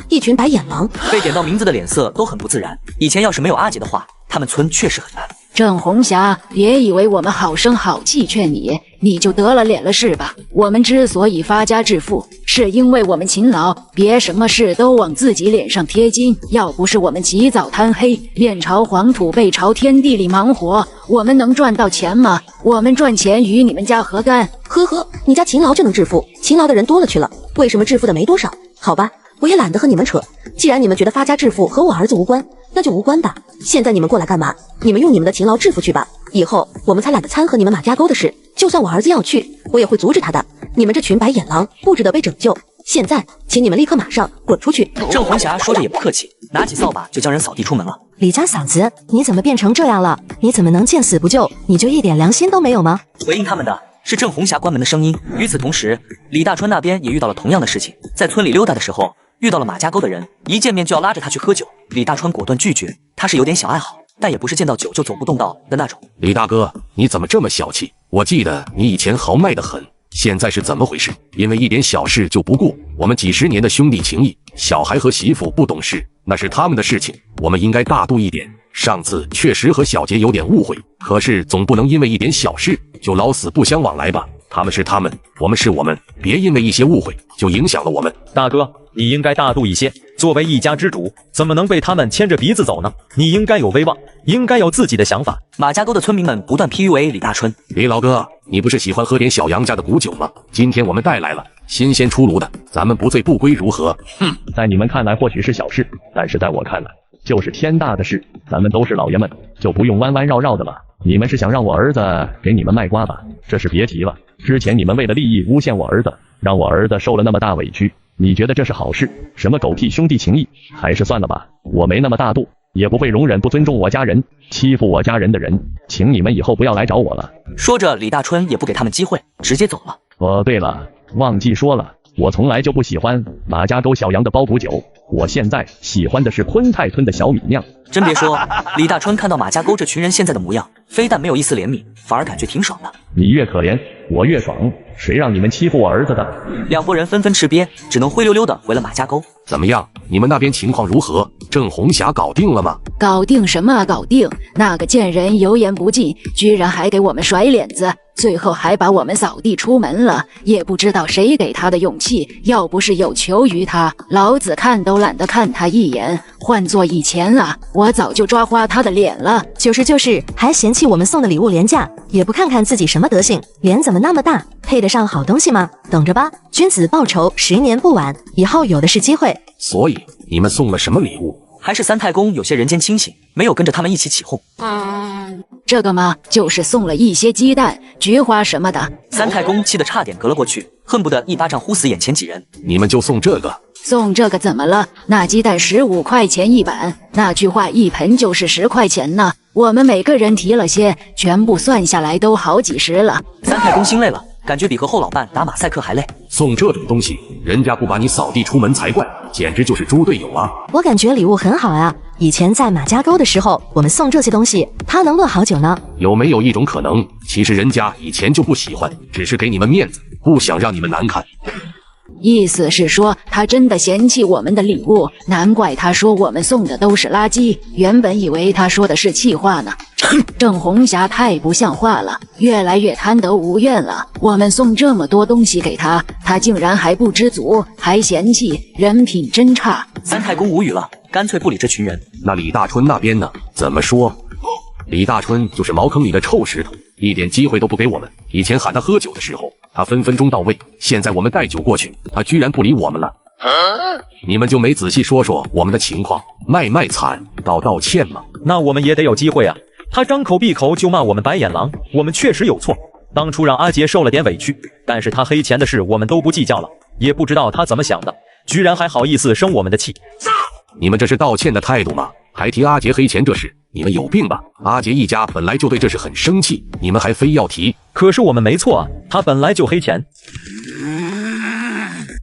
一群白眼狼。被点到名字的脸色都很不自然。以前要是没有阿杰的话，他们村确实很难。郑红霞，别以为我们好声好气劝你，你就得了脸了是吧？我们之所以发家致富，是因为我们勤劳，别什么事都往自己脸上贴金。要不是我们起早贪黑，面朝黄土背朝天，地里忙活，我们能赚到钱吗？我们赚钱与你们家何干？呵呵，你家勤劳就能致富，勤劳的人多了去了，为什么致富的没多少？好吧，我也懒得和你们扯。既然你们觉得发家致富和我儿子无关，那就无关吧。现在你们过来干嘛？你们用你们的勤劳致富去吧。以后我们才懒得掺和你们马家沟的事。就算我儿子要去，我也会阻止他的。你们这群白眼狼不值得被拯救。现在，请你们立刻马上滚出去！郑红霞说着也不客气，拿起扫把就将人扫地出门了。李家嫂子，你怎么变成这样了？你怎么能见死不救？你就一点良心都没有吗？回应他们的是郑红霞关门的声音。与此同时，李大川那边也遇到了同样的事情，在村里溜达的时候遇到了马家沟的人，一见面就要拉着他去喝酒。李大川果断拒绝，他是有点小爱好，但也不是见到酒就走不动道的那种。李大哥，你怎么这么小气？我记得你以前豪迈得很，现在是怎么回事？因为一点小事就不顾我们几10年的兄弟情谊，小孩和媳妇不懂事，那是他们的事情，我们应该大度一点。上次确实和小杰有点误会，可是总不能因为一点小事就老死不相往来吧？他们是他们，我们是我们，别因为一些误会就影响了我们。大哥，你应该大度一些，作为一家之主，怎么能被他们牵着鼻子走呢？你应该有威望，应该有自己的想法。马家沟的村民们不断 PUA 李大春。李老哥，你不是喜欢喝点小杨家的古酒吗？今天我们带来了新鲜出炉的，咱们不醉不归如何？哼，在你们看来或许是小事，但是在我看来就是天大的事。咱们都是老爷们，就不用弯弯绕绕的了。你们是想让我儿子给你们卖瓜吧？这是别提了。之前你们为了利益诬陷我儿子，让我儿子受了那么大委屈，你觉得这是好事？什么狗屁兄弟情谊，还是算了吧。我没那么大度，也不会容忍不尊重我家人、欺负我家人的人，请你们以后不要来找我了。说着，李大春也不给他们机会，直接走了。哦，对了，忘记说了，我从来就不喜欢马家沟小杨的包谷酒，我现在喜欢的是昆泰村的小米酿。真别说，李大春看到马家沟这群人现在的模样，非但没有一丝怜悯，反而感觉挺爽的。你越可怜，我越爽，谁让你们欺负我儿子的？两拨人纷纷吃瘪，只能灰溜溜的回了马家沟。怎么样？你们那边情况如何？郑红霞搞定了吗？搞定什么搞定？那个贱人油盐不进，居然还给我们甩脸子。最后还把我们扫地出门了，也不知道谁给他的勇气。要不是有求于他，老子看都懒得看他一眼。换做以前啊，我早就抓花他的脸了。就是，还嫌弃我们送的礼物廉价，也不看看自己什么德行，脸怎么那么大，配得上好东西吗？等着吧，君子报仇，10年不晚，以后有的是机会。所以你们送了什么礼物？还是三太公有些人间清醒，没有跟着他们一起起哄。这个嘛，就是送了一些鸡蛋、菊花什么的。三太公气得差点隔了过去，恨不得一巴掌呼死眼前几人。你们就送这个？送这个怎么了？那鸡蛋15块钱一板，那菊花一盆就是10块钱呢。我们每个人提了些，全部算下来都好几十了。三太公心累了，感觉比和后老伴打马赛克还累。送这种东西，人家不把你扫地出门才怪，简直就是猪队友啊！我感觉礼物很好啊，以前在马家沟的时候，我们送这些东西，他能乐好久呢。有没有一种可能，其实人家以前就不喜欢，只是给你们面子，不想让你们难看？意思是说，他真的嫌弃我们的礼物，难怪他说我们送的都是垃圾。原本以为他说的是气话呢。郑红霞太不像话了，越来越贪得无厌了。我们送这么多东西给他，他竟然还不知足，还嫌弃，人品真差。三太公无语了，干脆不理这群人。那李大春那边呢？怎么说？李大春就是茅坑里的臭石头，一点机会都不给我们。以前喊他喝酒的时候，他分分钟到位，现在我们带酒过去，他居然不理我们了。你们就没仔细说说我们的情况，卖惨，道歉吗？那我们也得有机会啊！他张口闭口就骂我们白眼狼，我们确实有错，当初让阿杰受了点委屈，但是他黑钱的事我们都不计较了，也不知道他怎么想的，居然还好意思生我们的气。你们这是道歉的态度吗？还提阿杰黑钱这事，你们有病吧？阿杰一家本来就对这事很生气，你们还非要提？可是我们没错啊，他本来就黑钱。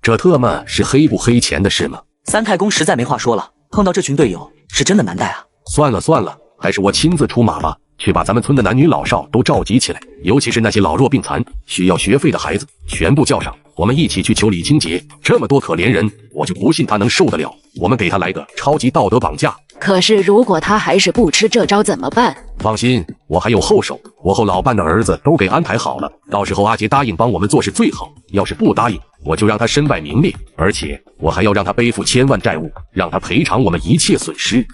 这特么是黑不黑钱的事吗？三太公实在没话说了，碰到这群队友是真的难带啊。算了，还是我亲自出马吧，去把咱们村的男女老少都召集起来，尤其是那些老弱病残、需要学费的孩子，全部叫上，我们一起去求李清洁。这么多可怜人，我就不信他能受得了。我们给他来个超级道德绑架。可是如果他还是不吃这招怎么办？放心，我还有后手，我和老伴的儿子都给安排好了。到时候阿杰答应帮我们做事最好，要是不答应，我就让他身败名裂，而且我还要让他背负1000万债务，让他赔偿我们一切损失。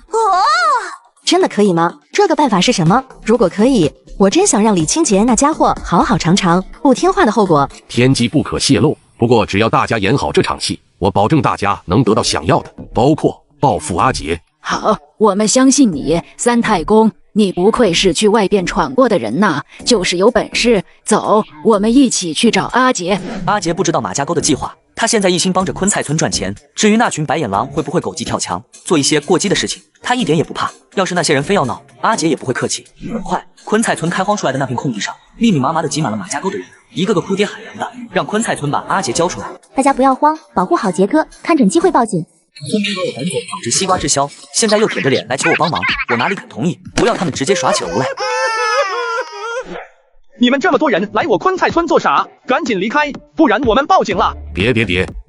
真的可以吗？这个办法是什么？如果可以，我真想让李清洁那家伙好好尝尝不听话的后果。天机不可泄露，不过只要大家演好这场戏，我保证大家能得到想要的，包括报复阿杰。好，我们相信你，三太公，你不愧是去外边闯过的人呐，就是有本事。走，我们一起去找阿杰。阿杰不知道马家沟的计划，他现在一心帮着昆菜村赚钱，至于那群白眼狼会不会狗急跳墙，做一些过激的事情，他一点也不怕。要是那些人非要闹，阿杰也不会客气。很快，昆菜村开荒出来的那片空地上，密密麻麻的挤满了马家沟的人，一个个哭爹喊娘的，让昆菜村把阿杰交出来。大家不要慌，保护好杰哥，看准机会报警。村民把我赶走，导致西瓜滞销，现在又舔着脸来求我帮忙，我哪里肯同意？不要他们直接耍起了无赖。你们这么多人来我昆菜村做啥？赶紧离开，不然我们报警了！别，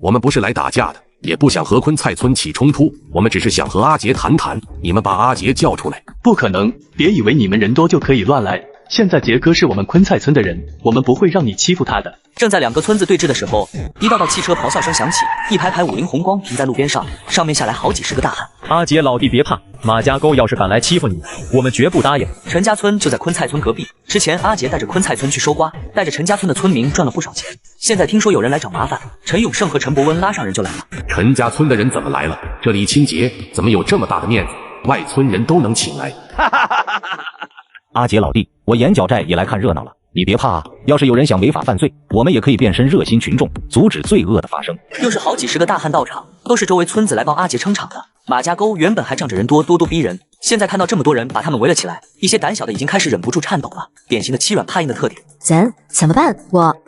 我们不是来打架的，也不想和昆菜村起冲突，我们只是想和阿杰谈谈。你们把阿杰叫出来。不可能，别以为你们人多就可以乱来。现在杰哥是我们昆菜村的人，我们不会让你欺负他的。正在两个村子对峙的时候，一道道汽车咆哮声响起，一排排五菱宏光停在路边上，上面下来好几十个大汉。阿杰老弟别怕，马家沟要是敢来欺负你，我们绝不答应。陈家村就在昆菜村隔壁，之前阿杰带着昆菜村去收瓜，带着陈家村的村民赚了不少钱。现在听说有人来找麻烦，陈永胜和陈伯温拉上人就来了。陈家村的人怎么来了？这李清洁怎么有这么大的面子？外村人都能请来。阿杰老弟，我眼角寨也来看热闹了，你别怕啊！要是有人想违法犯罪，我们也可以变身热心群众，阻止罪恶的发生。又是好几十个大汉到场，都是周围村子来帮阿杰撑场的。马家沟原本还仗着人多，咄咄逼人，现在看到这么多人把他们围了起来，一些胆小的已经开始忍不住颤抖了，典型的欺软怕硬的特点。咱怎么办？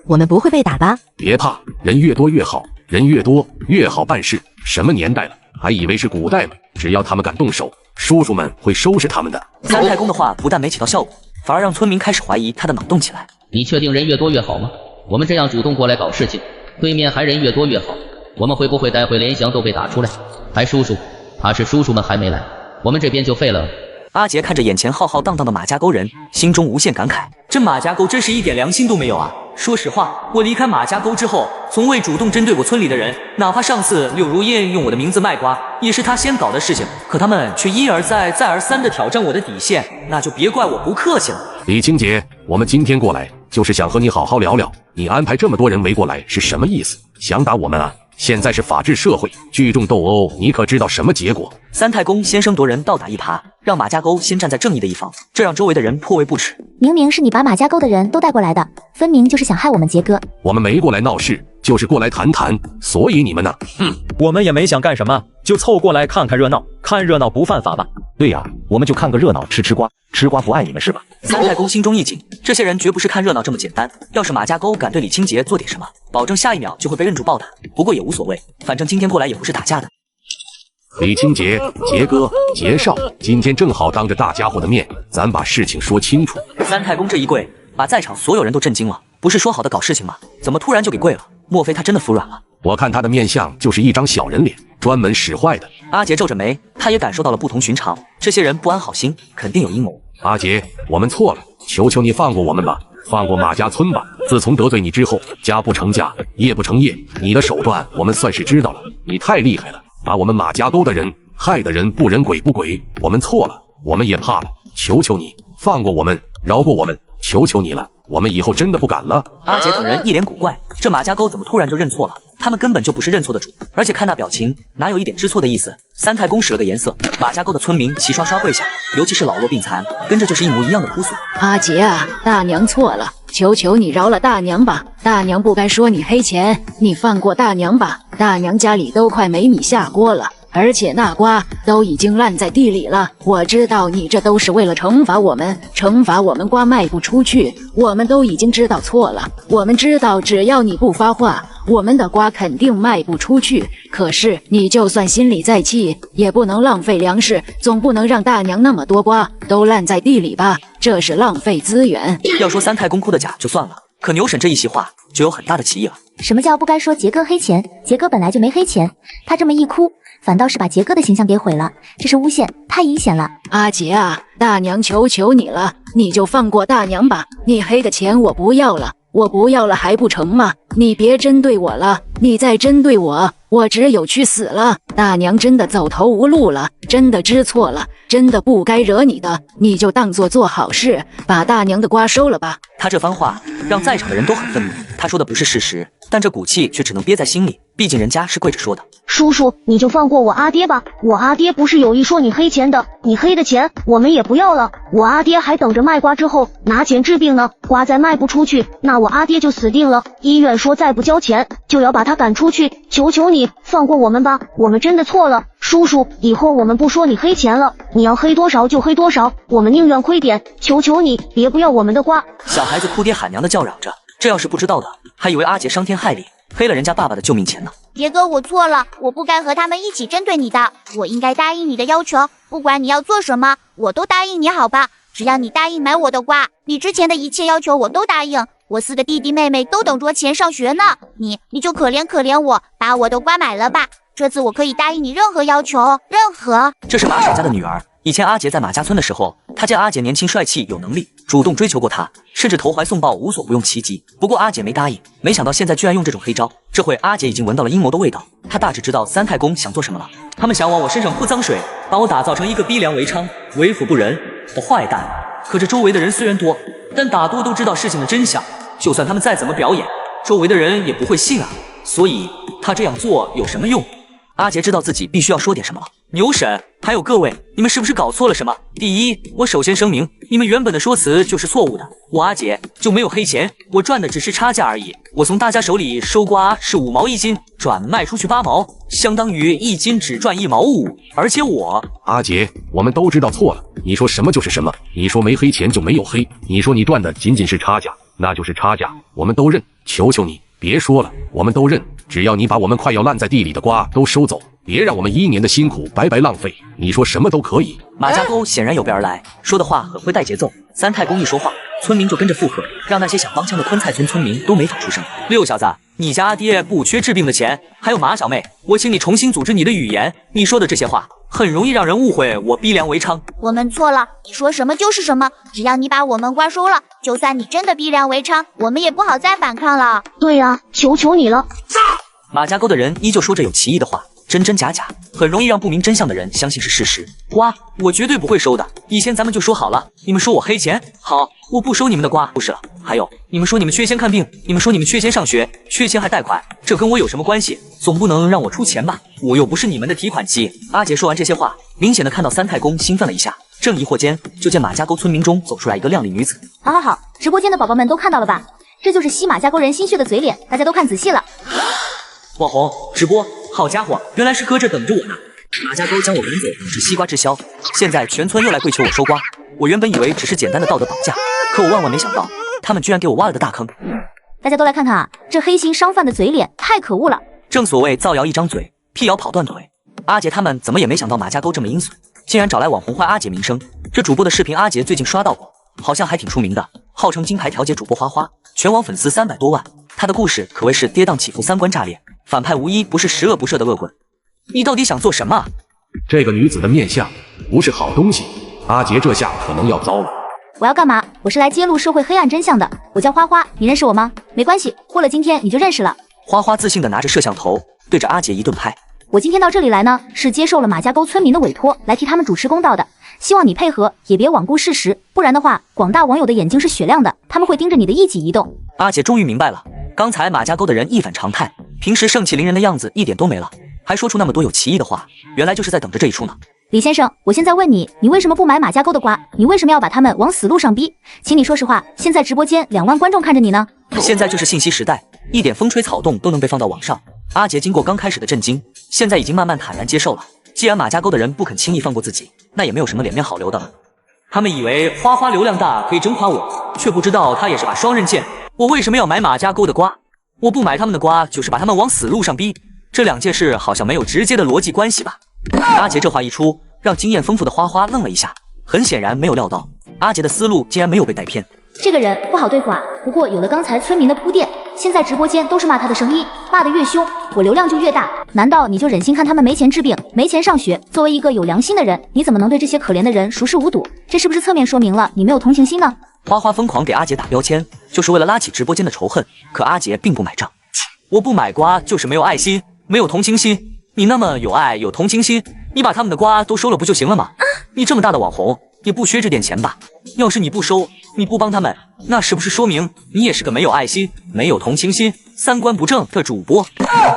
我们不会被打吧？别怕，人越多越好，人越多越好办事。什么年代了，还以为是古代吗？只要他们敢动手，叔叔们会收拾他们的。三太公的话不但没起到效果，反而让村民开始怀疑他的脑洞起来。你确定人越多越好吗？我们这样主动过来搞事情，对面还人越多越好，我们会不会待会连翔都被打出来？还叔叔，怕是叔叔们还没来，我们这边就废了。阿杰看着眼前浩浩荡荡的马家沟人，心中无限感慨。这马家沟真是一点良心都没有啊！说实话，我离开马家沟之后，从未主动针对过村里的人，哪怕上次柳如烟用我的名字卖瓜，也是他先搞的事情，可他们却一而再再而三的挑战我的底线，那就别怪我不客气了。李青杰，我们今天过来就是想和你好好聊聊，你安排这么多人围过来是什么意思？想打我们啊？现在是法治社会，聚众斗殴，你可知道什么结果？三太公先声夺人，倒打一耙，让马家沟先站在正义的一方，这让周围的人颇为不耻。明明是你把马家沟的人都带过来的，分明就是想害我们杰哥。我们没过来闹事，就是过来谈谈，所以你们呢？我们也没想干什么，就凑过来看看热闹，看热闹不犯法吧？对呀，我们就看个热闹，吃瓜，吃瓜不碍你们是吧？三太公心中一紧，这些人绝不是看热闹这么简单。要是马家沟敢对李清杰做点什么，保证下一秒就会被认住暴打。不过也无所谓，反正今天过来也不是打架的。李清杰、杰哥、杰少，今天正好当着大家伙的面，咱把事情说清楚。三太公这一跪，把在场所有人都震惊了。不是说好的搞事情吗？怎么突然就给跪了？莫非他真的服软了？我看他的面相就是一张小人脸，专门使坏的。阿杰皱着眉，他也感受到了不同寻常，这些人不安好心，肯定有阴谋。阿杰，我们错了，求求你放过我们吧，放过马家村吧。自从得罪你之后，家不成家，业不成业，你的手段我们算是知道了，你太厉害了，把我们马家沟的人害得人不人鬼不鬼。我们错了，我们也怕了，求求你放过我们，饶过我们，求求你了，我们以后真的不敢了。阿杰等人一脸古怪，这马家沟怎么突然就认错了？他们根本就不是认错的主，而且看那表情，哪有一点知错的意思？三太公使了个颜色，马家沟的村民齐刷刷跪下，尤其是老弱病残，跟着就是一模一样的哭诉。阿杰啊，大娘错了，求求你饶了大娘吧，大娘不该说你黑钱，你放过大娘吧，大娘家里都快没米下锅了。而且那瓜都已经烂在地里了，我知道你这都是为了惩罚我们瓜卖不出去，我们都已经知道错了，我们知道只要你不发话，我们的瓜肯定卖不出去。可是你就算心里再气，也不能浪费粮食，总不能让大娘那么多瓜都烂在地里吧？这是浪费资源。要说三太公哭的假就算了，可牛婶这一席话就有很大的歧义了。什么叫不该说杰哥黑钱？杰哥本来就没黑钱，他这么一哭，反倒是把杰哥的形象给毁了，这是诬陷，太阴险了。阿杰啊，大娘求求你了，你就放过大娘吧，你黑的钱我不要了，我不要了还不成吗？你别针对我了，你再针对我，我只有去死了。大娘真的走投无路了，真的知错了，真的不该惹你的，你就当做做好事，把大娘的瓜收了吧。他这番话让在场的人都很愤怒，他说的不是事实，但这骨气却只能憋在心里，毕竟人家是跪着说的。叔叔，你就放过我阿爹吧，我阿爹不是有意说你黑钱的，你黑的钱我们也不要了，我阿爹还等着卖瓜之后拿钱治病呢，瓜再卖不出去，那我阿爹就死定了，医院说再不交钱就要把他赶出去，求求你放过我们吧，我们真的错了，叔叔，以后我们不说你黑钱了，你要黑多少就黑多少，我们宁愿亏点，求求你别不要我们的瓜。小孩子哭爹喊娘的叫嚷着，这要是不知道的，还以为阿杰伤天害理，黑了人家爸爸的救命钱呢。杰哥，我错了，我不该和他们一起针对你的，我应该答应你的要求，不管你要做什么，我都答应你，好吧？只要你答应买我的瓜，你之前的一切要求我都答应。我4个弟弟妹妹都等着钱上学呢，你就可怜可怜我，把我的瓜买了吧。这次我可以答应你任何要求，任何。这是马婶家的女儿，以前阿杰在马家村的时候，他见阿杰年轻帅气有能力，主动追求过他，甚至投怀送抱，无所不用其极。不过阿杰没答应，没想到现在居然用这种黑招。这回阿杰已经闻到了阴谋的味道，他大致知道三太公想做什么了。他们想往我身上泼脏水，把我打造成一个逼良为娼、为富不仁的坏蛋。可这周围的人虽然多，但大多都知道事情的真相，就算他们再怎么表演，周围的人也不会信啊。所以他这样做有什么用？阿杰知道自己必须要说点什么了。牛婶，还有各位，你们是不是搞错了什么？第一，我首先声明，你们原本的说辞就是错误的。我阿杰就没有黑钱，我赚的只是差价而已。我从大家手里收瓜是5毛1斤，转卖出去8毛，相当于1斤只赚1毛5。而且我阿杰，我们都知道错了。你说什么就是什么，你说没黑钱就没有黑，你说你赚的仅仅是差价，那就是差价，我们都认。求求你别说了，我们都认。只要你把我们快要烂在地里的瓜都收走，别让我们1年的辛苦白白浪费，你说什么都可以。马家沟显然有备而来，说的话很会带节奏。三太公一说话，村民就跟着附和，让那些想帮腔的昆菜村村民都没法出声。六小子，你家阿爹不缺治病的钱。还有马小妹，我请你重新组织你的语言，你说的这些话很容易让人误会我逼良为娼。我们错了，你说什么就是什么，只要你把我们瓜收了，就算你真的逼良为娼，我们也不好再反抗了。对呀，求求你了。马家沟的人依旧说着有歧义的话，真真假假，很容易让不明真相的人相信是事实。瓜，我绝对不会收的。以前咱们就说好了，你们说我黑钱，好，我不收你们的瓜。不是了，还有，你们说你们缺钱看病，你们说你们缺钱上学，缺钱还贷款，这跟我有什么关系？总不能让我出钱吧？我又不是你们的提款机。阿杰说完这些话，明显的看到三太公兴奋了一下，正疑惑间，就见马家沟村民中走出来一个靓丽女子。好，直播间的宝宝们都看到了吧？这就是吸马家沟人心血的嘴脸，大家都看仔细了。网红直播，好家伙，原来是搁这等着我呢。马家沟将我赶走是西瓜滞销，现在全村又来跪求我收瓜。我原本以为只是简单的道德绑架，可我万万没想到，他们居然给我挖了个大坑。大家都来看看啊，这黑心商贩的嘴脸太可恶了。正所谓造谣一张嘴，辟谣跑断腿。阿杰他们怎么也没想到马家沟这么阴损，竟然找来网红坏阿杰名声。这主播的视频阿杰最近刷到过，好像还挺出名的，号称金牌调解主播花花，全网粉丝300多万。他的故事可谓是跌宕起伏，三观炸裂，反派无一不是十恶不赦的恶棍。你到底想做什么？这个女子的面相不是好东西，阿杰这下可能要糟了。我要干嘛？我是来揭露社会黑暗真相的。我叫花花，你认识我吗？没关系，过了今天你就认识了。花花自信地拿着摄像头对着阿杰一顿拍。我今天到这里来呢，是接受了马家沟村民的委托，来替他们主持公道的。希望你配合，也别罔顾事实，不然的话，广大网友的眼睛是雪亮的，他们会盯着你的一举一动。阿杰终于明白了，刚才马家沟的人一反常态，平时盛气凌人的样子一点都没了，还说出那么多有歧义的话，原来就是在等着这一出呢。李先生，我现在问你，你为什么不买马家沟的瓜？你为什么要把他们往死路上逼？请你说实话，现在直播间2万观众看着你呢。现在就是信息时代，一点风吹草动都能被放到网上。阿杰经过刚开始的震惊，现在已经慢慢坦然接受了。既然马家沟的人不肯轻易放过自己，那也没有什么脸面好留的了。他们以为花花流量大可以征垮我，却不知道他也是把双刃剑。我为什么要买马家沟的瓜？我不买他们的瓜，就是把他们往死路上逼。这两件事好像没有直接的逻辑关系吧？阿杰这话一出，让经验丰富的花花愣了一下，很显然没有料到阿杰的思路竟然没有被带偏。这个人不好对付啊，不过有了刚才村民的铺垫，现在直播间都是骂他的声音，骂得越凶，我流量就越大。难道你就忍心看他们没钱治病，没钱上学？作为一个有良心的人，你怎么能对这些可怜的人熟视无睹？这是不是侧面说明了你没有同情心呢？花花疯狂给阿杰打标签，就是为了拉起直播间的仇恨，可阿杰并不买账。我不买瓜就是没有爱心，没有同情心。你那么有爱有同情心，你把他们的瓜都收了不就行了吗？你这么大的网红，也不缺这点钱吧？要是你不收，你不帮他们，那是不是说明你也是个没有爱心、没有同情心、三观不正的主播？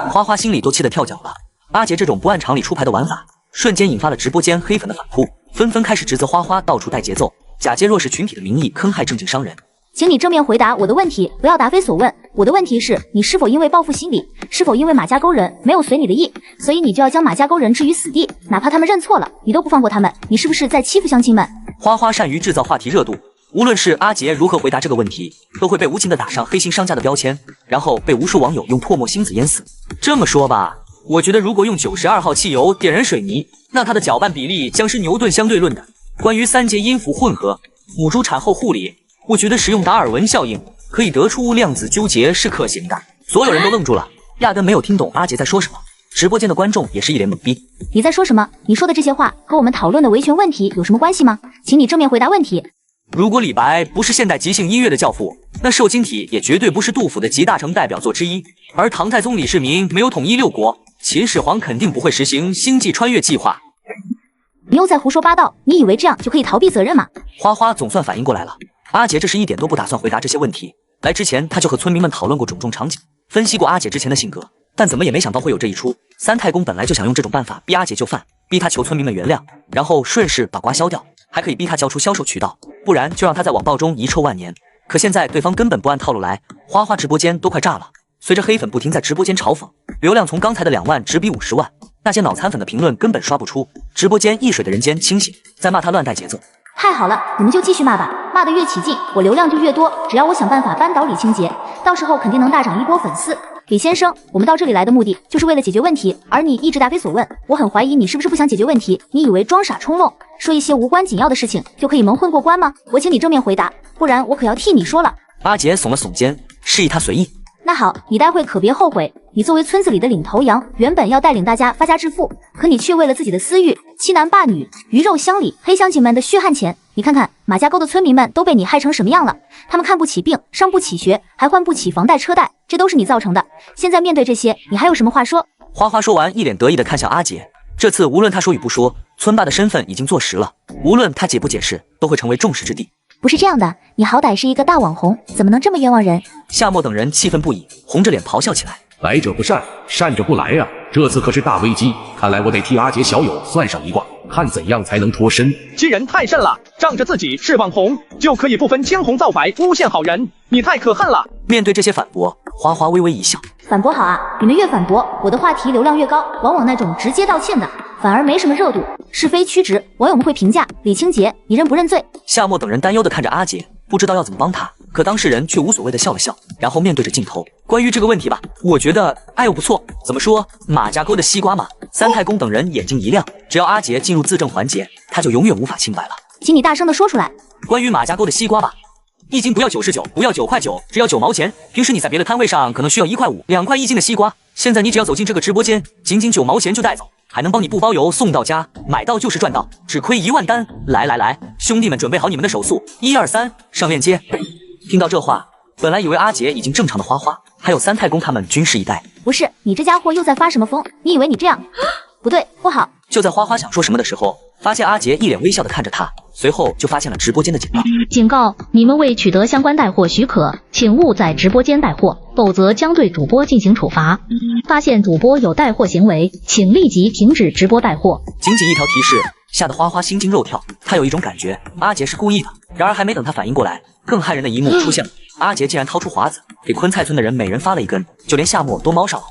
花花心里都气得跳脚了。阿杰这种不按常理出牌的玩法，瞬间引发了直播间黑粉的反扑，纷纷开始指责花花到处带节奏，假借弱势群体的名义坑害正经商人。请你正面回答我的问题，不要答非所问。我的问题是，你是否因为报复心理，是否因为马家沟人没有随你的意，所以你就要将马家沟人置于死地？哪怕他们认错了，你都不放过他们，你是不是在欺负乡亲们？花花善于制造话题热度，无论是阿杰如何回答这个问题，都会被无情的打上黑心商家的标签，然后被无数网友用唾沫星子淹死。这么说吧，我觉得如果用92号汽油点燃水泥，那它的搅拌比例将是牛顿相对论的。关于3节音符混合、母猪产后护理，我觉得使用达尔文效应可以得出量子纠结是可行的。所有人都愣住了，压根没有听懂阿杰在说什么。直播间的观众也是一脸懵逼。你在说什么？你说的这些话和我们讨论的维权问题有什么关系吗？请你正面回答问题。如果李白不是现代即兴音乐的教父，那受精体也绝对不是杜甫的集大成代表作之一。而唐太宗李世民没有统一6国，秦始皇肯定不会实行星际穿越计划。你又在胡说八道，你以为这样就可以逃避责任吗？花花总算反应过来了，阿杰这是一点都不打算回答这些问题。来之前他就和村民们讨论过种种场景，分析过阿杰之前的性格，但怎么也没想到会有这一出。三太公本来就想用这种办法逼阿杰就范，逼他求村民们原谅，然后顺势把瓜消掉，还可以逼他交出销售渠道，不然就让他在网暴中遗臭万年。可现在对方根本不按套路来，花花直播间都快炸了。随着黑粉不停在直播间嘲讽，流量从刚才的2万直逼50万，那些脑残粉的评论根本刷不出，直播间一水的人间清醒，在骂他乱带节奏。太好了，你们就继续骂吧，骂得越起劲，我流量就越多。只要我想办法扳倒李清洁，到时候肯定能大涨一波粉丝。李先生，我们到这里来的目的就是为了解决问题，而你一直答非所问，我很怀疑你是不是不想解决问题？你以为装傻充愣，说一些无关紧要的事情就可以蒙混过关吗？我请你正面回答，不然我可要替你说了。阿杰耸了耸肩，示意他随意。那好，你待会可别后悔，你作为村子里的领头羊，原本要带领大家发家致富，可你却为了自己的私欲，欺男霸女，鱼肉乡里黑乡亲们的血汗钱。你看看马家沟的村民们都被你害成什么样了？他们看不起病，上不起学，还还不起房贷车贷，这都是你造成的。现在面对这些，你还有什么话说？花花说完，一脸得意地看向阿杰。这次无论他说与不说，村霸的身份已经坐实了，无论他解不解释，都会成为众矢之的。不是这样的，你好歹是一个大网红，怎么能这么冤枉人？夏沫等人气愤不已，红着脸咆哮起来。来者不善，善者不来啊！这次可是大危机，看来我得替阿杰小友算上一卦，看怎样才能脱身。欺人太甚了，仗着自己是网红，就可以不分青红皂白诬陷好人，你太可恨了！面对这些反驳，花花微微一笑。反驳好啊，你们越反驳，我的话题流量越高，往往那种直接道歉的反而没什么热度，是非曲直，网友们会评价李清洁，你认不认罪？夏沫等人担忧地看着阿杰，不知道要怎么帮他，可当事人却无所谓地笑了笑，然后面对着镜头。关于这个问题吧，我觉得哎呦不错，怎么说，马家沟的西瓜嘛。三太公等人眼睛一亮，只要阿杰进入自证环节，他就永远无法清白了。请你大声地说出来。关于马家沟的西瓜吧，一斤不要99，不要9块9，只要9毛钱。平时你在别的摊位上可能需要1块5、2块1斤的西瓜，现在你只要走进这个直播间，仅仅9毛钱就带走，还能帮你不包邮送到家，买到就是赚到，只亏1万单。来，兄弟们准备好你们的手速，1、2、3，上链接。听到这话，本来以为阿杰已经正常的花花，还有三太公他们均是一呆。不是，你这家伙又在发什么疯？你以为你这样不对，不好。就在花花想说什么的时候，发现阿杰一脸微笑的看着他，随后就发现了直播间的警告。警告，你们未取得相关带货许可，请勿在直播间带货，否则将对主播进行处罚。发现主播有带货行为，请立即停止直播带货。仅仅一条提示，吓得花花心惊肉跳，他有一种感觉阿杰是故意的。然而还没等他反应过来，更骇人的一幕出现了，阿杰竟然掏出华子，给昆菜村的人每人发了1根，就连夏沫都猫上了。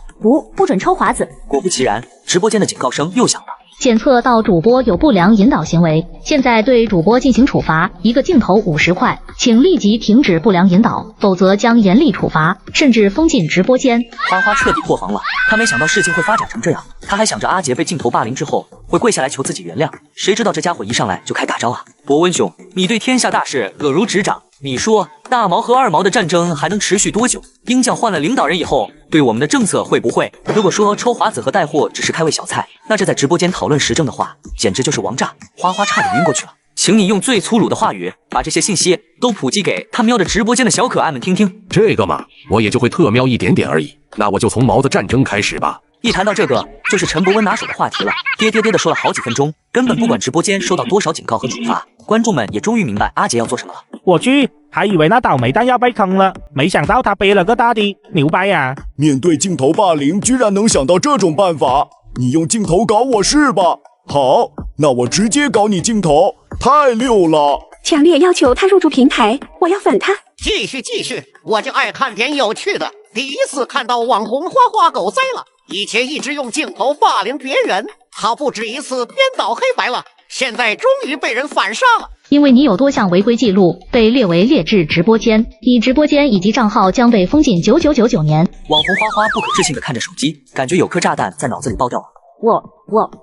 不准抽华子。果不其然，直播间的警告声又响了。检测到主播有不良引导行为，现在对主播进行处罚，1个镜头50块，请立即停止不良引导，否则将严厉处罚，甚至封禁直播间。花花彻底破防了，他没想到事情会发展成这样，他还想着阿杰被镜头霸凌之后会跪下来求自己原谅，谁知道这家伙一上来就开大招啊！博温兄，你对天下大事了如指掌，你说大毛和二毛的战争还能持续多久？鹰将换了领导人以后，对我们的政策会不会？如果说抽华子和带货只是开胃小菜，那这在直播间讨论时政的话，简直就是王炸！花花差点晕过去了。请你用最粗鲁的话语，把这些信息都普及给他瞄着直播间的小可爱们听听。这个嘛，我也就会特瞄一点点而已。那我就从毛的战争开始吧。一谈到这个，就是陈博文拿手的话题了，爹的说了好几分钟，根本不管直播间收到多少警告和处罚。观众们也终于明白阿杰要做什么了。我去，还以为那倒霉蛋要被坑了，没想到他背了个大的，牛掰呀！面对镜头霸凌，居然能想到这种办法，你用镜头搞我是吧？好，那我直接搞你镜头，太溜了！强烈要求他入驻平台，我要粉他。继续，我就爱看点有趣的。第一次看到网红花花狗栽了，以前一直用镜头霸凌别人，他不止一次颠倒黑白了，现在终于被人反杀了。因为你有多项违规记录，被列为劣质直播间，你直播间以及账号将被封禁9999年。网红花花不可置信地看着手机，感觉有颗炸弹在脑子里爆掉了。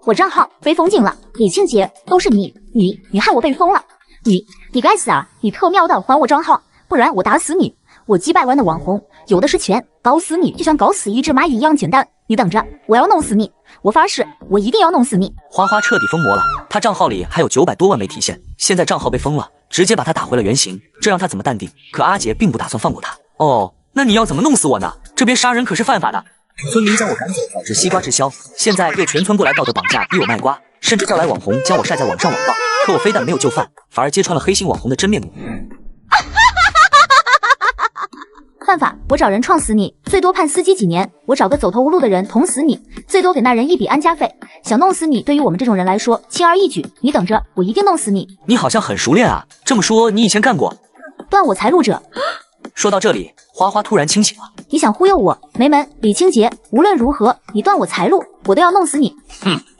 我账号被封禁了，李清洁，都是你害我被封了，你该死啊！你特喵的还我账号，不然我打死你！我几百万的网红，有的是钱，搞死你就像搞死一只蚂蚁一样简单。你等着，我要弄死你！我发誓，我一定要弄死你！花花彻底疯魔了，他账号里还有900多万没提现，现在账号被封了，直接把他打回了原形，这让他怎么淡定？可阿杰并不打算放过他。哦，那你要怎么弄死我呢？这边杀人可是犯法的。村民将我赶走，导致西瓜滞销，现在又全村过来道德绑架，逼我卖瓜，甚至叫来网红将我晒在网上网暴。可我非但没有就范，反而揭穿了黑心网红的真面目。犯法，我找人撞死你，最多判司机几年；我找个走投无路的人捅死你，最多给那人一笔安家费。想弄死你，对于我们这种人来说轻而易举。你等着，我一定弄死你！你好像很熟练啊，这么说你以前干过？断我财路者。说到这里，花花突然清醒了。你想忽悠我？没门！李清洁，无论如何，你断我财路，我都要弄死你！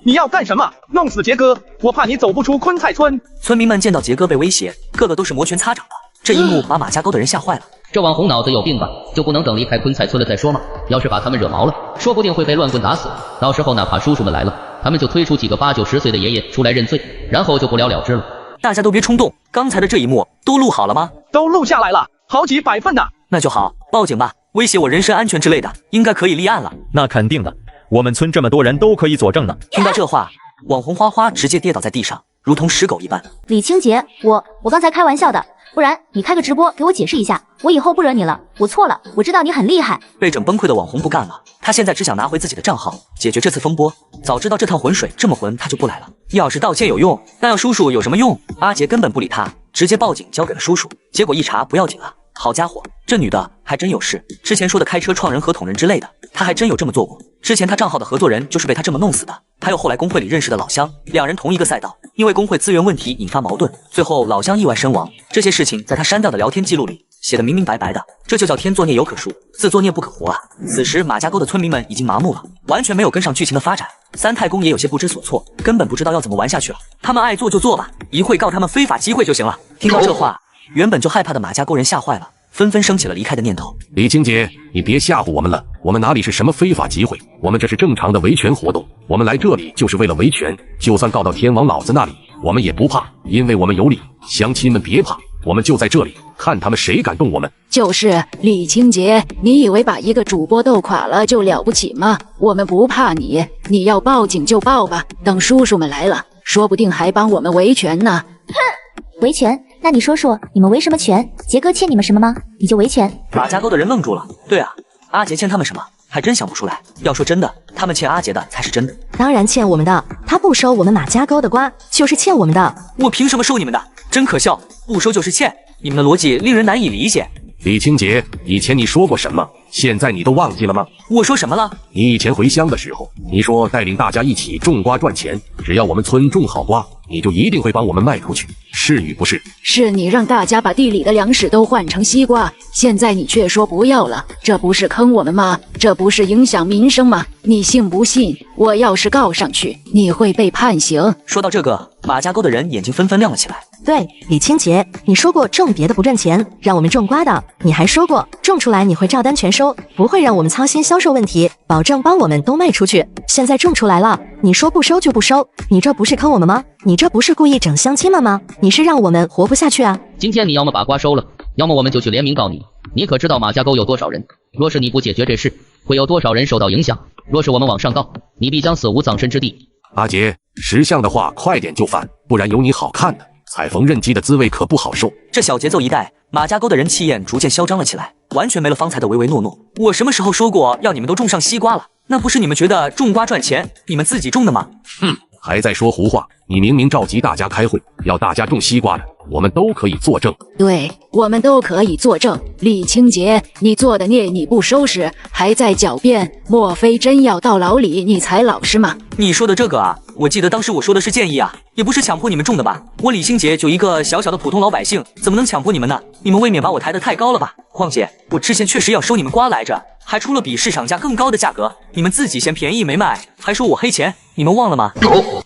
你要干什么？弄死杰哥！我怕你走不出昆菜村。村民们见到杰哥被威胁，个个都是摩拳擦掌的。这一幕把马家沟的人吓坏了。这网红脑子有病吧？就不能等离开昆菜村了再说吗？要是把他们惹毛了，说不定会被乱棍打死。到时候哪怕叔叔们来了，他们就推出几个80、90岁的爷爷出来认罪，然后就不了了之了。大家都别冲动，刚才的这一幕都录好了吗？都录下来了，好几百份呢。那就好，报警吧。威胁我人身安全之类的，应该可以立案了。那肯定的，我们村这么多人都可以佐证呢。听到这话，网红花花直接跌倒在地上，如同石狗一般。李清洁，我刚才开玩笑的，不然你开个直播给我解释一下，我以后不惹你了。我错了，我知道你很厉害。被整崩溃的网红不干了，他现在只想拿回自己的账号，解决这次风波。早知道这趟浑水这么浑，他就不来了。要是道歉有用，那要叔叔有什么用？阿杰根本不理他，直接报警交给了叔叔。结果一查不要紧了。好家伙，这女的还真有事。之前说的开车撞人和捅人之类的，她还真有这么做过。之前她账号的合作人就是被她这么弄死的。还有后来工会里认识的老乡，两人同一个赛道，因为工会资源问题引发矛盾，最后老乡意外身亡。这些事情在他删掉的聊天记录里写得明明白白的，这就叫天作孽犹可恕，自作孽不可活啊！此时马家沟的村民们已经麻木了，完全没有跟上剧情的发展。三太公也有些不知所措，根本不知道要怎么玩下去了。他们爱做就做吧，一会告他们非法集会就行了。听到这话，原本就害怕的马家沟人吓坏了，纷纷升起了离开的念头。李清洁，你别吓唬我们了，我们哪里是什么非法集会，我们这是正常的维权活动，我们来这里就是为了维权，就算告到天王老子那里，我们也不怕，因为我们有理。乡亲们别怕，我们就在这里，看他们谁敢动我们。就是李清洁，你以为把一个主播斗垮了就了不起吗？我们不怕你，你要报警就报吧，等叔叔们来了，说不定还帮我们维权呢。哼，维权？那你说说，你们维什么权？杰哥欠你们什么吗？你就维权？马家沟的人愣住了。对啊，阿杰欠他们什么？还真想不出来。要说真的，他们欠阿杰的才是真的。当然欠我们的，他不收我们马家沟的瓜，就是欠我们的。我凭什么收你们的？真可笑，不收就是欠，你们的逻辑令人难以理解。李清洁，以前你说过什么？现在你都忘记了吗？我说什么了？你以前回乡的时候，你说带领大家一起种瓜赚钱，只要我们村种好瓜，你就一定会帮我们卖出去，是与不是？是你让大家把地里的粮食都换成西瓜，现在你却说不要了，这不是坑我们吗？这不是影响民生吗？你信不信？我要是告上去，你会被判刑。说到这个，马家沟的人眼睛纷纷亮了起来。对，李清洁，你说过种别的不赚钱，让我们种瓜的，你还说过种出来你会照单全收，不会让我们操心销售问题，保证帮我们都卖出去。现在种出来了，你说不收就不收，你这不是坑我们吗？你这不是故意整乡亲们吗？你是让我们活不下去啊！今天你要么把瓜收了，要么我们就去联名告你。你可知道马家沟有多少人？若是你不解决这事，会有多少人受到影响？若是我们往上告，你必将死无葬身之地。阿杰，识相的话快点就范，不然有你好看的。踩缝纫机的滋味可不好受。这小节奏一带，马家沟的人气焰逐渐嚣张了起来，完全没了方才的唯唯诺诺。我什么时候说过要你们都种上西瓜了？那不是你们觉得种瓜赚钱，你们自己种的吗？哼，还在说胡话！你明明召集大家开会，要大家种西瓜的，我们都可以作证。对，我们都可以作证。李清洁，你做的孽你不收拾，还在狡辩，莫非真要到牢里你才老实吗？你说的这个啊，我记得当时我说的是建议啊，也不是强迫你们种的吧？我李清洁就一个小小的普通老百姓，怎么能强迫你们呢？你们未免把我抬得太高了吧？况且我之前确实要收你们瓜来着，还出了比市场价更高的价格，你们自己嫌便宜没卖，还说我黑钱，你们忘了吗？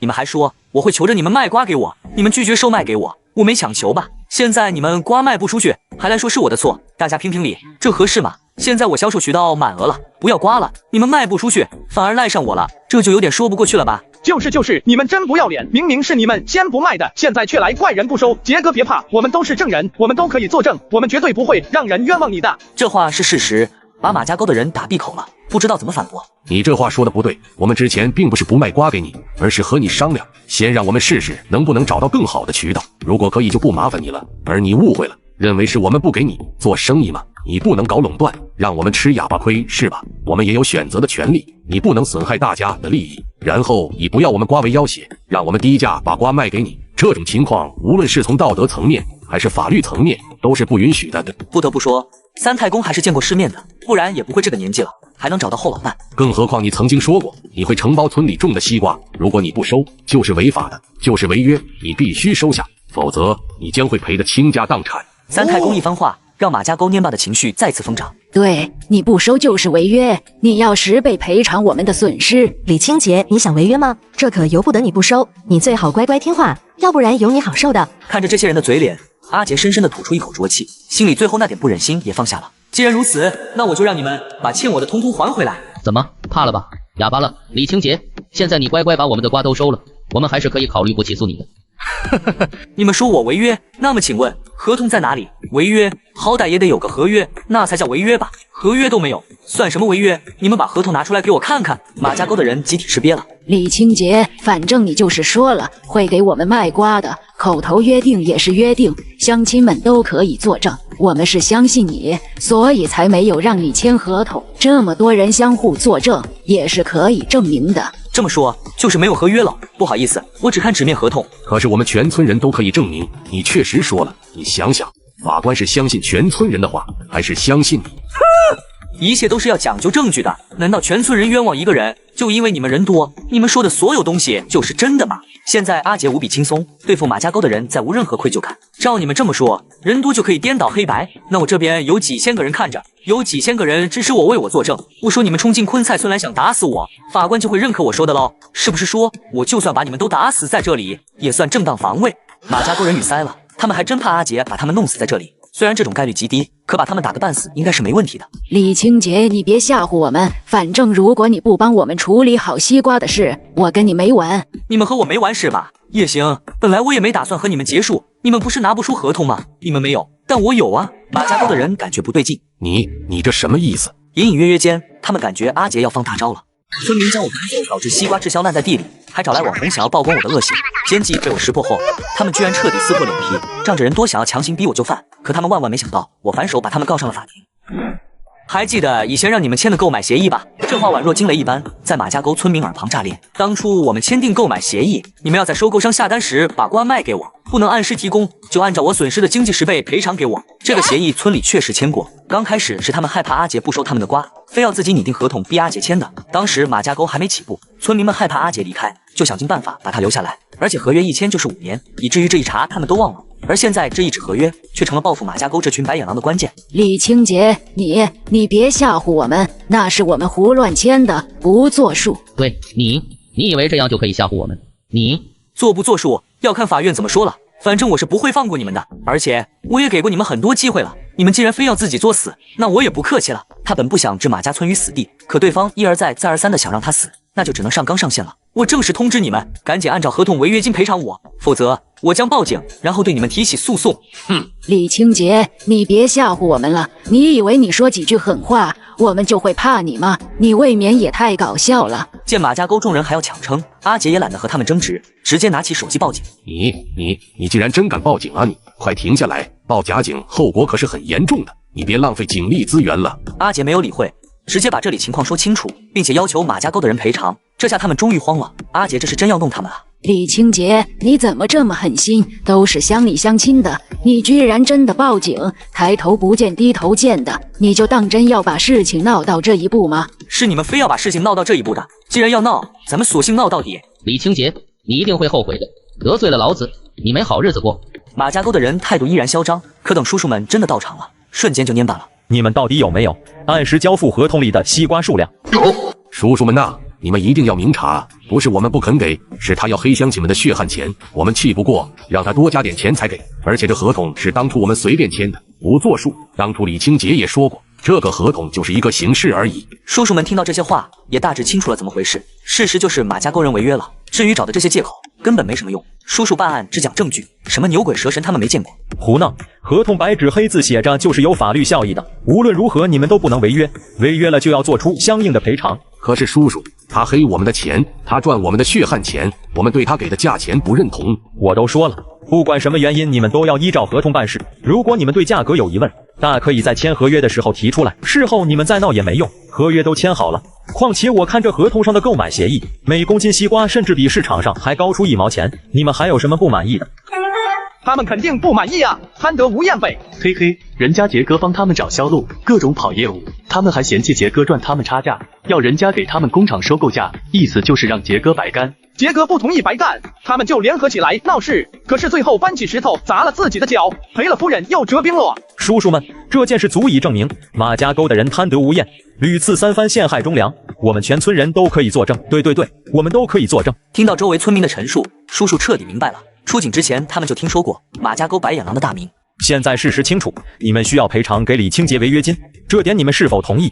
你们还说我会求着你们卖瓜给我，你们拒绝售卖给我，我没强求吧？现在你们瓜卖不出去，还来说是我的错，大家评评理，这合适吗？现在我销售渠道满额了，不要瓜了，你们卖不出去，反而赖上我了，这就有点说不过去了吧？就是，你们真不要脸！明明是你们先不卖的，现在却来怪人不收。杰哥别怕，我们都是证人，我们都可以作证，我们绝对不会让人冤枉你的。这话是事实，把马家沟的人打闭口了，不知道怎么反驳。你这话说的不对，我们之前并不是不卖瓜给你，而是和你商量，先让我们试试能不能找到更好的渠道，如果可以就不麻烦你了。而你误会了，认为是我们不给你做生意嘛，你不能搞垄断，让我们吃哑巴亏是吧？我们也有选择的权利，你不能损害大家的利益，然后以不要我们瓜为要挟，让我们低价把瓜卖给你。这种情况无论是从道德层面还是法律层面都是不允许的。不得不说，三太公还是见过世面的，不然也不会这个年纪了还能找到后老伴。更何况你曾经说过你会承包村里种的西瓜，如果你不收就是违法的，就是违约，你必须收下，否则你将会赔得倾家荡产。三太公一番话让马家沟蔫巴的情绪再次疯长。对，你不收就是违约，你要10倍赔偿我们的损失。李清洁，你想违约吗？这可由不得你不收，你最好乖乖听话，要不然有你好受的。看着这些人的嘴脸，阿杰深深地吐出一口浊气，心里最后那点不忍心也放下了。既然如此，那我就让你们把欠我的通通还回来。怎么怕了吧？哑巴了？李清洁，现在你乖乖把我们的瓜都收了，我们还是可以考虑不起诉你的。你们说我违约，那么请问合同在哪里？违约，好歹也得有个合约，那才叫违约吧？合约都没有，算什么违约？你们把合同拿出来给我看看。马家沟的人集体吃瘪了。李清洁，反正你就是说了会给我们卖瓜的，口头约定也是约定，乡亲们都可以作证。我们是相信你，所以才没有让你签合同。这么多人相互作证，也是可以证明的。这么说就是没有合约了。不好意思，我只看纸面合同。可是我们全村人都可以证明，你确实说了。你想想，法官是相信全村人的话，还是相信你？一切都是要讲究证据的，难道全村人冤枉一个人，就因为你们人多，你们说的所有东西就是真的吗？现在阿杰无比轻松，对付马家沟的人再无任何愧疚感。照你们这么说，人多就可以颠倒黑白，那我这边有几千个人看着，有几千个人支持我为我作证。我说你们冲进昆菜村来想打死我，法官就会认可我说的喽？是不是说我就算把你们都打死在这里，也算正当防卫？马家沟人语塞了，他们还真怕阿杰把他们弄死在这里。虽然这种概率极低，可把他们打个半死应该是没问题的。李清洁，你别吓唬我们，反正如果你不帮我们处理好西瓜的事，我跟你没完。你们和我没完是吧？也行，本来我也没打算和你们结束，你们不是拿不出合同吗？你们没有，但我有啊。马家沟的人感觉不对劲。你这什么意思？隐隐约约间，他们感觉阿杰要放大招了。村民将我赶走，导致西瓜滞销烂在地里，还找来网红想要曝光我的恶行。奸计被我识破后，他们居然彻底撕破脸皮，仗着人多想要强行逼我就范。可他们万万没想到，我反手把他们告上了法庭。还记得以前让你们签的购买协议吧？这话宛若惊雷一般，在马家沟村民耳旁炸裂。当初我们签订购买协议，你们要在收购商下单时把瓜卖给我，不能按时提供，就按照我损失的经济10倍赔偿给我。这个协议村里确实签过，刚开始是他们害怕阿杰不收他们的瓜，非要自己拟定合同逼阿杰签的。当时马家沟还没起步，村民们害怕阿杰离开，就想尽办法把他留下来，而且合约一签就是5年，以至于这一茬他们都忘了。而现在这一纸合约却成了报复马家沟这群白眼狼的关键。李清洁，你别吓唬我们，那是我们胡乱签的，不作数。对，你以为这样就可以吓唬我们？你作不作数要看法院怎么说了，反正我是不会放过你们的。而且我也给过你们很多机会了，你们既然非要自己作死，那我也不客气了。他本不想置马家村于死地，可对方一而再再而三的想让他死，那就只能上纲上线了。我正式通知你们，赶紧按照合同违约金赔偿我，否则我将报警，然后对你们提起诉讼。李清洁，你别吓唬我们了，你以为你说几句狠话，我们就会怕你吗？你未免也太搞笑了。见马家沟众人还要抢称，阿杰也懒得和他们争执，直接拿起手机报警。你竟然真敢报警啊！你快停下来，报假警后果可是很严重的，你别浪费警力资源了。阿杰没有理会，直接把这里情况说清楚，并且要求马家沟的人赔偿。这下他们终于慌了，阿杰这是真要弄他们啊！李清洁，你怎么这么狠心？都是乡里乡亲的，你居然真的报警？抬头不见低头见的，你就当真要把事情闹到这一步吗？是你们非要把事情闹到这一步的，既然要闹，咱们索性闹到底。李清洁，你一定会后悔的，得罪了老子，你没好日子过。马家沟的人态度依然嚣张，可等叔叔们真的到场了，瞬间就蔫巴了。你们到底有没有按时交付合同里的西瓜数量？叔叔们呐，你们一定要明察，不是我们不肯给，是他要黑乡亲们的血汗钱，我们气不过，让他多加点钱才给。而且这合同是当初我们随便签的，不作数。当初李清洁也说过，这个合同就是一个形式而已。叔叔们听到这些话，也大致清楚了怎么回事。事实就是马家沟人违约了，至于找的这些借口，根本没什么用。叔叔办案只讲证据，什么牛鬼蛇神他们没见过。胡闹！合同白纸黑字写着，就是有法律效益的。无论如何，你们都不能违约，违约了就要做出相应的赔偿。可是叔叔，他黑我们的钱，他赚我们的血汗钱，我们对他给的价钱不认同。我都说了，不管什么原因，你们都要依照合同办事。如果你们对价格有疑问，大可以在签合约的时候提出来，事后你们再闹也没用，合约都签好了。况且我看这合同上的购买协议，每公斤西瓜甚至比市场上还高出1毛钱，你们还有什么不满意的？他们肯定不满意啊，贪得无厌呗。嘿嘿，人家杰哥帮他们找销路，各种跑业务，他们还嫌弃杰哥赚他们差价，要人家给他们工厂收购价，意思就是让杰哥白干。杰哥不同意白干，他们就联合起来闹事，可是最后搬起石头砸了自己的脚，赔了夫人又折兵了。叔叔们，这件事足以证明马家沟的人贪得无厌，屡次3番陷害忠良，我们全村人都可以作证。对，我们都可以作证。听到周围村民的陈述，叔叔彻底明白了。出警之前，他们就听说过马家沟白眼狼的大名。现在事实清楚，你们需要赔偿给李清洁违约金，这点你们是否同意？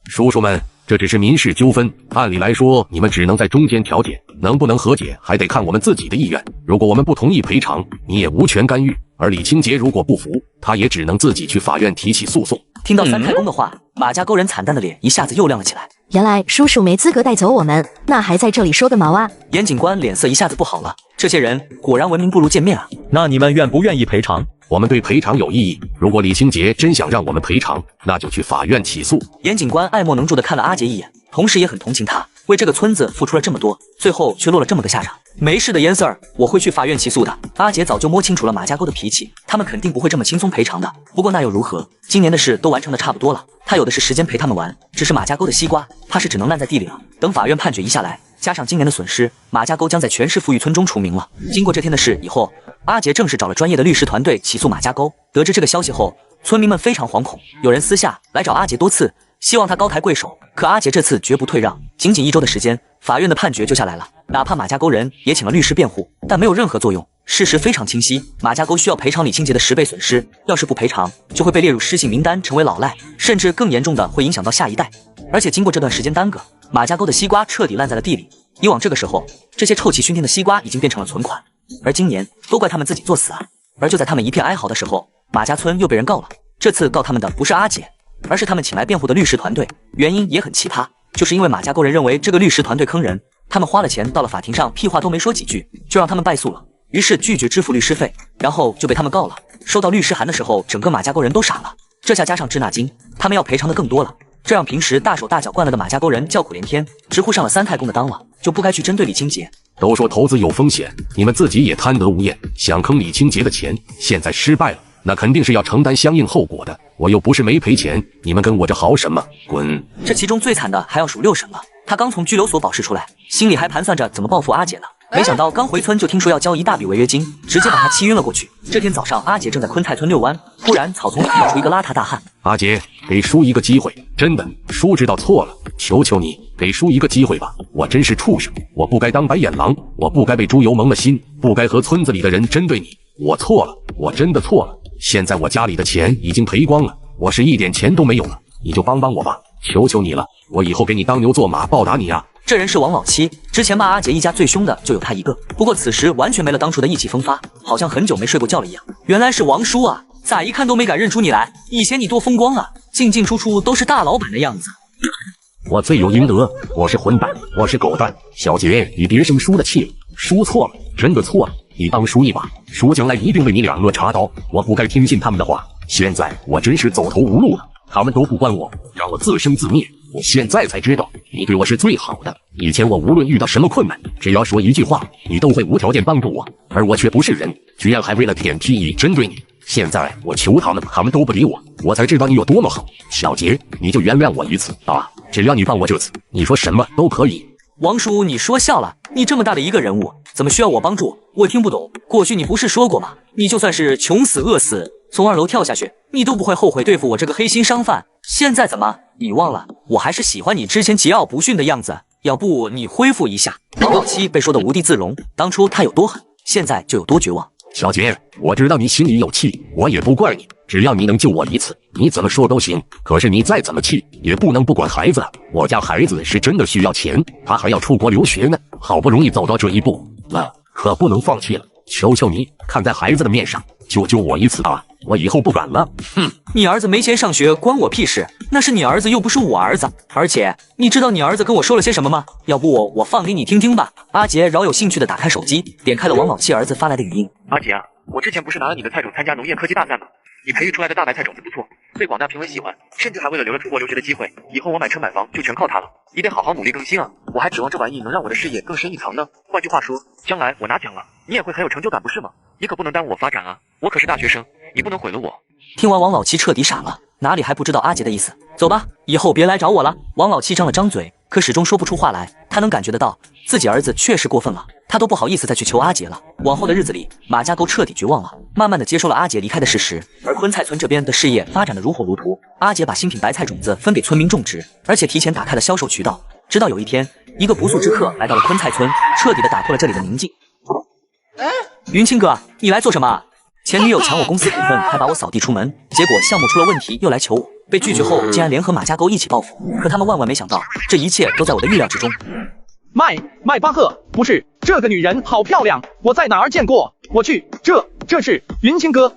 叔叔们，这只是民事纠纷，按理来说你们只能在中间调解，能不能和解还得看我们自己的意愿。如果我们不同意赔偿，你也无权干预。而李清洁如果不服，他也只能自己去法院提起诉讼。听到三太公的话，马家沟人惨淡的脸一下子又亮了起来。原来叔叔没资格带走我们，那还在这里说个毛啊！严警官脸色一下子不好了，这些人果然文明不如见面啊！那你们愿不愿意赔偿？我们对赔偿有异议。如果李清洁真想让我们赔偿，那就去法院起诉。严警官爱莫能助的看了阿杰一眼，同时也很同情他，为这个村子付出了这么多，最后却落了这么个下场。没事的，严 Sir， 我会去法院起诉的。阿杰早就摸清楚了马家沟的脾气，他们肯定不会这么轻松赔偿的。不过那又如何？今年的事都完成的差不多了，他有的是时间陪他们玩。只是马家沟的西瓜，怕是只能烂在地里了。等法院判决一下来，加上今年的损失，马家沟将在全市富裕村中除名了。经过这天的事以后，阿杰正式找了专业的律师团队起诉马家沟。得知这个消息后，村民们非常惶恐，有人私下来找阿杰多次，希望他高抬贵手。可阿杰这次绝不退让。仅仅1周的时间，法院的判决就下来了。哪怕马家沟人也请了律师辩护，但没有任何作用。事实非常清晰，马家沟需要赔偿李清洁的10倍损失，要是不赔偿，就会被列入失信名单，成为老赖，甚至更严重的会影响到下一代。而且经过这段时间耽搁，马家沟的西瓜彻底烂在了地里。以往这个时候，这些臭气熏天的西瓜已经变成了存款，而今年都怪他们自己作死啊！而就在他们一片哀嚎的时候，马家村又被人告了。这次告他们的不是阿杰，而是他们请来辩护的律师团队。原因也很奇葩，就是因为马家沟人认为这个律师团队坑人，他们花了钱到了法庭上，屁话都没说几句，就让他们败诉了。于是拒绝支付律师费，然后就被他们告了。收到律师函的时候，整个马家沟人都傻了。这下加上滞纳金，他们要赔偿的更多了。这让平时大手大脚惯了的马家沟人叫苦连天，直呼上了三太公的当了，就不该去针对李清洁。都说投资有风险，你们自己也贪得无厌，想坑李清洁的钱，现在失败了，那肯定是要承担相应后果的。我又不是没赔钱，你们跟我这嚎什么？滚！这其中最惨的还要数六婶了，她刚从拘留所保释出来，心里还盘算着怎么报复阿姐呢。没想到刚回村就听说要交一大笔违约金，直接把她气晕了过去。这天早上，阿姐正在昆菜村遛弯，突然草丛里跳出一个邋遢大汉。阿姐，给叔一个机会，真的，叔知道错了，求求你给叔一个机会吧！我真是畜生，我不该当白眼狼，我不该被猪油蒙了心，不该和村子里的人针对你，我错了，我真的错了。现在我家里的钱已经赔光了，我是一点钱都没有了，你就帮帮我吧，求求你了，我以后给你当牛做马报答你啊！这人是王老七，之前骂阿杰一家最凶的就有他一个，不过此时完全没了当初的意气风发，好像很久没睡过觉了一样。原来是王叔啊，咋一看都没敢认出你来，以前你多风光啊，进进出出都是大老板的样子。我罪有应得，我是混蛋，我是狗蛋。小杰，你别生叔的气了，叔错了，真的错了，你帮叔一把，叔将来一定为你两肋插刀。我不该听信他们的话，现在我真是走投无路了，他们都不管我，让我自生自灭。我现在才知道，你对我是最好的。以前我无论遇到什么困难，只要说一句话，你都会无条件帮助我，而我却不是人，居然还为了舔屁意针对你。现在我求他们，他们都不理我，我才知道你有多么好。小杰，你就原谅我一次啊！只要你帮我这次，你说什么都可以。王叔，你说笑了，你这么大的一个人物，怎么需要我帮助？我听不懂。过去你不是说过吗？你就算是穷死饿死，从2楼跳下去，你都不会后悔对付我这个黑心商贩。现在怎么？你忘了？我还是喜欢你之前桀骜不驯的样子。要不你恢复一下？王老七被说得无地自容，当初他有多狠，现在就有多绝望。小杰，我知道你心里有气，我也不怪你，只要你能救我一次，你怎么说都行。可是你再怎么气，也不能不管孩子。我家孩子是真的需要钱，他还要出国留学呢，好不容易走到这一步了，可不能放弃了。求求你，看在孩子的面上，救救我一次啊！我以后不敢了。哼，你儿子没钱上学关我屁事，那是你儿子又不是我儿子。而且你知道你儿子跟我说了些什么吗？要不我放给你听听吧。阿杰饶有兴趣的打开手机，点开了王老七儿子发来的语音。阿杰啊，我之前不是拿了你的菜种参加农业科技大赛吗？你培育出来的大白菜种子不错，被广大评委喜欢，甚至还为了留了出国留学的机会，以后我买车买房就全靠它了。你得好好努力更新啊！我还指望这玩意能让我的事业更深一层呢。换句话说，将来我拿奖了，你也会很有成就感，不是吗？你可不能耽误我发展啊！我可是大学生，你不能毁了我。听完王老七彻底傻了，哪里还不知道阿杰的意思？走吧，以后别来找我了。王老七张了张嘴，可始终说不出话来。他能感觉得到自己儿子确实过分了，他都不好意思再去求阿杰了。往后的日子里，马家沟彻底绝望了，慢慢的接受了阿杰离开的事实。而昆菜村这边的事业发展的如火如荼，阿杰把新品白菜种子分给村民种植，而且提前打开了销售渠道。直到有一天，一个不速之客来到了昆菜村，彻底的打破了这里的宁静。云清哥，你来做什么？前女友抢我公司股份，还把我扫地出门，结果项目出了问题，又来求我，被拒绝后竟然联合马家沟一起报复。可他们万万没想到，这一切都在我的预料之中。麦巴赫，不是，这个女人好漂亮，我在哪儿见过？我去，这是云清哥。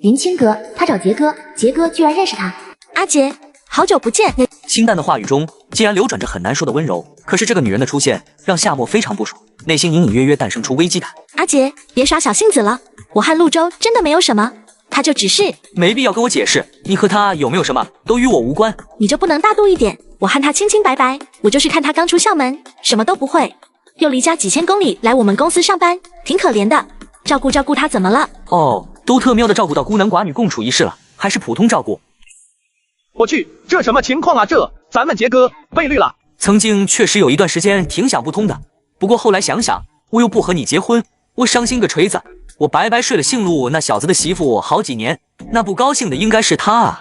云清哥，他找杰哥，杰哥居然认识他。阿杰，好久不见。清淡的话语中竟然流转着很难说的温柔，可是这个女人的出现让夏沫非常不爽，内心隐隐约约诞生出危机感。阿杰，别耍小性子了，我和陆舟真的没有什么，他就只是……没必要跟我解释，你和他有没有什么都与我无关。你就不能大度一点？我和他清清白白，我就是看他刚出校门，什么都不会，又离家几千公里来我们公司上班，挺可怜的，照顾照顾他怎么了？哦，都特喵的照顾到孤男寡女共处一室了，还是普通照顾。我去，这什么情况啊？咱们杰哥被绿了。曾经确实有一段时间挺想不通的，不过后来想想，我又不和你结婚，我伤心个锤子！我白白睡了姓陆那小子的媳妇好几年，那不高兴的应该是他啊！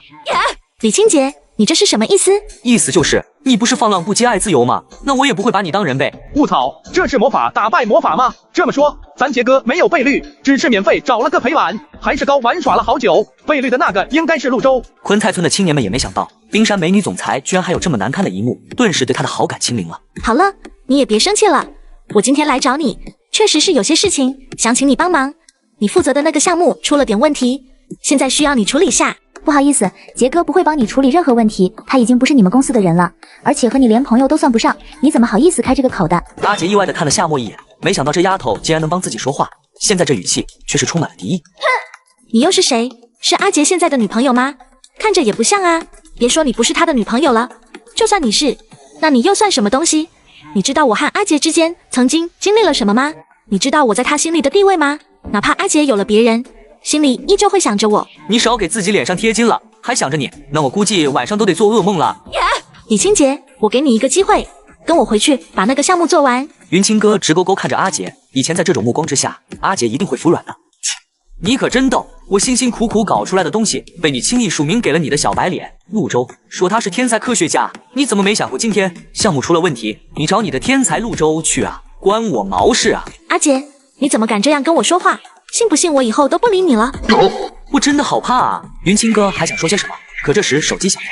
李清洁，你这是什么意思？意思就是你不是放浪不羁爱自由吗？那我也不会把你当人呗。卧槽，这是魔法打败魔法吗？这么说，咱杰哥没有被绿，只是免费找了个陪玩，还是高玩耍了好久。被绿的那个应该是陆舟。昆菜村的青年们也没想到，冰山美女总裁居然还有这么难堪的一幕，顿时对他的好感清零了。好了，你也别生气了，我今天来找你，确实是有些事情想请你帮忙。你负责的那个项目出了点问题，现在需要你处理下。不好意思，杰哥不会帮你处理任何问题，他已经不是你们公司的人了，而且和你连朋友都算不上，你怎么好意思开这个口的？阿杰意外地看了夏沫一眼，没想到这丫头竟然能帮自己说话，现在这语气却是充满了敌意。哼，你又是谁？是阿杰现在的女朋友吗？看着也不像啊。别说你不是他的女朋友了，就算你是，那你又算什么东西？你知道我和阿杰之间曾经经历了什么吗？你知道我在他心里的地位吗？哪怕阿杰有了别人，心里依旧会想着我。你少给自己脸上贴金了，还想着你，那我估计晚上都得做噩梦了。李清洁，我给你一个机会，跟我回去把那个项目做完。云清哥直勾勾看着阿杰，以前在这种目光之下，阿杰一定会服软的。你可真逗，我辛辛苦苦搞出来的东西，被你轻易署名给了你的小白脸陆舟，说他是天才科学家，你怎么没想过今天项目出了问题，你找你的天才陆舟去啊，关我毛事啊？阿杰，你怎么敢这样跟我说话？信不信我以后都不理你了？我真的好怕啊！云清哥还想说些什么，可这时手机响了。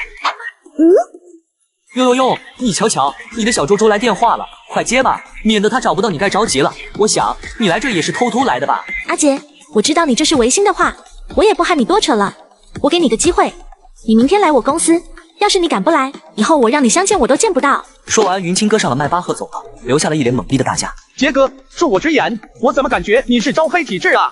哟，你瞧瞧，你的小周周来电话了，快接吧，免得他找不到你该着急了。我想你来这也是偷偷来的吧？阿杰，我知道你这是违心的话，我也不和你多扯了。我给你个机会，你明天来我公司，要是你敢不来，以后我让你相见我都见不到。说完，云清哥上了迈巴赫走了，留下了一脸懵逼的大家。杰哥，恕我直言，我怎么感觉你是招黑体质啊？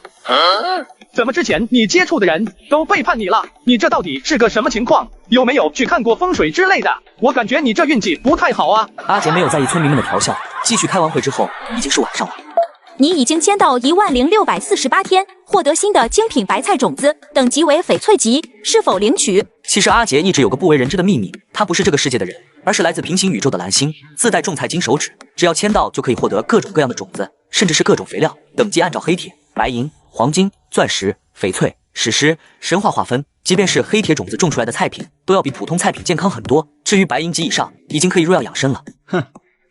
怎么之前你接触的人都背叛你了？你这到底是个什么情况？有没有去看过风水之类的？我感觉你这运气不太好啊。阿杰没有在意村民们的调笑，继续开完会之后，已经是晚上了。你已经签到10648天，获得新的精品白菜种子，等级为翡翠级，是否领取？其实阿杰一直有个不为人知的秘密，他不是这个世界的人，而是来自平行宇宙的蓝星，自带种菜金手指，只要签到就可以获得各种各样的种子，甚至是各种肥料，等级按照黑铁、白银、黄金、钻石、翡翠、史诗、神话划分，即便是黑铁种子种出来的菜品，都要比普通菜品健康很多。至于白银级以上，已经可以入药养生了。哼。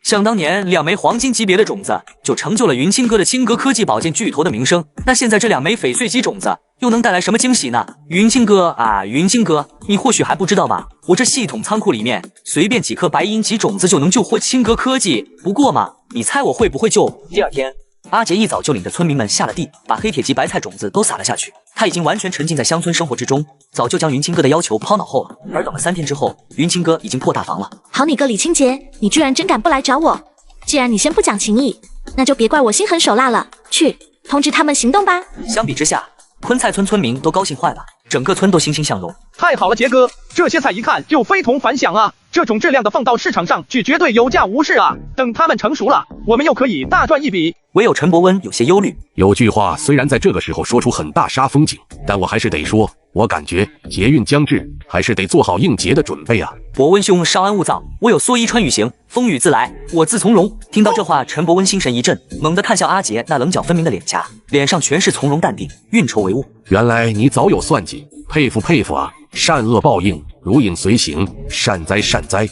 想当年2枚黄金级别的种子就成就了云清哥的青格科技保健巨头的名声，那现在这2枚翡翠级种子又能带来什么惊喜呢？云清哥啊，云清哥，你或许还不知道吧，我这系统仓库里面随便几颗白银级种子就能救活青格科技，不过嘛，你猜我会不会救？第二天，阿杰一早就领着村民们下了地，把黑铁级白菜种子都撒了下去。他已经完全沉浸在乡村生活之中，早就将云清哥的要求抛脑后了。而等了3天之后，云清哥已经破大防了。好你个李清洁，你居然真敢不来找我！既然你先不讲情义，那就别怪我心狠手辣了。去通知他们行动吧。相比之下，昆菜村村民都高兴坏了，整个村都欣欣向荣。太好了，杰哥，这些菜一看就非同凡响啊！这种质量的放到市场上去绝对有价无市啊！等它们成熟了，我们又可以大赚一笔。唯有陈伯温有些忧虑。有句话虽然在这个时候说出很大煞风景，但我还是得说，我感觉劫运将至，还是得做好应劫的准备啊。伯温兄稍安勿躁，我有蓑衣穿雨行，风雨自来，我自从容。听到这话，陈伯温心神一震，猛地看向阿杰那棱角分明的脸颊，脸上全是从容淡定，运筹帷幄。原来你早有算计，佩服佩服啊！善恶报应，如影随形，善哉善哉。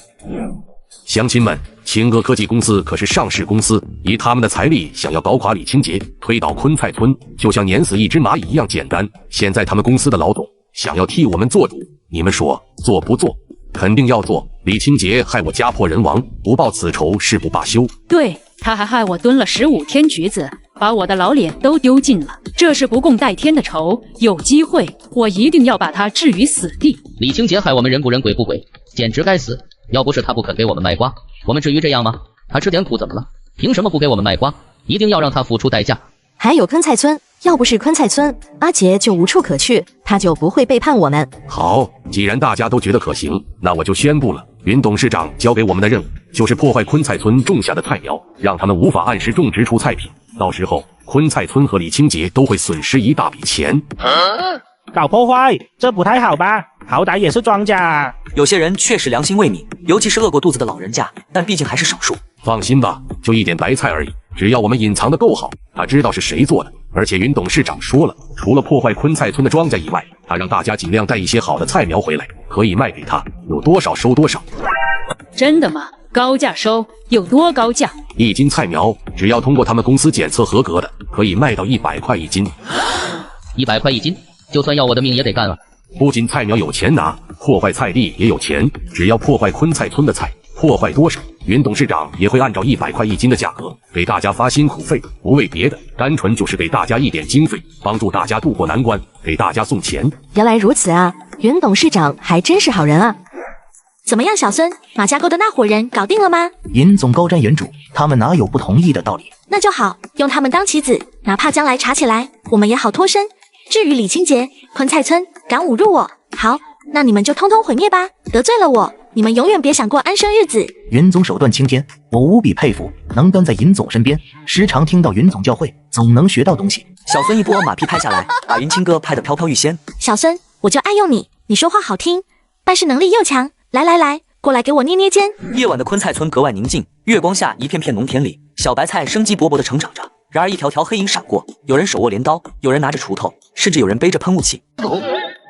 乡亲们，青歌科技公司可是上市公司，以他们的财力想要搞垮李清洁，推倒昆菜村，就像碾死一只蚂蚁一样简单。现在他们公司的老总想要替我们做主，你们说做不做？肯定要做。李清洁害我家破人亡，不报此仇誓不罢休。对，他还害我蹲了15天局子，把我的老脸都丢尽了，这是不共戴天的仇。有机会，我一定要把他置于死地。李清洁害我们人不人鬼不鬼，简直该死！要不是他不肯给我们卖瓜，我们至于这样吗？他吃点苦怎么了？凭什么不给我们卖瓜？一定要让他付出代价。还有昆菜村，要不是昆菜村，阿杰就无处可去，他就不会背叛我们。好，既然大家都觉得可行，那我就宣布了，云董事长交给我们的任务就是破坏昆菜村种下的菜苗，让他们无法按时种植出菜品。到时候，昆菜村和李清洁都会损失一大笔钱。搞破坏，这不太好吧？好歹也是庄稼。有些人确实良心未泯，尤其是饿过肚子的老人家，但毕竟还是少数。放心吧，就一点白菜而已，只要我们隐藏的够好，他知道是谁做的。而且云董事长说了，除了破坏昆菜村的庄稼以外，他让大家尽量带一些好的菜苗回来，可以卖给他，有多少收多少。真的吗？高价收，有多高价？1斤菜苗只要通过他们公司检测合格的，可以卖到100块1斤。100块1斤，就算要我的命也得干啊！不仅菜苗有钱拿，破坏菜地也有钱。只要破坏昆菜村的菜，破坏多少，云董事长也会按照100块1斤的价格给大家发辛苦费，不为别的，单纯就是给大家一点经费，帮助大家渡过难关，给大家送钱。原来如此啊，云董事长还真是好人啊！怎么样，小孙，马家沟的那伙人搞定了吗？尹总高瞻远瞩，他们哪有不同意的道理？那就好，用他们当棋子，哪怕将来查起来，我们也好脱身。至于李清洁、昆菜村敢侮辱我，好，那你们就通通毁灭吧！得罪了我，你们永远别想过安生日子。云总手段青天，我无比佩服，能跟在尹总身边，时常听到云总教诲，总能学到东西。小孙一波马屁拍下来，把云清哥拍得飘飘欲仙。小孙，我就爱用你，你说话好听，办事能力又强。来来来，过来给我捏捏肩。夜晚的昆菜村格外宁静，月光下一片片农田里，小白菜生机勃勃地成长着。然而一条条黑影闪过，有人手握镰刀，有人拿着锄头，甚至有人背着喷雾器。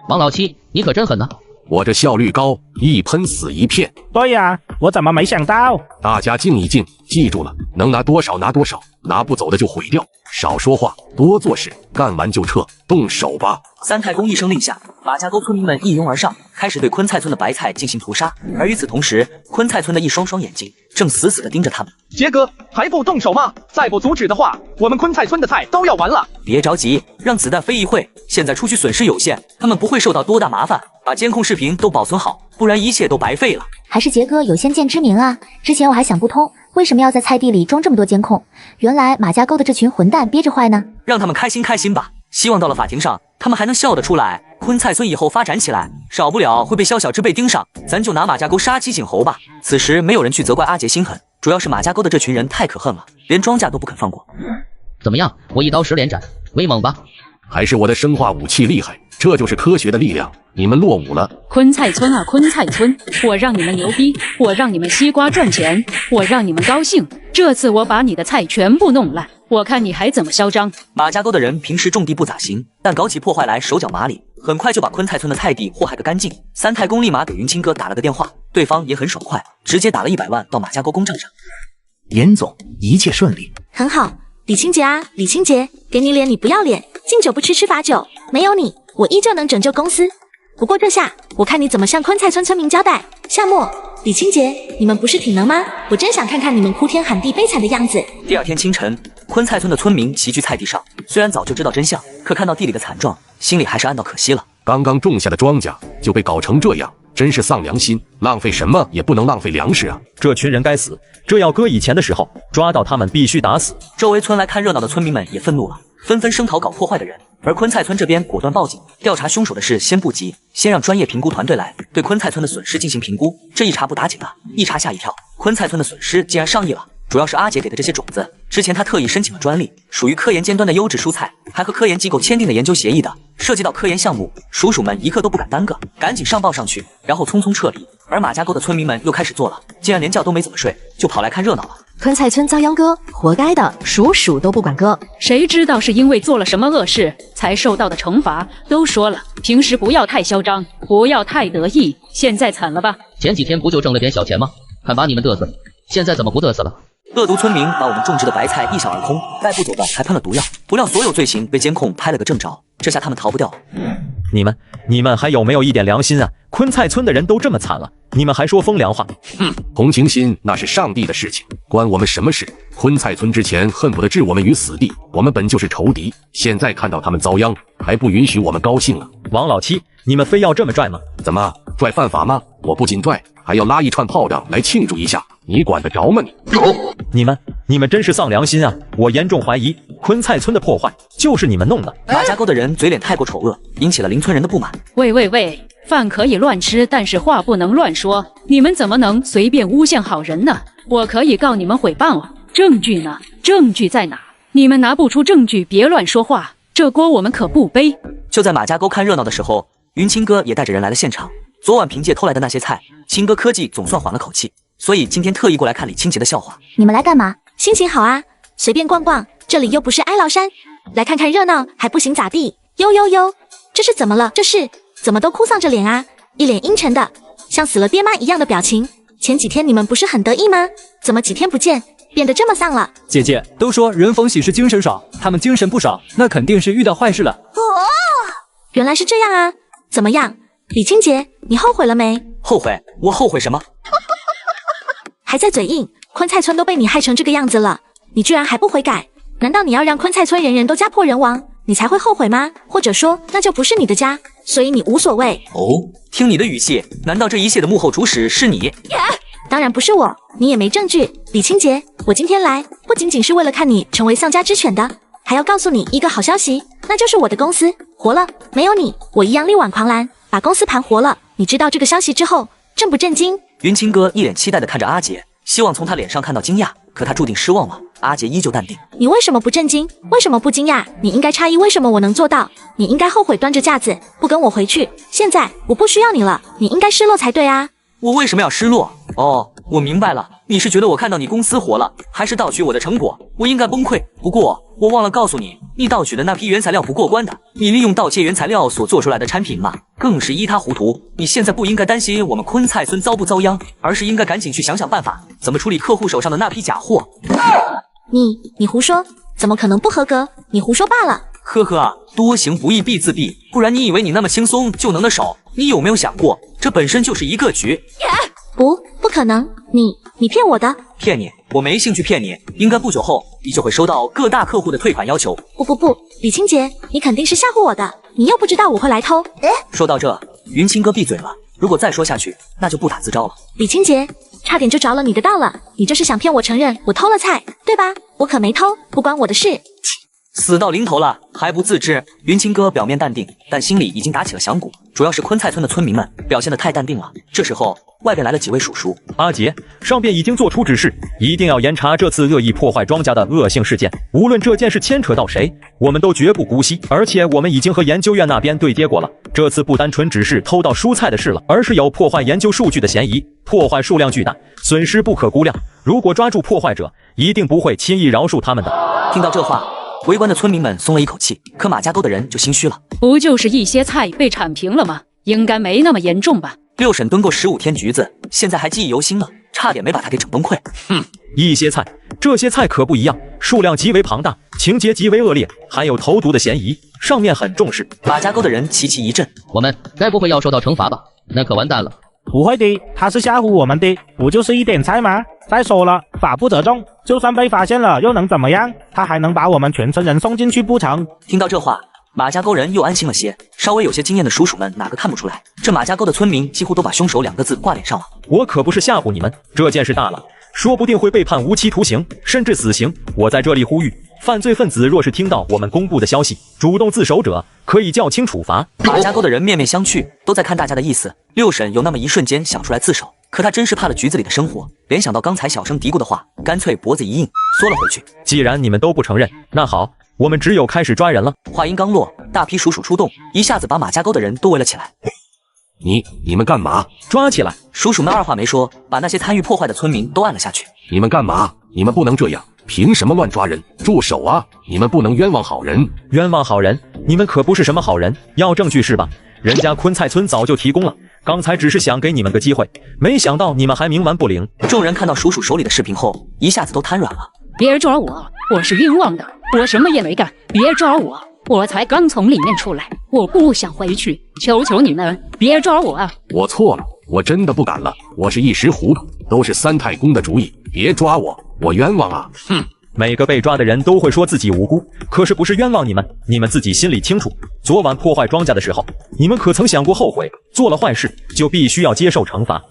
王老七，你可真狠呐！我这效率高，一喷死一片。对呀，我怎么没想到？大家静一静，记住了，能拿多少拿多少，拿不走的就毁掉。少说话，多做事，干完就撤，动手吧。三太公一声令下，马家沟村民们一拥而上，开始对昆菜村的白菜进行屠杀。而与此同时，昆菜村的一双双眼睛正死死地盯着他们。杰哥，还不动手吗？再不阻止的话，我们昆菜村的菜都要完了。别着急，让子弹飞一会，现在出去损失有限，他们不会受到多大麻烦。把监控视频都保存好，不然一切都白费了。还是杰哥有先见之明啊！之前我还想不通，为什么要在菜地里装这么多监控？原来马家沟的这群混蛋憋着坏呢。让他们开心开心吧，希望到了法庭上，他们还能笑得出来。昆菜村以后发展起来，少不了会被宵小之辈盯上，咱就拿马家沟杀鸡儆猴吧。此时没有人去责怪阿杰心狠，主要是马家沟的这群人太可恨了，连庄稼都不肯放过。怎么样，我一刀10连斩，威猛吧？还是我的生化武器厉害？这就是科学的力量，你们落伍了。昆菜村啊，昆菜村，我让你们牛逼，我让你们西瓜赚钱，我让你们高兴。这次我把你的菜全部弄烂，我看你还怎么嚣张。马家沟的人平时种地不咋行，但搞起破坏来手脚麻利，很快就把昆菜村的菜地祸害个干净。三太公立马给云清哥打了个电话，对方也很爽快，直接打了100万到马家沟公账上。严总，一切顺利，很好。李清洁啊，李清洁，给你脸你不要脸，敬酒不吃吃罚酒，没有你，我依旧能拯救公司。不过这下，我看你怎么向昆菜村村民交代。夏末、李清洁，你们不是挺能吗？我真想看看你们哭天喊地悲惨的样子。第二天清晨，昆菜村的村民齐聚菜地上，虽然早就知道真相，可看到地里的惨状，心里还是暗道可惜了。刚刚种下的庄稼就被搞成这样，真是丧良心！浪费什么也不能浪费粮食啊！这群人该死，这要搁以前的时候，抓到他们必须打死。周围村来看热闹的村民们也愤怒了，纷纷声讨搞破坏的人。而昆菜村这边果断报警，调查凶手的事先不急，先让专业评估团队来对昆菜村的损失进行评估。这一查不打紧的，一查吓一跳，昆菜村的损失竟然上亿了。主要是阿杰给的这些种子，之前他特意申请了专利，属于科研尖端的优质蔬菜，还和科研机构签订了研究协议的，涉及到科研项目，叔叔们一刻都不敢耽搁，赶紧上报上去，然后匆匆撤离。而马家沟的村民们又开始做了，竟然连觉都没怎么睡，就跑来看热闹了。昆菜村遭殃割，活该的，数都不管割。谁知道是因为做了什么恶事才受到的惩罚？都说了，平时不要太嚣张，不要太得意，现在惨了吧？前几天不就挣了点小钱吗？看把你们嘚瑟，现在怎么不嘚瑟了？恶毒村民把我们种植的白菜一扫而空，带不走的还喷了毒药，不料所有罪行被监控拍了个正着，这下他们逃不掉了。你们还有没有一点良心啊？昆菜村的人都这么惨了，你们还说风凉话？同情心那是上帝的事情，关我们什么事？昆菜村之前恨不得置我们于死地，我们本就是仇敌，现在看到他们遭殃，还不允许我们高兴啊！王老七，你们非要这么拽吗？怎么拽犯法吗？我不仅拽，还要拉一串炮仗来庆祝一下，你管得着吗你？你们真是丧良心啊！我严重怀疑昆菜村的破坏就是你们弄的。马家沟的人嘴脸太过丑恶，引起了邻村人的不满。喂，饭可以乱吃，但是话不能乱说。你们怎么能随便诬陷好人呢？我可以告你们诽谤了。证据呢？证据在哪？你们拿不出证据，别乱说话，这锅我们可不背。就在马家沟看热闹的时候，云清哥也带着人来了现场。昨晚凭借偷来的那些菜，清哥科技总算缓了口气，所以今天特意过来看李清洁的笑话。你们来干嘛？心情好啊，随便逛逛，这里又不是哀牢山，来看看热闹还不行咋地？呦，这是怎么了？这是怎么都哭丧着脸啊，一脸阴沉的，像死了爹妈一样的表情。前几天你们不是很得意吗？怎么几天不见变得这么丧了？姐姐，都说人逢喜事精神爽，他们精神不爽，那肯定是遇到坏事了。原来是这样啊！怎么样，李清洁，你后悔了没？后悔？我后悔什么？还在嘴硬，昆菜村都被你害成这个样子了，你居然还不悔改？难道你要让昆菜村人人都家破人亡，你才会后悔吗？或者说，那就不是你的家，所以你无所谓？哦，听你的语气，难道这一切的幕后主使是你？当然不是我，你也没证据。李清洁，我今天来不仅仅是为了看你成为丧家之犬的，还要告诉你一个好消息，那就是我的公司活了，没有你，我一样力挽狂澜，把公司盘活了。你知道这个消息之后，震不震惊？云清哥一脸期待地看着阿杰，希望从他脸上看到惊讶，可他注定失望了。阿杰依旧淡定。你为什么不震惊？为什么不惊讶？你应该诧异为什么我能做到，你应该后悔端着架子不跟我回去。现在我不需要你了，你应该失落才对啊。我为什么要失落？哦，我明白了，你是觉得我看到你公司活了，还是盗取我的成果？我应该崩溃。不过我忘了告诉你，你盗取的那批原材料不过关的，你利用盗窃原材料所做出来的产品嘛，更是一塌糊涂。你现在不应该担心我们昆菜村遭不遭殃，而是应该赶紧去想想办法，怎么处理客户手上的那批假货。你胡说，怎么可能不合格？你胡说罢了。呵呵啊，多行不义必自毙，不然你以为你那么轻松就能得手？你有没有想过，这本身就是一个局？不可能，你骗我的。骗你？我没兴趣骗你，应该不久后你就会收到各大客户的退款要求。不，李清洁，你肯定是吓唬我的，你又不知道我会来偷。说到这，云清哥闭嘴了，如果再说下去，那就不打自招了。李清洁，差点就着了你的道了，你这是想骗我承认我偷了菜，对吧？我可没偷，不关我的事。死到临头了还不自知。云清哥表面淡定，但心里已经打起了响鼓，主要是昆菜村的村民们表现得太淡定了。这时候外边来了几位叔叔。阿杰，上边已经做出指示，一定要严查这次恶意破坏庄稼的恶性事件，无论这件事牵扯到谁，我们都绝不姑息。而且我们已经和研究院那边对接过了，这次不单纯只是偷盗蔬菜的事了，而是有破坏研究数据的嫌疑，破坏数量巨大，损失不可估量。如果抓住破坏者，一定不会轻易饶恕他们的。听到这话，围观的村民们松了一口气，可马家沟的人就心虚了。不就是一些菜被铲平了吗？应该没那么严重吧？六婶蹲过15天橘子，现在还记忆犹新呢，差点没把他给整崩溃。一些菜，这些菜可不一样，数量极为庞大，情节极为恶劣，还有投毒的嫌疑，上面很重视。马家沟的人齐齐一震，我们该不会要受到惩罚吧？那可完蛋了。不会的，他是吓唬我们的，不就是一点菜吗？再说了，法不责众，就算被发现了又能怎么样？他还能把我们全村人送进去不成？听到这话，马家沟人又安心了些，稍微有些经验的叔叔们哪个看不出来，这马家沟的村民几乎都把凶手2个字挂脸上了。我可不是吓唬你们，这件事大了，说不定会被判无期徒刑，甚至死刑。我在这里呼吁，犯罪分子若是听到我们公布的消息，主动自首者，可以较轻处罚。马家沟的人面面相觑，都在看大家的意思。六婶有那么一瞬间想出来自首，可她真是怕了局子里的生活，联想到刚才小声嘀咕的话，干脆脖子一硬，缩了回去。既然你们都不承认，那好，我们只有开始抓人了。话音刚落，大批叔叔出动，一下子把马家沟的人都围了起来。你们干嘛？抓起来！叔叔们二话没说，把那些参与破坏的村民都按了下去。你们干嘛？你们不能这样，凭什么乱抓人？住手啊！你们不能冤枉好人。冤枉好人？你们可不是什么好人，要证据是吧？人家昆菜村早就提供了，刚才只是想给你们个机会，没想到你们还冥顽不灵。众人看到叔叔手里的视频后，一下子都瘫软了。别抓我，我是冤枉的，我什么也没干，别抓我，我才刚从里面出来，我不想回去，求求你们别抓我啊！我错了，我真的不敢了，我是一时糊涂，都是三太公的主意，别抓我，我冤枉啊！哼。每个被抓的人都会说自己无辜，可是不是冤枉你们，你们自己心里清楚。昨晚破坏庄稼的时候，你们可曾想过后悔？做了坏事就必须要接受惩罚。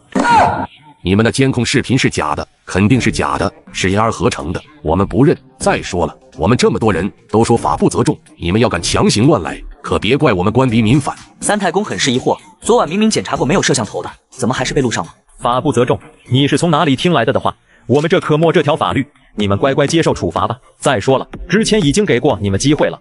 你们的监控视频是假的，肯定是假的，是言而合成的，我们不认。再说了，我们这么多人都说法不责众，你们要敢强行乱来，可别怪我们官逼民反。三太公很是疑惑，昨晚明明检查过没有摄像头的，怎么还是被录上了？法不责众，你是从哪里听来的话？我们这可没这条法律，你们乖乖接受处罚吧。再说了，之前已经给过你们机会了。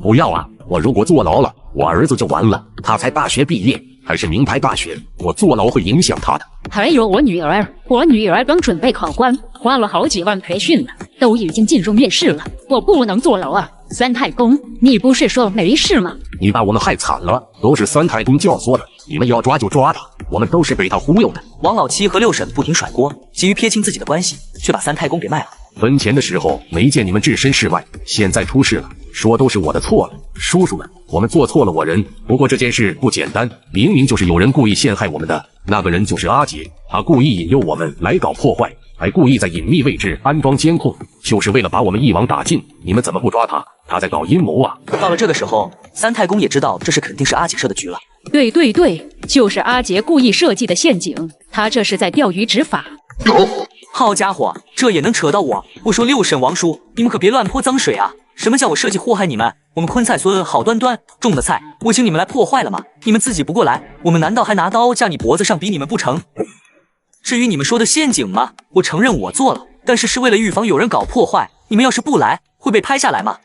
不要啊！我如果坐牢了，我儿子就完了。他才大学毕业，还是名牌大学，我坐牢会影响他的。还有我女儿刚准备考官，花了好几万培训了，都已经进入面试了，我不能坐牢啊！三太公，你不是说没事吗？你把我们害惨了，都是三太公教唆的，你们要抓就抓他，我们都是被他忽悠的。王老七和六婶不停甩锅，急于撇清自己的关系，却把三太公给卖了。分钱的时候没见你们置身事外，现在出事了，说都是我的错了。叔叔们，我们做错了我人，不过这件事不简单，明明就是有人故意陷害我们的，那个人就是阿杰，他故意引诱我们来搞破坏，还故意在隐秘位置安装监控，就是为了把我们一网打尽。你们怎么不抓他？他在搞阴谋啊！到了这个时候，三太公也知道这是肯定是阿杰设的局了。对，就是阿杰故意设计的陷阱，他这是在钓鱼执法。好家伙，这也能扯到我！我说六婶王叔，你们可别乱泼脏水啊！什么叫我设计祸害你们？我们昆菜村好端端种的菜，我请你们来破坏了吗？你们自己不过来，我们难道还拿刀架你脖子上比你们不成？至于你们说的陷阱吗？我承认我做了，但是为了预防有人搞破坏。你们要是不来，会被拍下来吗？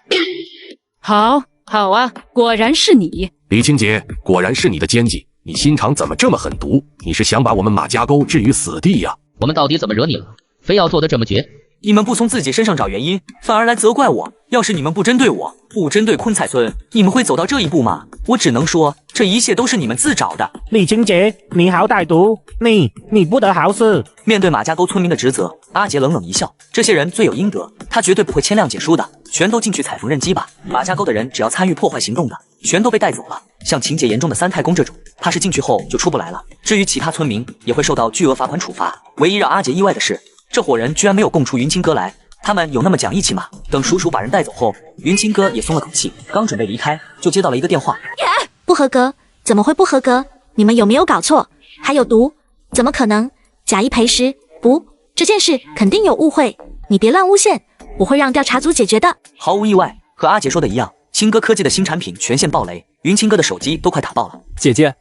好啊，果然是你，李清洁，果然是你的奸计！你心肠怎么这么狠毒？你是想把我们马家沟置于死地呀？我们到底怎么惹你了？非要做得这么绝？你们不从自己身上找原因，反而来责怪我。要是你们不针对我，不针对昆菜村，你们会走到这一步吗？我只能说，这一切都是你们自找的。李清洁，你好歹毒，你不得好死！面对马家沟村民的职责，阿杰冷冷一笑：这些人罪有应得，他绝对不会谦谅解书的，全都进去踩缝纫机吧。马家沟的人只要参与破坏行动的，全都被带走了。像情节严重的三太公这种，怕是进去后就出不来了。至于其他村民，也会受到巨额罚款处罚。唯一让阿杰意外的是，这伙人居然没有供出云清哥来。他们有那么讲义气吗？等叔叔把人带走后，云清哥也松了口气，刚准备离开，就接到了一个电话。不合格？怎么会不合格？你们有没有搞错？还有毒？怎么可能？假一赔十？不，这件事肯定有误会，你别乱诬陷，我会让调查组解决的。毫无意外，和阿杰说的一样，清哥科技的新产品全线爆雷，云清哥的手机都快打爆了。姐姐，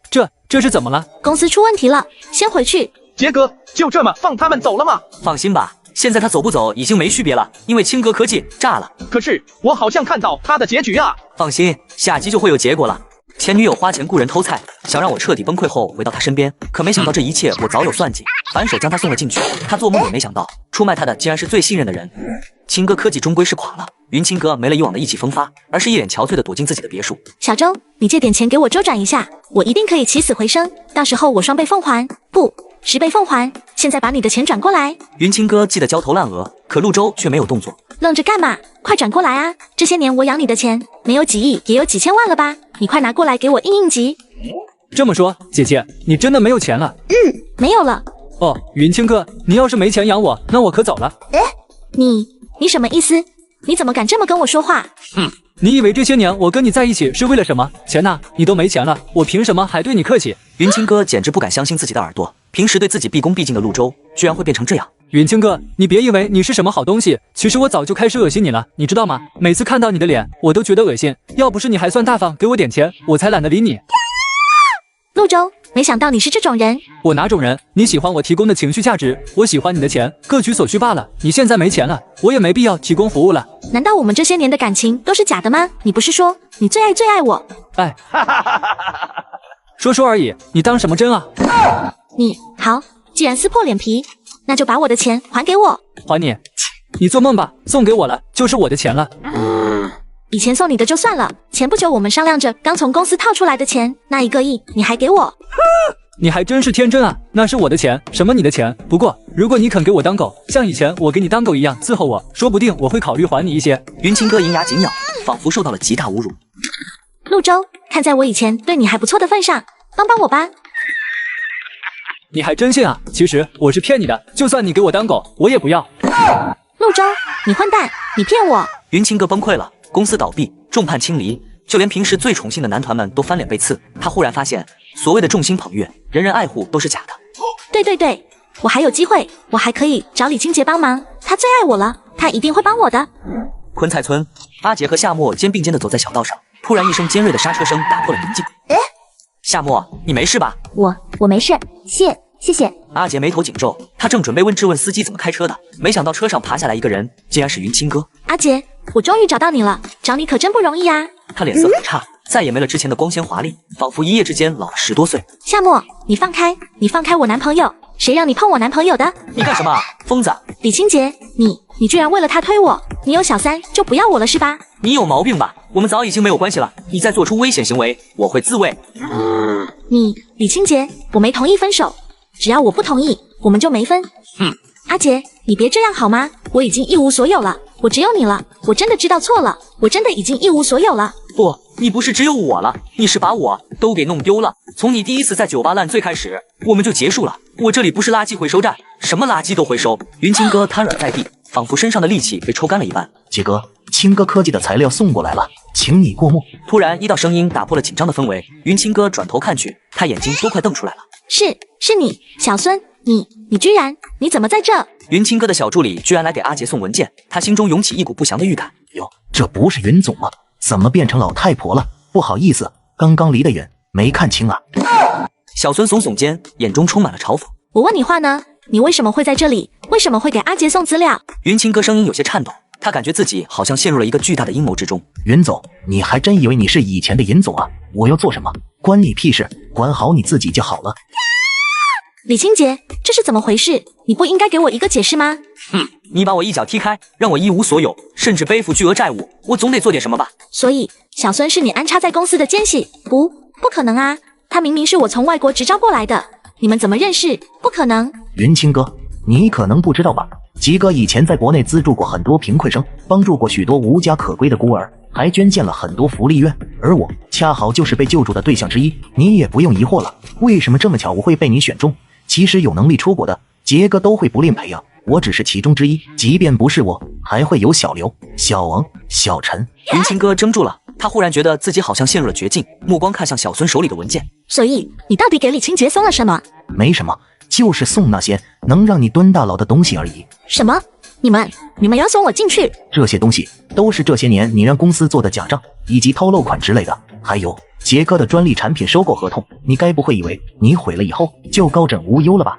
这是怎么了？公司出问题了，先回去。杰哥，就这么放他们走了吗？放心吧，现在他走不走已经没区别了，因为清格科技炸了。可是我好像看到他的结局啊！放心，下集就会有结果了。前女友花钱雇人偷菜，想让我彻底崩溃后回到他身边，可没想到这一切我早有算计，反手将他送了进去。他做梦也没想到，出卖他的竟然是最信任的人。清哥科技终归是垮了，云清哥没了以往的意气风发，而是一脸憔悴的躲进自己的别墅。小周，你借点钱给我周转一下，我一定可以起死回生，到时候我双倍奉还，不，10倍奉还。现在把你的钱转过来。云清哥记得焦头烂额，可陆周却没有动作。愣着干嘛？快转过来啊！这些年我养你的钱，没有几亿也有几千万了吧？你快拿过来给我应应急。这么说，姐姐，你真的没有钱了？没有了。哦，云清哥，你要是没钱养我，那我可走了。你什么意思？你怎么敢这么跟我说话？你以为这些年我跟你在一起是为了什么？钱呐，你都没钱了，我凭什么还对你客气？云清哥简直不敢相信自己的耳朵，平时对自己毕恭毕敬的陆周，居然会变成这样。云清哥，你别以为你是什么好东西，其实我早就开始恶心你了，你知道吗？每次看到你的脸，我都觉得恶心。要不是你还算大方，给我点钱，我才懒得理你。陆周，没想到你是这种人。我哪种人？你喜欢我提供的情绪价值，我喜欢你的钱，各取所需罢了。你现在没钱了，我也没必要提供服务了。难道我们这些年的感情都是假的吗？你不是说你最爱我？哎，说说而已，你当什么真啊？你好，既然撕破脸皮，那就把我的钱还给我。还你？你做梦吧，送给我了就是我的钱了。以前送你的就算了，前不久我们商量着刚从公司套出来的钱，那1个亿你还给我。你还真是天真啊，那是我的钱，什么你的钱？不过如果你肯给我当狗，像以前我给你当狗一样伺候我，说不定我会考虑还你一些。云清哥银牙紧咬，仿佛受到了极大侮辱。陆周，看在我以前对你还不错的份上，帮帮我吧。你还真信啊？其实我是骗你的，就算你给我当狗，我也不要。陆周，你混蛋，你骗我！云清哥崩溃了，公司倒闭，众叛亲离，就连平时最宠幸的男团们都翻脸被刺。他忽然发现，所谓的众星捧月、人人爱护都是假的。对，我还有机会，我还可以找李清洁帮忙，他最爱我了，他一定会帮我的。昆菜村，阿杰和夏沫肩并肩地走在小道上，突然一声尖锐的刹车声打破了宁静。夏沫，你没事吧？我没事，谢谢。阿杰眉头紧皱，他正准备质问司机怎么开车的，没想到车上爬下来一个人，竟然是云清哥。阿杰，我终于找到你了，找你可真不容易啊。他脸色很差，再也没了之前的光鲜华丽，仿佛一夜之间老了10多岁。夏沫，你放开我男朋友，谁让你碰我男朋友的？你干什么，疯子？李清洁，你居然为了他推我，你有小三就不要我了是吧？你有毛病吧？我们早已经没有关系了，你再做出危险行为，我会自卫。李清洁，我没同意分手，只要我不同意，我们就没分。阿杰，你别这样好吗？我已经一无所有了，我只有你了，我真的知道错了，我真的已经一无所有了。不，你不是只有我了，你是把我都给弄丢了。从你第一次在酒吧烂醉开始，我们就结束了。我这里不是垃圾回收站，什么垃圾都回收。云清哥瘫软在地，仿佛身上的力气被抽干了一般。杰哥，清哥科技的材料送过来了，请你过目。突然一道声音打破了紧张的氛围，云清哥转头看去，他眼睛都快瞪出来了。是你，小孙，你怎么在这？云清哥的小助理居然来给阿杰送文件，他心中涌起一股不祥的预感。哟，这不是云总吗？怎么变成老太婆了？不好意思，刚刚离得远，没看清啊。小孙耸耸肩，眼中充满了嘲讽。我问你话呢，你为什么会在这里？为什么会给阿杰送资料？云清哥声音有些颤抖，他感觉自己好像陷入了一个巨大的阴谋之中。云总，你还真以为你是以前的尹总啊？我要做什么，关你屁事，管好你自己就好了。李清洁，这是怎么回事？你不应该给我一个解释吗？你把我一脚踢开，让我一无所有，甚至背负巨额债务，我总得做点什么吧。所以小孙是你安插在公司的奸细？不可能啊，他明明是我从外国直招过来的，你们怎么认识？不可能。云清哥，你可能不知道吧，吉哥以前在国内资助过很多贫困生，帮助过许多无家可归的孤儿，还捐建了很多福利院，而我恰好就是被救助的对象之一。你也不用疑惑了，为什么这么巧我会被你选中？其实有能力出国的杰哥都会不吝培养，我只是其中之一，即便不是我，还会有小刘、小王、小陈。云清哥怔住了，他忽然觉得自己好像陷入了绝境，目光看向小孙手里的文件。所以你到底给李清洁送了什么？没什么，就是送那些能让你蹲大牢的东西而已。什么？你们要送我进去？这些东西都是这些年你让公司做的假账以及偷漏款之类的，还有杰哥的专利产品收购合同。你该不会以为你毁了以后就高枕无忧了吧？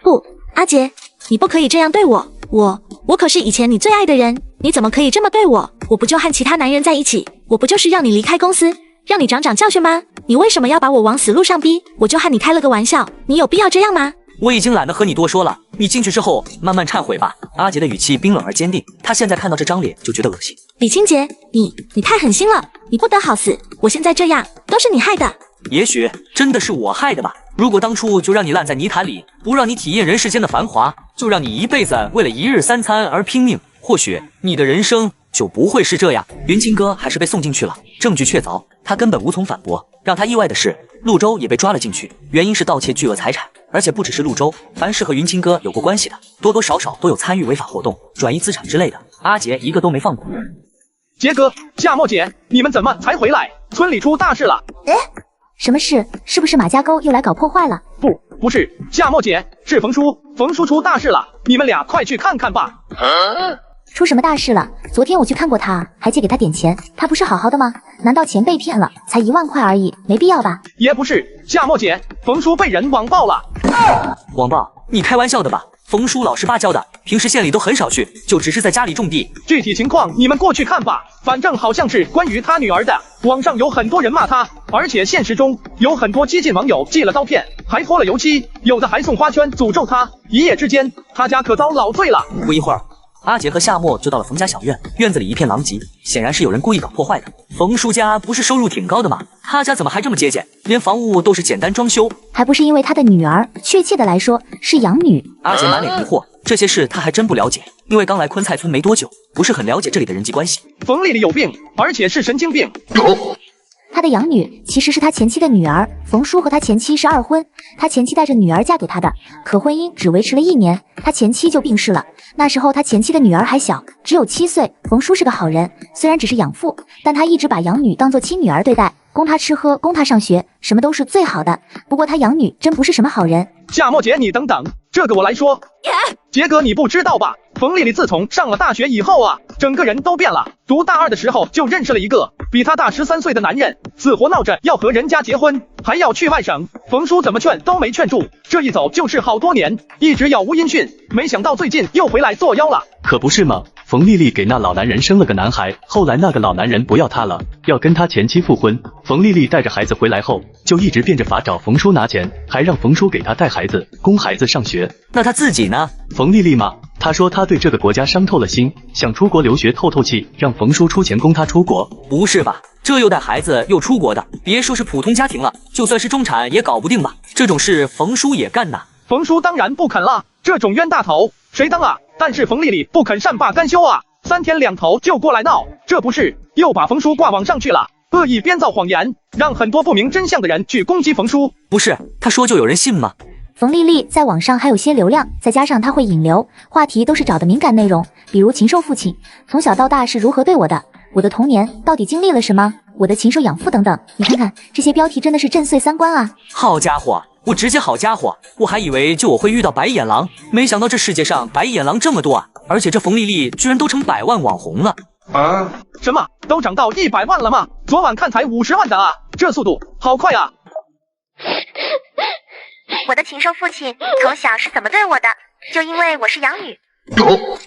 不，阿杰，你不可以这样对我，我可是以前你最爱的人，你怎么可以这么对我？我不就和其他男人在一起，我不就是让你离开公司，让你长教训吗？你为什么要把我往死路上逼？我就和你开了个玩笑，你有必要这样吗？我已经懒得和你多说了，你进去之后慢慢忏悔吧。阿杰的语气冰冷而坚定，他现在看到这张脸就觉得恶心。李清洁，你太狠心了，你不得好死，我现在这样都是你害的。也许真的是我害的吧。如果当初就让你烂在泥潭里，不让你体验人世间的繁华，就让你一辈子为了一日三餐而拼命，或许你的人生就不会是这样。云清哥还是被送进去了，证据确凿，他根本无从反驳。让他意外的是，陆周也被抓了进去，原因是盗窃巨额财产，而且不只是陆周，凡是和云清哥有过关系的，多多少少都有参与违法活动、转移资产之类的，阿杰一个都没放过。杰哥、夏沫姐，你们怎么才回来？村里出大事了！什么事？是不是马家沟又来搞破坏了？不是，夏沫姐，是冯叔出大事了，你们俩快去看看吧。出什么大事了？昨天我去看过他，还借给他点钱，他不是好好的吗？难道钱被骗了？才1万块而已，没必要吧？也不是，夏沫姐，冯叔被人网暴了。网暴？你开玩笑的吧？冯叔老实巴交的，平时县里都很少去，就只是在家里种地。具体情况你们过去看吧，反正好像是关于他女儿的，网上有很多人骂他，而且现实中有很多激进网友寄了刀片，还泼了油漆，有的还送花圈诅咒他。一夜之间，他家可遭老罪了。不一会儿，阿杰和夏沫就到了冯家小院，院子里一片狼藉，显然是有人故意搞破坏的。冯叔家不是收入挺高的吗？他家怎么还这么节俭，连房屋都是简单装修？还不是因为他的女儿，确切的来说是养女。阿杰满脸疑惑，这些事他还真不了解，因为刚来昆菜村没多久，不是很了解这里的人际关系。冯丽丽有病，而且是神经病。他的养女其实是他前妻的女儿，冯叔和他前妻是二婚，他前妻带着女儿嫁给他的，可婚姻只维持了1年，他前妻就病逝了。那时候他前妻的女儿还小，只有7岁。冯叔是个好人，虽然只是养父，但他一直把养女当作亲女儿对待，供她吃喝，供她上学，什么都是最好的。不过他养女真不是什么好人。夏沫姐，你等等，这个我来说。杰哥，你不知道吧？冯丽丽自从上了大学以后啊，整个人都变了。读大2的时候就认识了一个比她大13岁的男人，死活闹着要和人家结婚，还要去外省。冯叔怎么劝都没劝住，这一走就是好多年，一直杳无音讯。没想到最近又回来作妖了。可不是吗？冯丽丽给那老男人生了个男孩，后来那个老男人不要她了，要跟他前妻复婚。冯丽丽带着孩子回来后，就一直变着法找冯叔拿钱，还让冯叔给她带孩子，供孩子上学。那她自己呢？冯丽丽嘛，她说她对这个国家伤透了心，想出国留学透透气，让冯叔出钱供她出国。不是吧？这又带孩子又出国的，别说是普通家庭了，就算是中产也搞不定吧？这种事冯叔也干呐？冯叔当然不肯了，这种冤大头谁当啊？但是冯丽丽不肯善罢甘休啊，3天2头就过来闹，这不是又把冯叔挂网上去了，恶意编造谎言，让很多不明真相的人去攻击冯叔。不是，他说就有人信吗？冯丽丽在网上还有些流量，再加上她会引流，话题都是找的敏感内容，比如禽兽父亲，从小到大是如何对我的，我的童年到底经历了什么，我的禽兽养父等等。你看看这些标题真的是震碎3观啊！好家伙，我直接好家伙，我还以为就我会遇到白眼狼，没想到这世界上白眼狼这么多啊！而且这冯丽丽居然都成100万网红了啊！什么都涨到100万了吗？昨晚看才50万的啊，这速度好快啊！我的禽兽父亲从小是怎么对我的？就因为我是养女。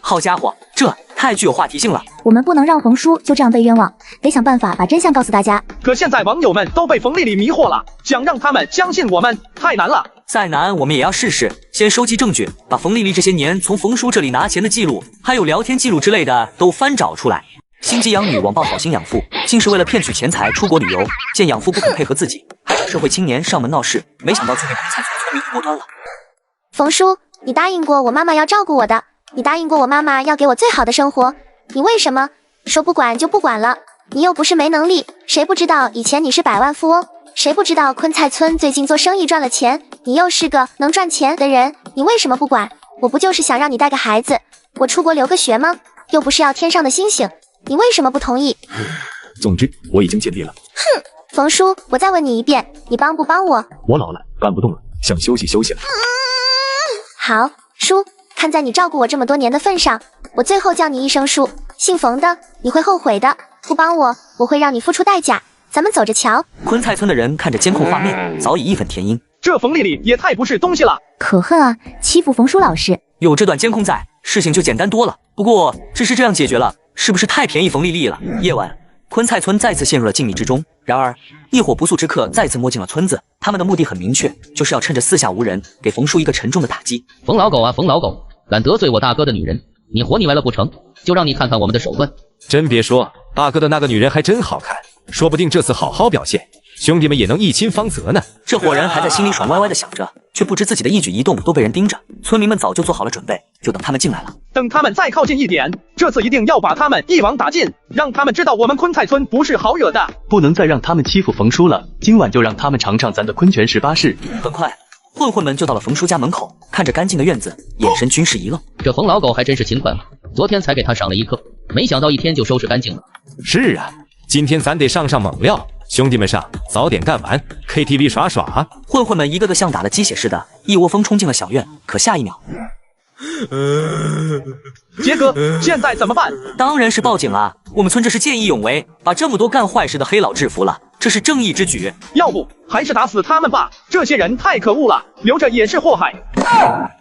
好家伙，这太具有话题性了。我们不能让冯叔就这样被冤枉，得想办法把真相告诉大家。可现在网友们都被冯丽丽迷惑了，想让他们相信我们太难了。再难我们也要试试，先收集证据，把冯丽丽这些年从冯叔这里拿钱的记录，还有聊天记录之类的都翻找出来。心机养女网暴好心养父，竟是为了骗取钱财出国旅游，见养父不肯配合自己，还找社会青年上门闹事，没想到却被昆菜村村民锅端了。冯叔，你答应过我妈妈要照顾我的，你答应过我妈妈要给我最好的生活，你为什么说不管就不管了？你又不是没能力，谁不知道以前你是100万富翁？谁不知道昆菜村最近做生意赚了钱？你又是个能赚钱的人，你为什么不管？我不就是想让你带个孩子，我出国留个学吗？又不是要天上的星星，你为什么不同意？总之，我已经尽力了。哼，冯叔，我再问你一遍，你帮不帮我？我老了，干不动了，想休息休息了。好，叔，看在你照顾我这么多年的份上，我最后叫你一声叔。姓冯的，你会后悔的。不帮我，我会让你付出代价。咱们走着瞧。昆菜村的人看着监控画面，早已义愤填膺。这冯丽丽也太不是东西了，可恨啊！欺负冯叔老师。有这段监控在，事情就简单多了。不过只是这样解决了，是不是太便宜冯丽丽了？夜晚，昆菜村再次陷入了静谧之中。然而，一伙不速之客再次摸进了村子，他们的目的很明确，就是要趁着四下无人，给冯叔一个沉重的打击。冯老狗啊，冯老狗，敢得罪我大哥的女人，你活腻歪了不成？就让你看看我们的手段。真别说，大哥的那个女人还真好看，说不定这次好好表现，兄弟们也能一亲芳泽呢。这伙人还在心里爽歪歪的想着，却不知自己的一举一动都被人盯着。村民们早就做好了准备，就等他们进来了。等他们再靠近一点，这次一定要把他们一网打尽，让他们知道我们昆菜村不是好惹的。不能再让他们欺负冯叔了，今晚就让他们尝尝咱的昆拳18式。很快，混混们就到了冯叔家门口，看着干净的院子，眼神均是一愣。这冯老狗还真是勤快，昨天才给他赏了一课，没想到一天就收拾干净了。是啊，今天咱得上猛料，兄弟们上，早点干完 ，KTV 耍耍。混混们一个个像打了鸡血似的，一窝蜂冲进了小院。可下一秒，杰哥，现在怎么办？当然是报警啊！我们村这是见义勇为，把这么多干坏事的黑老制服了，这是正义之举。要不还是打死他们吧，这些人太可恶了，留着也是祸害。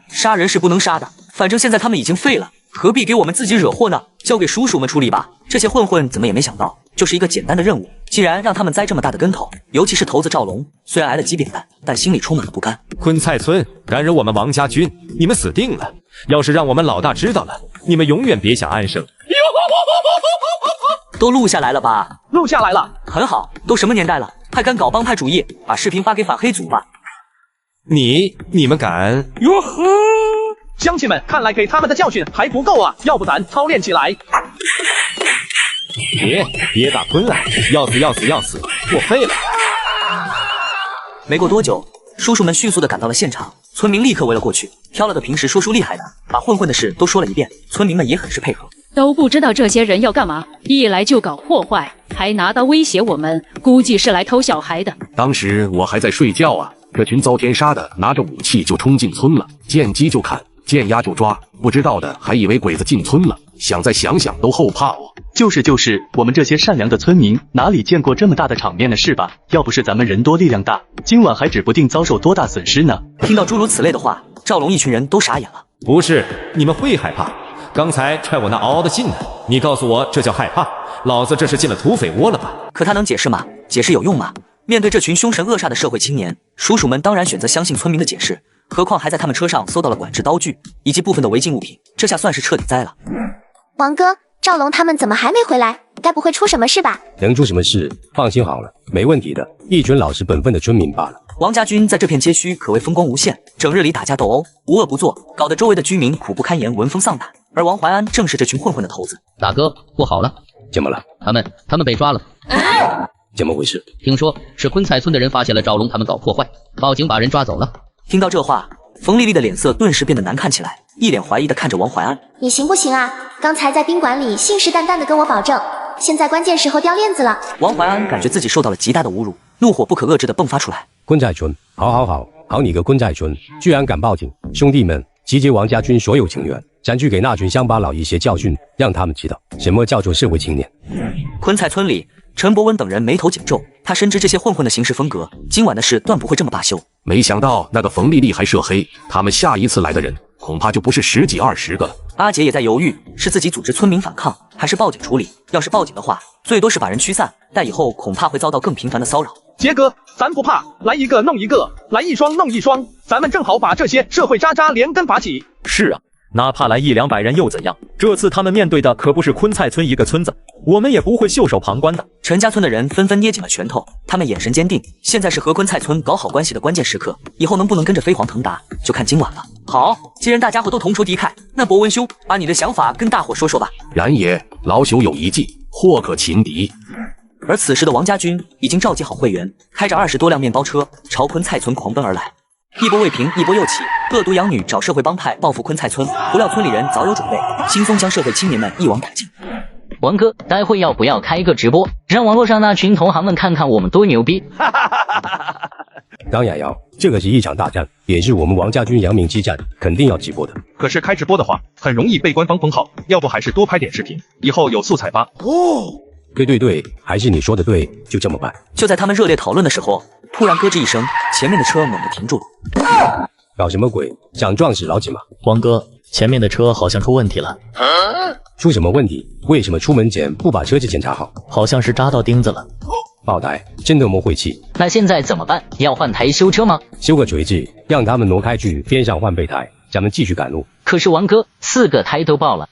杀人是不能杀的，反正现在他们已经废了，何必给我们自己惹祸呢？交给叔叔们处理吧。这些混混怎么也没想到，就是一个简单的任务，竟然让他们栽这么大的跟头。尤其是头子赵龙，虽然挨了几扁担，但心里充满了不甘。昆菜村敢惹我们王家军，你们死定了！要是让我们老大知道了，你们永远别想安生。都录下来了吧？录下来了，很好。都什么年代了，还敢搞帮派主义？把视频发给反黑组吧。你们敢？哟呵！乡亲们，看来给他们的教训还不够啊，要不咱操练起来。别打坤了，要死，我废了。没过多久，叔叔们迅速地赶到了现场，村民立刻围了过去，挑了个平时说书厉害的，把混混的事都说了一遍。村民们也很是配合。都不知道这些人要干嘛，一来就搞破坏，还拿刀威胁我们，估计是来偷小孩的。当时我还在睡觉啊，这群遭天杀的拿着武器就冲进村了，见鸡就砍，见鸭就抓，不知道的还以为鬼子进村了，再想都后怕哦。就是，我们这些善良的村民哪里见过这么大的场面呢？是吧？要不是咱们人多力量大，今晚还指不定遭受多大损失呢。听到诸如此类的话，赵龙一群人都傻眼了。不是，你们会害怕？刚才踹我那嗷嗷的劲呢，你告诉我这叫害怕？老子这是进了土匪窝了吧？可他能解释吗？解释有用吗？面对这群凶神恶煞的社会青年，叔叔们当然选择相信村民的解释，何况还在他们车上搜到了管制刀具以及部分的违禁物品，这下算是彻底栽了。王哥，赵龙他们怎么还没回来？该不会出什么事吧？能出什么事？放心好了，没问题的，一群老实本分的村民罢了。王家军在这片街区可谓风光无限，整日里打架斗殴，无恶不作，搞得周围的居民苦不堪言，闻风丧胆。而王怀安正是这群混混的头子。大哥，不好了！怎么了？他们被抓了。怎么回事？听说是昆菜村的人发现了赵龙他们搞破坏，报警把人抓走了。听到这话，冯丽丽的脸色顿时变得难看起来，一脸怀疑地看着王怀安。你行不行啊？刚才在宾馆里信誓旦旦地跟我保证，现在关键时候掉链子了。王怀安感觉自己受到了极大的侮辱，怒火不可遏制地迸发出来。昆菜村，好你个昆菜村，居然敢报警！兄弟们，集结王家军所有成员，咱去给那群乡巴佬一些教训，让他们知道什么叫做社会青年。昆菜村里，陈博文等人眉头紧皱，他深知这些混混的行事风格，今晚的事断不会这么罢休。没想到那个冯丽丽还涉黑，他们下一次来的人恐怕就不是10几20个。阿杰也在犹豫，是自己组织村民反抗，还是报警处理？要是报警的话，最多是把人驱散，但以后恐怕会遭到更频繁的骚扰。杰哥，咱不怕，来一个弄一个，来一双弄一双，咱们正好把这些社会渣渣连根拔起。是啊，哪怕来100-200人又怎样？这次他们面对的可不是昆菜村一个村子，我们也不会袖手旁观的。陈家村的人纷纷捏紧了拳头，他们眼神坚定。现在是和昆菜村搞好关系的关键时刻，以后能不能跟着飞黄腾达，就看今晚了。好，既然大家伙都同仇敌忾，那博文兄，把你的想法跟大伙说说吧。然也，老朽有一计，或可擒敌。而此时的王家军已经召集好会员，开着20多辆面包车朝昆菜村狂奔而来。一波未平，一波又起，恶毒养女找社会帮派报复昆菜村，不料村里人早有准备，轻松将社会青年们一网打尽。王哥，待会要不要开一个直播，让网络上那群同行们看看我们多牛逼？当然要，这个是一场大战，也是我们王家军扬名激战，肯定要直播的。可是开直播的话，很容易被官方封号，要不还是多拍点视频，以后有素材吧。对，还是你说的对，就这么办。就在他们热烈讨论的时候，突然咯吱一声，前面的车猛地停住了。搞什么鬼？想撞死老几吗？王哥，前面的车好像出问题了。出什么问题？为什么出门前不把车子检查好？好像是扎到钉子了。爆胎，真的么晦气。那现在怎么办？要换台修车吗？修个锤子，让他们挪开去边上换备胎，咱们继续赶路。可是王哥，4个胎都爆了。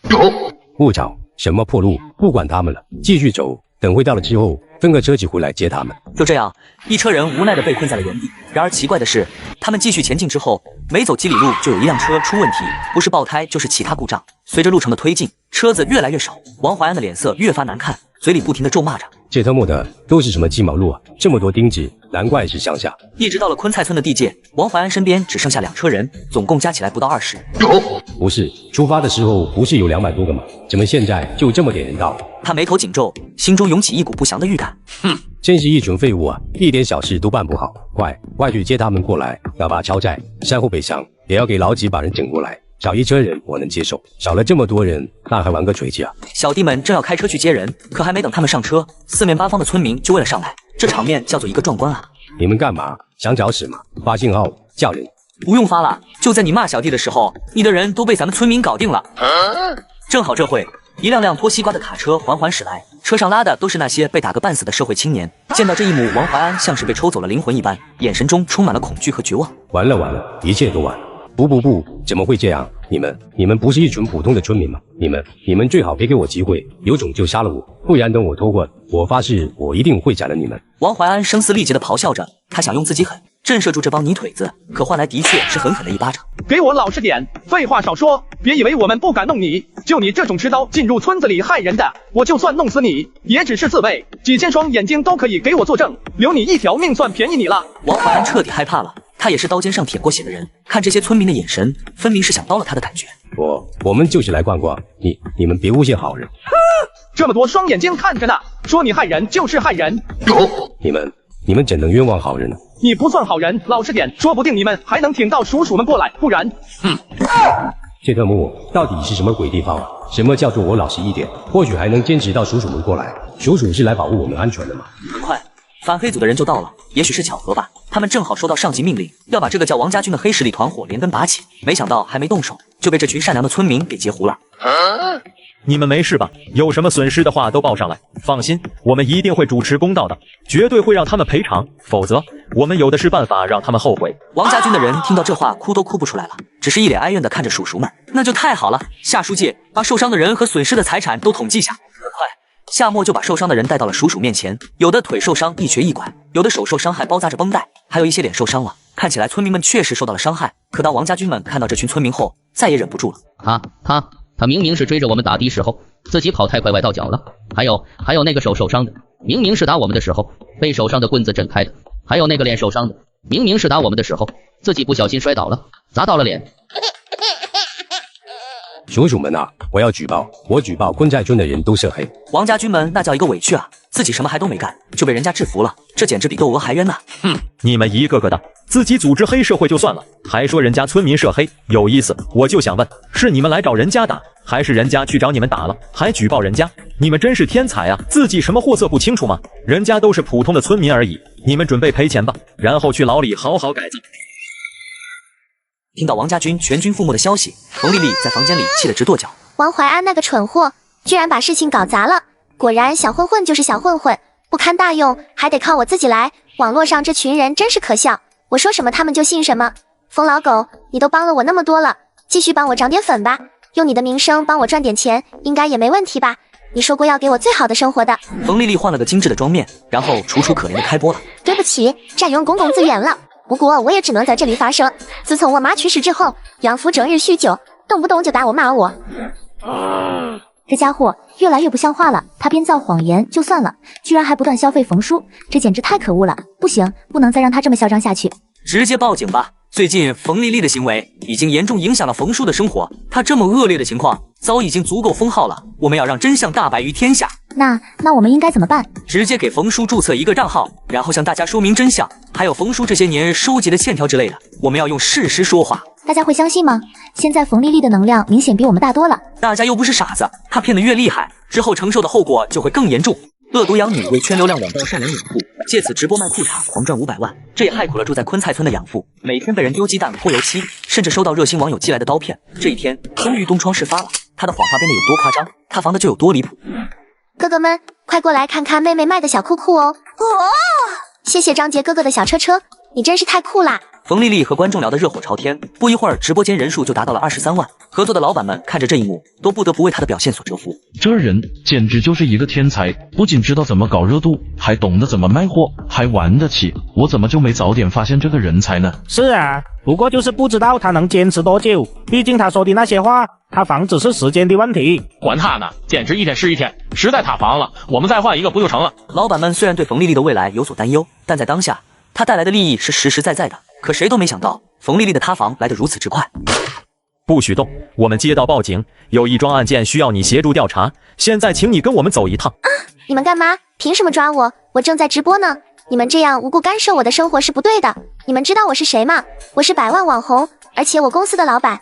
不吵，什么破路，不管他们了，继续走。等会到了之后，分个车子回来接他们。就这样，一车人无奈地被困在了原地。然而奇怪的是，他们继续前进之后，没走几里路就有一辆车出问题，不是爆胎就是其他故障。随着路程的推进，车子越来越少，王怀安的脸色越发难看，嘴里不停地咒骂着：“这他妈的都是什么鸡毛路啊！这么多钉子，难怪是乡下。”一直到了昆菜村的地界，王怀安身边只剩下2车人，总共加起来不到20。不是，出发的时候不是有200多个吗？怎么现在就这么点人到了？他眉头紧皱，心中涌起一股不祥的预感。真是一群废物啊！一点小事都办不好，快去接他们过来，哪怕超载山后北上，也要给老几把人整过来。少1车人我能接受，少了这么多人，那还玩个锤子啊！小弟们正要开车去接人，可还没等他们上车，四面八方的村民就为了上来，这场面叫做一个壮观啊！你们干嘛？想找死吗？发信号叫人。不用发了，就在你骂小弟的时候，你的人都被咱们村民搞定了。正好这会，一辆辆拖西瓜的卡车缓缓驶来，车上拉的都是那些被打个半死的社会青年。见到这一幕，王怀安像是被抽走了灵魂一般，眼神中充满了恐惧和绝望。完了，一切都完了！不，怎么会这样？你们不是一群普通的村民吗？你们最好别给我机会，有种就杀了我，不然等我脱困，我发誓我一定会斩了你们。王怀安声嘶力竭地咆哮着，他想用自己狠震慑住这帮泥腿子，可换来的确是狠狠的一巴掌。给我老实点，废话少说，别以为我们不敢弄你，就你这种持刀进入村子里害人的，我就算弄死你，也只是自卫，几千双眼睛都可以给我作证，留你一条命算便宜你了。王怀安彻底害怕了，他也是刀尖上舔过血的人，看这些村民的眼神，分明是想刀了他的感觉。我们就是来逛逛，你们别诬陷好人。这么多双眼睛看着呢，说你害人就是害人。你们怎能冤枉好人呢？你不算好人，老实点，说不定你们还能挺到叔叔们过来，不然，这特木到底是什么鬼地方啊？什么叫做我老实一点？或许还能坚持到叔叔们过来。叔叔是来保护我们安全的吗？很快，反黑组的人就到了，也许是巧合吧，他们正好收到上级命令，要把这个叫王家军的黑势力团伙连根拔起。没想到还没动手，就被这群善良的村民给截胡了。你们没事吧？有什么损失的话都报上来，放心，我们一定会主持公道的，绝对会让他们赔偿，否则我们有的是办法让他们后悔。王家军的人听到这话哭都哭不出来了，只是一脸哀怨地看着叔叔们。那就太好了，夏书记把受伤的人和损失的财产都统计下。很快，夏沫就把受伤的人带到了叔叔面前，有的腿受伤一瘸一拐，有的手受伤还包扎着绷带，还有一些脸受伤了。看起来村民们确实受到了伤害，可当王家军们看到这群村民后，再也忍不住了。他明明是追着我们打的时候，自己跑太快崴到脚了。还有那个手受伤的，明明是打我们的时候被手上的棍子震开的。还有那个脸受伤的，明明是打我们的时候自己不小心摔倒了，砸到了脸。叔叔们啊，我要举报，我举报昆寨村的人都涉黑。王家军们那叫一个委屈啊，自己什么还都没干，就被人家制服了，这简直比窦娥还冤呐！你们一个个的自己组织黑社会就算了，还说人家村民涉黑，有意思。我就想问，是你们来找人家打，还是人家去找你们打了，还举报人家？你们真是天才啊！自己什么货色不清楚吗？人家都是普通的村民而已，你们准备赔钱吧，然后去牢里好好改造。听到王家军全军覆没的消息，冯丽丽在房间里气得直跺脚。王怀安那个蠢货，居然把事情搞砸了。果然小混混就是小混混，不堪大用，还得靠我自己来。网络上这群人真是可笑，我说什么他们就信什么。冯老狗，你都帮了我那么多了，继续帮我涨点粉吧，用你的名声帮我赚点钱，应该也没问题吧？你说过要给我最好的生活的。冯丽丽换了个精致的妆面，然后楚楚可怜的开播了。对不起，占用公共资源了。不过我也只能在这里发声。自从我妈去世之后，养父整日酗酒，动不动就打我骂我。这家伙越来越不像话了，他编造谎言就算了，居然还不断消费冯叔，这简直太可恶了！不行，不能再让他这么嚣张下去。直接报警吧！最近冯丽丽的行为已经严重影响了冯叔的生活，她这么恶劣的情况早已经足够封号了。我们要让真相大白于天下。那我们应该怎么办？直接给冯叔注册一个账号，然后向大家说明真相，还有冯叔这些年收集的欠条之类的。我们要用事实说话。大家会相信吗？现在冯丽丽的能量明显比我们大多了。大家又不是傻子，她骗得越厉害，之后承受的后果就会更严重。恶毒养女为圈流量网暴善良养父，借此直播卖裤衩狂赚500万，这也害苦了住在昆菜村的养父，每天被人丢鸡蛋泼油漆，甚至收到热心网友寄来的刀片。这一天终于东窗事发了，他的谎话变得有多夸张，塌房的就有多离谱。哥哥们，快过来看看妹妹卖的小裤裤哦！谢谢张杰哥哥的小车车，你真是太酷啦！冯丽丽和观众聊得热火朝天，不一会儿直播间人数就达到了23万。合作的老板们看着这一幕，都不得不为他的表现所折服。这人简直就是一个天才，不仅知道怎么搞热度，还懂得怎么卖货，还玩得起。我怎么就没早点发现这个人才呢？是啊，不过就是不知道他能坚持多久，毕竟他说的那些话，塌房只是时间的问题。管他呢，简直一天是一天，实在塌房了，我们再换一个不就成了？老板们虽然对冯丽丽的未来有所担忧，但在当下，她带来的利益是实实在在的。可谁都没想到，冯丽丽的塌房来得如此之快。不许动！我们接到报警，有一桩案件需要你协助调查，现在请你跟我们走一趟。你们干嘛？凭什么抓我？我正在直播呢！你们这样无故干涉我的生活是不对的。你们知道我是谁吗？我是100万网红，而且我公司的老板。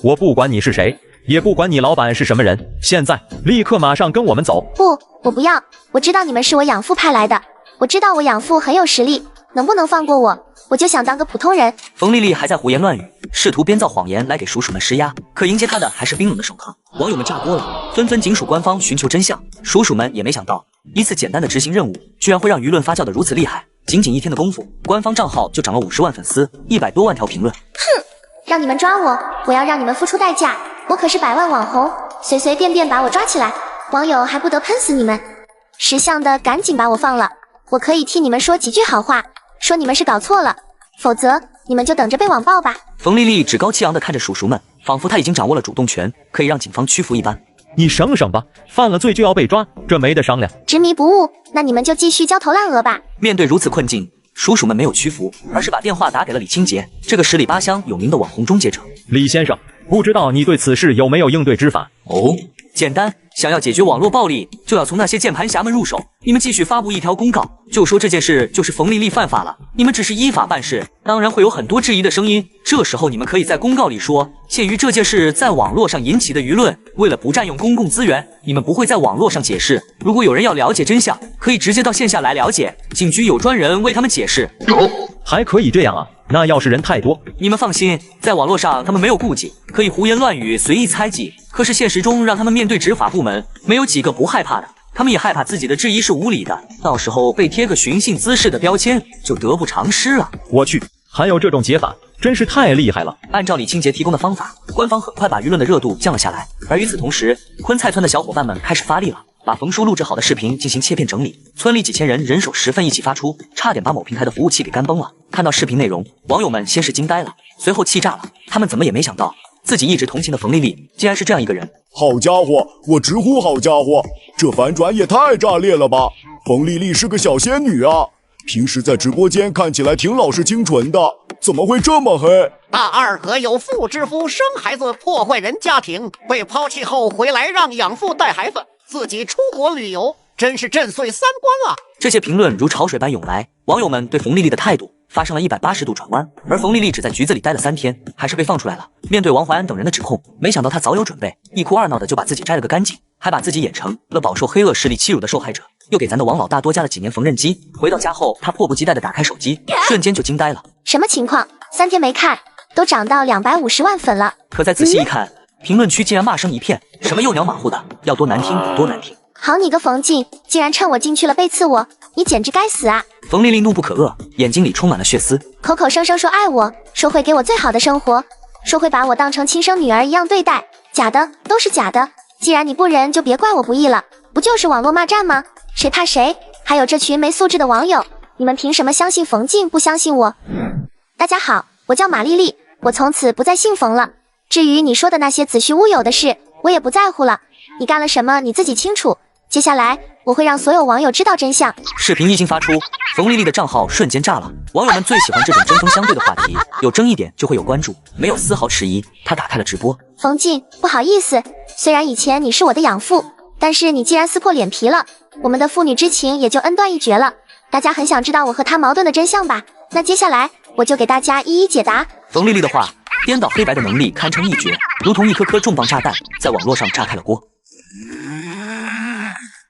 我不管你是谁，也不管你老板是什么人，现在立刻马上跟我们走。不，我不要。我知道你们是我养父派来的，我知道我养父很有实力，能不能放过我？我就想当个普通人。冯丽丽还在胡言乱语，试图编造谎言来给叔叔们施压，可迎接她的还是冰冷的手铐。网友们炸锅了，纷纷警署官方寻求真相。叔叔们也没想到，一次简单的执行任务，居然会让舆论发酵得如此厉害。仅仅1天的功夫，官方账号就涨了50万粉丝，100多万条评论。让你们抓我，我要让你们付出代价。我可是百万网红，随随便便把我抓起来，网友还不得喷死你们。识相的赶紧把我放了，我可以替你们说几句好话，说你们是搞错了，否则你们就等着被网暴吧。冯丽丽趾高气扬地看着叔叔们，仿佛她已经掌握了主动权，可以让警方屈服一般。你省省吧，犯了罪就要被抓，这没得商量。执迷不悟，那你们就继续焦头烂额吧。面对如此困境，叔叔们没有屈服，而是把电话打给了李清洁，这个十里八乡有名的网红终结者。李先生，不知道你对此事有没有应对之法？哦，简单，想要解决网络暴力，就要从那些键盘侠们入手。你们继续发布一条公告，就说这件事就是冯丽丽犯法了，你们只是依法办事，当然会有很多质疑的声音。这时候你们可以在公告里说，鉴于这件事在网络上引起的舆论，为了不占用公共资源，你们不会在网络上解释。如果有人要了解真相，可以直接到线下来了解，警局有专人为他们解释。还可以这样啊？那要是人太多，你们放心，在网络上他们没有顾忌，可以胡言乱语，随意猜忌。可是现实中让他们面对执法部门，没有几个不害怕的。他们也害怕自己的质疑是无理的，到时候被贴个寻衅滋事的标签，就得不偿失了。我去，还有这种解法，真是太厉害了。按照李清洁提供的方法，官方很快把舆论的热度降了下来。而与此同时，昆菜村的小伙伴们开始发力了，把冯叔录制好的视频进行切片整理。村里几千人人手10份一起发出，差点把某平台的服务器给干崩了。看到视频内容，网友们先是惊呆了，随后气炸了。他们怎么也没想到，自己一直同情的冯丽丽，竟然是这样一个人。好家伙，我直呼好家伙，这反转也太炸裂了吧！冯丽丽是个小仙女啊，平时在直播间看起来挺老实清纯的，怎么会这么黑？大二和有妇之夫生孩子，破坏人家庭，被抛弃后回来让养父带孩子，自己出国旅游，真是震碎三观啊！这些评论如潮水般涌来，网友们对冯丽丽的态度发生了180度转弯。而冯丽丽只在局子里待了3天，还是被放出来了。面对王怀安等人的指控，没想到她早有准备，一哭二闹的就把自己摘了个干净，还把自己演成了饱受黑恶势力欺辱的受害者，又给咱的王老大多加了几年缝纫机。回到家后，她迫不及待的打开手机，瞬间就惊呆了。什么情况？3天没看，都涨到250万粉了。可再仔细一看，评论区竟然骂声一片，什么又鸟马虎的，要多难听有多难听。好你个冯静，竟然趁我进去了背刺我，你简直该死啊！冯丽丽怒不可遏，眼睛里充满了血丝，口口声声说爱我，说会给我最好的生活，说会把我当成亲生女儿一样对待，假的，都是假的。既然你不仁，就别怪我不义了，不就是网络骂战吗？谁怕谁？还有这群没素质的网友，你们凭什么相信冯静，不相信我？大家好，我叫马丽丽，我从此不再姓冯了。至于你说的那些子虚乌有的事，我也不在乎了。你干了什么，你自己清楚。接下来我会让所有网友知道真相。视频一经发出，冯丽丽的账号瞬间炸了。网友们最喜欢这种针锋相对的话题，有争议点就会有关注，没有丝毫迟疑。她打开了直播。冯静，不好意思，虽然以前你是我的养父，但是你既然撕破脸皮了，我们的父女之情也就恩断义绝了。大家很想知道我和他矛盾的真相吧？那接下来我就给大家一一解答。冯丽丽的话，颠倒黑白的能力堪称一绝，如同一颗颗重磅炸弹，在网络上炸开了锅。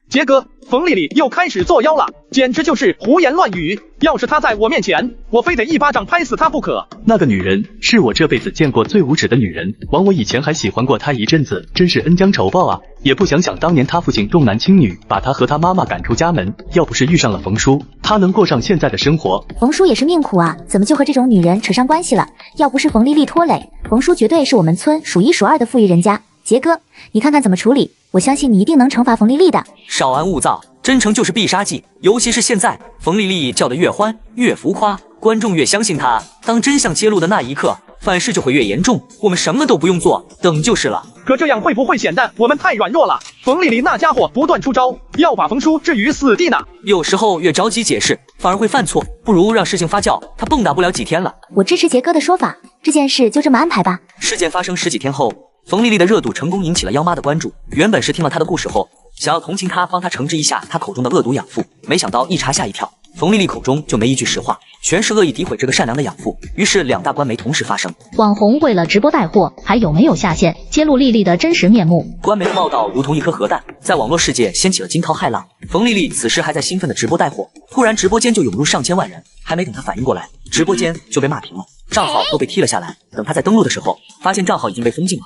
杰哥，冯丽丽又开始作妖了，简直就是胡言乱语。要是她在我面前，我非得一巴掌拍死她不可。那个女人是我这辈子见过最无耻的女人，枉我以前还喜欢过她一阵子，真是恩将仇报啊！也不想想当年她父亲重男轻女，把她和她妈妈赶出家门，要不是遇上了冯叔，她能过上现在的生活？冯叔也是命苦啊，怎么就和这种女人扯上关系了？要不是冯丽丽拖累，冯叔绝对是我们村数1数2的富裕人家。杰哥，你看看怎么处理？我相信你一定能惩罚冯丽丽的。少安勿躁，真诚就是必杀技，尤其是现在，冯丽丽叫得越欢越浮夸，观众越相信她。当真相揭露的那一刻，反噬就会越严重。我们什么都不用做，等就是了。可这样会不会显得我们太软弱了？冯丽丽那家伙不断出招，要把冯叔置于死地呢。有时候越着急解释，反而会犯错，不如让事情发酵。他蹦跶不了几天了。我支持杰哥的说法，这件事就这么安排吧。事件发生10几天后，冯丽丽的热度成功引起了妖妈的关注。原本是听了她的故事后，想要同情她，帮她惩治一下她口中的恶毒养父，没想到一查吓一跳，冯丽丽口中就没一句实话，全是恶意诋毁这个善良的养父。于是2大官媒同时发声。网红为了直播带货，还有没有下线揭露丽丽的真实面目？官媒的报道如同一颗核弹，在网络世界掀起了惊涛骇浪。冯丽丽此时还在兴奋的直播带货，突然直播间就涌入上千万人，还没等她反应过来，直播间就被骂平了，账号都被踢了下来。等她在登录的时候，发现账号已经被封禁了。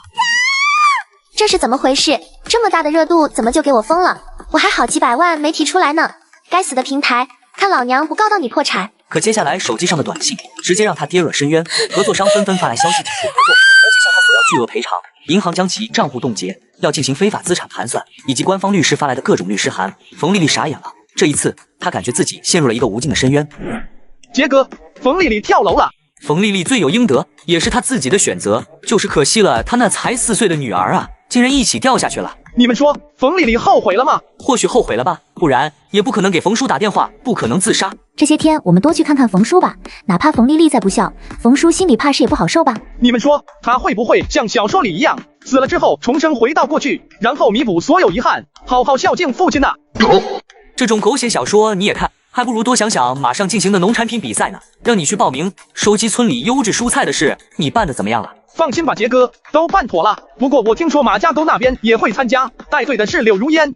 这是怎么回事？这么大的热度怎么就给我封了？我还好几百万没提出来呢！该死的平台，看老娘不告到你破产！可接下来手机上的短信直接让他跌入了深渊，合作商纷纷发来消息提出合作，而且向他索要巨额赔偿，银行将其账户冻结，要进行非法资产盘算，以及官方律师发来的各种律师函。冯丽丽傻眼了，这一次她感觉自己陷入了一个无尽的深渊。杰哥，冯丽丽跳楼了。冯丽丽罪有应得，也是她自己的选择，就是可惜了她那才4岁的女儿啊，竟然一起掉下去了。你们说冯丽丽后悔了吗？或许后悔了吧，不然也不可能给冯叔打电话，不可能自杀。这些天我们多去看看冯叔吧，哪怕冯丽丽再不孝，冯叔心里怕是也不好受吧。你们说他会不会像小说里一样，死了之后重生回到过去，然后弥补所有遗憾，好好孝敬父亲呢？这种狗血小说你也看，还不如多想想马上进行的农产品比赛呢。让你去报名收集村里优质蔬菜的事，你办的怎么样了？放心吧，杰哥，都办妥了。不过我听说马家沟那边也会参加，带队的是柳如烟。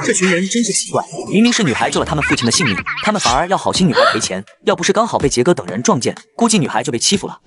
这群人真是奇怪，明明是女孩救了他们父亲的性命，他们反而要好心女孩赔钱。要不是刚好被杰哥等人撞见，估计女孩就被欺负了。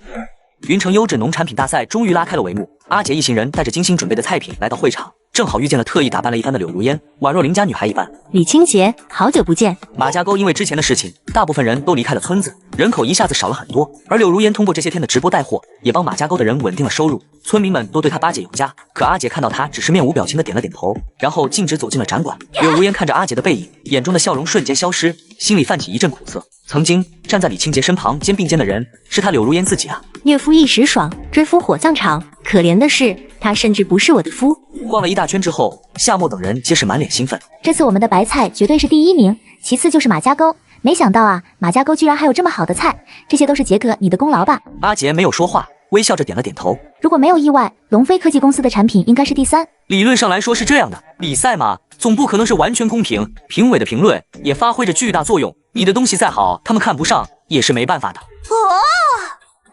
云城优质农产品大赛终于拉开了帷幕，阿杰一行人带着精心准备的菜品来到会场，正好遇见了特意打扮了一番的柳如烟，宛若邻家女孩一般。李清洁，好久不见。马家沟因为之前的事情，大部分人都离开了村子，人口一下子少了很多。而柳如烟通过这些天的直播带货，也帮马家沟的人稳定了收入，村民们都对她巴结有加。可阿杰看到她，只是面无表情的点了点头，然后径直走进了展馆。柳如烟看着阿杰的背影，眼中的笑容瞬间消失，心里泛起一阵苦涩。曾经站在李清洁身旁肩并肩的人，是她柳如烟自己啊。虐夫一时爽，追夫火葬场。可怜的是，他甚至不是我的夫。逛了一大圈之后，夏沫等人皆是满脸兴奋。这次我们的白菜绝对是第1名，其次就是马家沟。没想到啊，马家沟居然还有这么好的菜，这些都是杰哥你的功劳吧？阿杰没有说话，微笑着点了点头。如果没有意外，龙飞科技公司的产品应该是第3。理论上来说是这样的，比赛嘛，总不可能是完全公平，评委的评论也发挥着巨大作用。你的东西再好，他们看不上也是没办法的。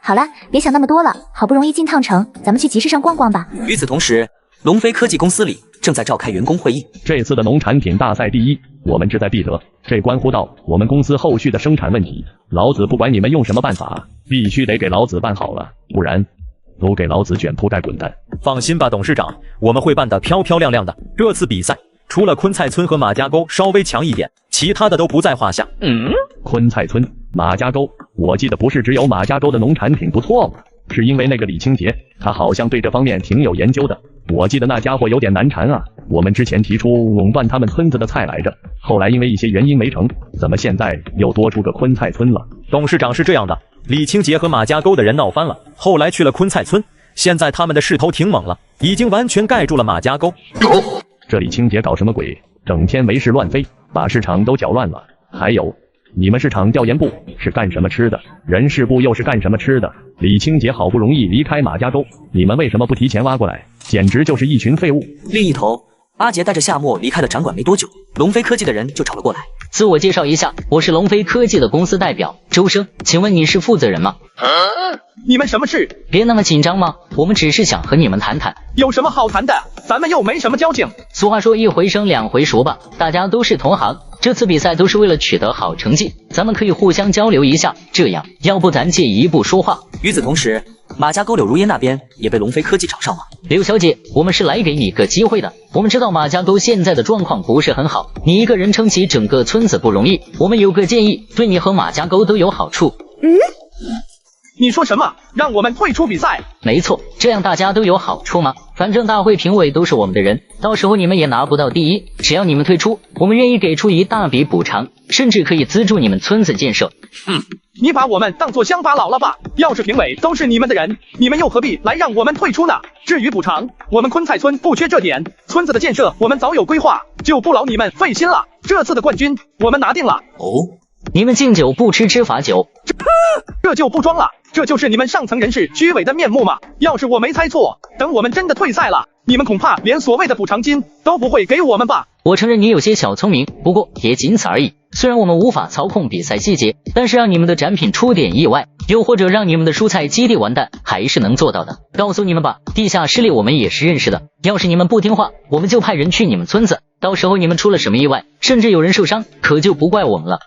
好了，别想那么多了，好不容易进趟城，咱们去集市上逛逛吧。与此同时，龙飞科技公司里正在召开员工会议。这次的农产品大赛第1，我们志在必得，这关乎到我们公司后续的生产问题。老子不管你们用什么办法，必须得给老子办好了，不然都给老子卷铺盖滚蛋！放心吧，董事长，我们会办得漂漂亮亮的。这次比赛除了昆菜村和马家沟稍微强一点，其他的都不在话下。昆菜村、马家沟，我记得不是只有马家沟的农产品不错吗？是因为那个李清洁，他好像对这方面挺有研究的。我记得那家伙有点难缠啊，我们之前提出垄断他们村子的菜来着，后来因为一些原因没成，怎么现在又多出个昆菜村了？董事长是这样的，李清洁和马家沟的人闹翻了，后来去了昆菜村，现在他们的势头挺猛了，已经完全盖住了马家沟。这李清洁搞什么鬼？整天没事乱飞，把市场都搅乱了。还有，你们市场调研部是干什么吃的？人事部又是干什么吃的？李清洁好不容易离开马家沟，你们为什么不提前挖过来？简直就是一群废物。另一头，阿杰带着夏沫离开了展馆没多久，龙飞科技的人就找了过来。自我介绍一下，我是龙飞科技的公司代表周生，请问你是负责人吗？你们什么事？别那么紧张嘛，我们只是想和你们谈谈。有什么好谈的？咱们又没什么交情。俗话说一回生两回熟吧，大家都是同行，这次比赛都是为了取得好成绩，咱们可以互相交流一下，这样要不咱借一步说话。与此同时，马家沟柳如烟那边也被龙飞科技找上了。刘小姐，我们是来给你个机会的，我们知道马家沟现在的状况不是很好，你一个人撑起整个村子不容易，我们有个建议，对你和马家沟都有好处。你说什么？让我们退出比赛？没错，这样大家都有好处吗？反正大会评委都是我们的人，到时候你们也拿不到第一，只要你们退出，我们愿意给出一大笔补偿，甚至可以资助你们村子建设。你把我们当作乡巴佬了吧？要是评委都是你们的人，你们又何必来让我们退出呢？至于补偿，我们昆菜村不缺这点，村子的建设我们早有规划，就不劳你们费心了。这次的冠军我们拿定了。你们敬酒不吃吃罚酒，这就不装了，这就是你们上层人士虚伪的面目吗？要是我没猜错，等我们真的退赛了，你们恐怕连所谓的补偿金都不会给我们吧？我承认你有些小聪明，不过也仅此而已。虽然我们无法操控比赛细节，但是让你们的展品出点意外，又或者让你们的蔬菜基地完蛋，还是能做到的。告诉你们吧，地下势力我们也是认识的，要是你们不听话，我们就派人去你们村子，到时候你们出了什么意外，甚至有人受伤，可就不怪我们了。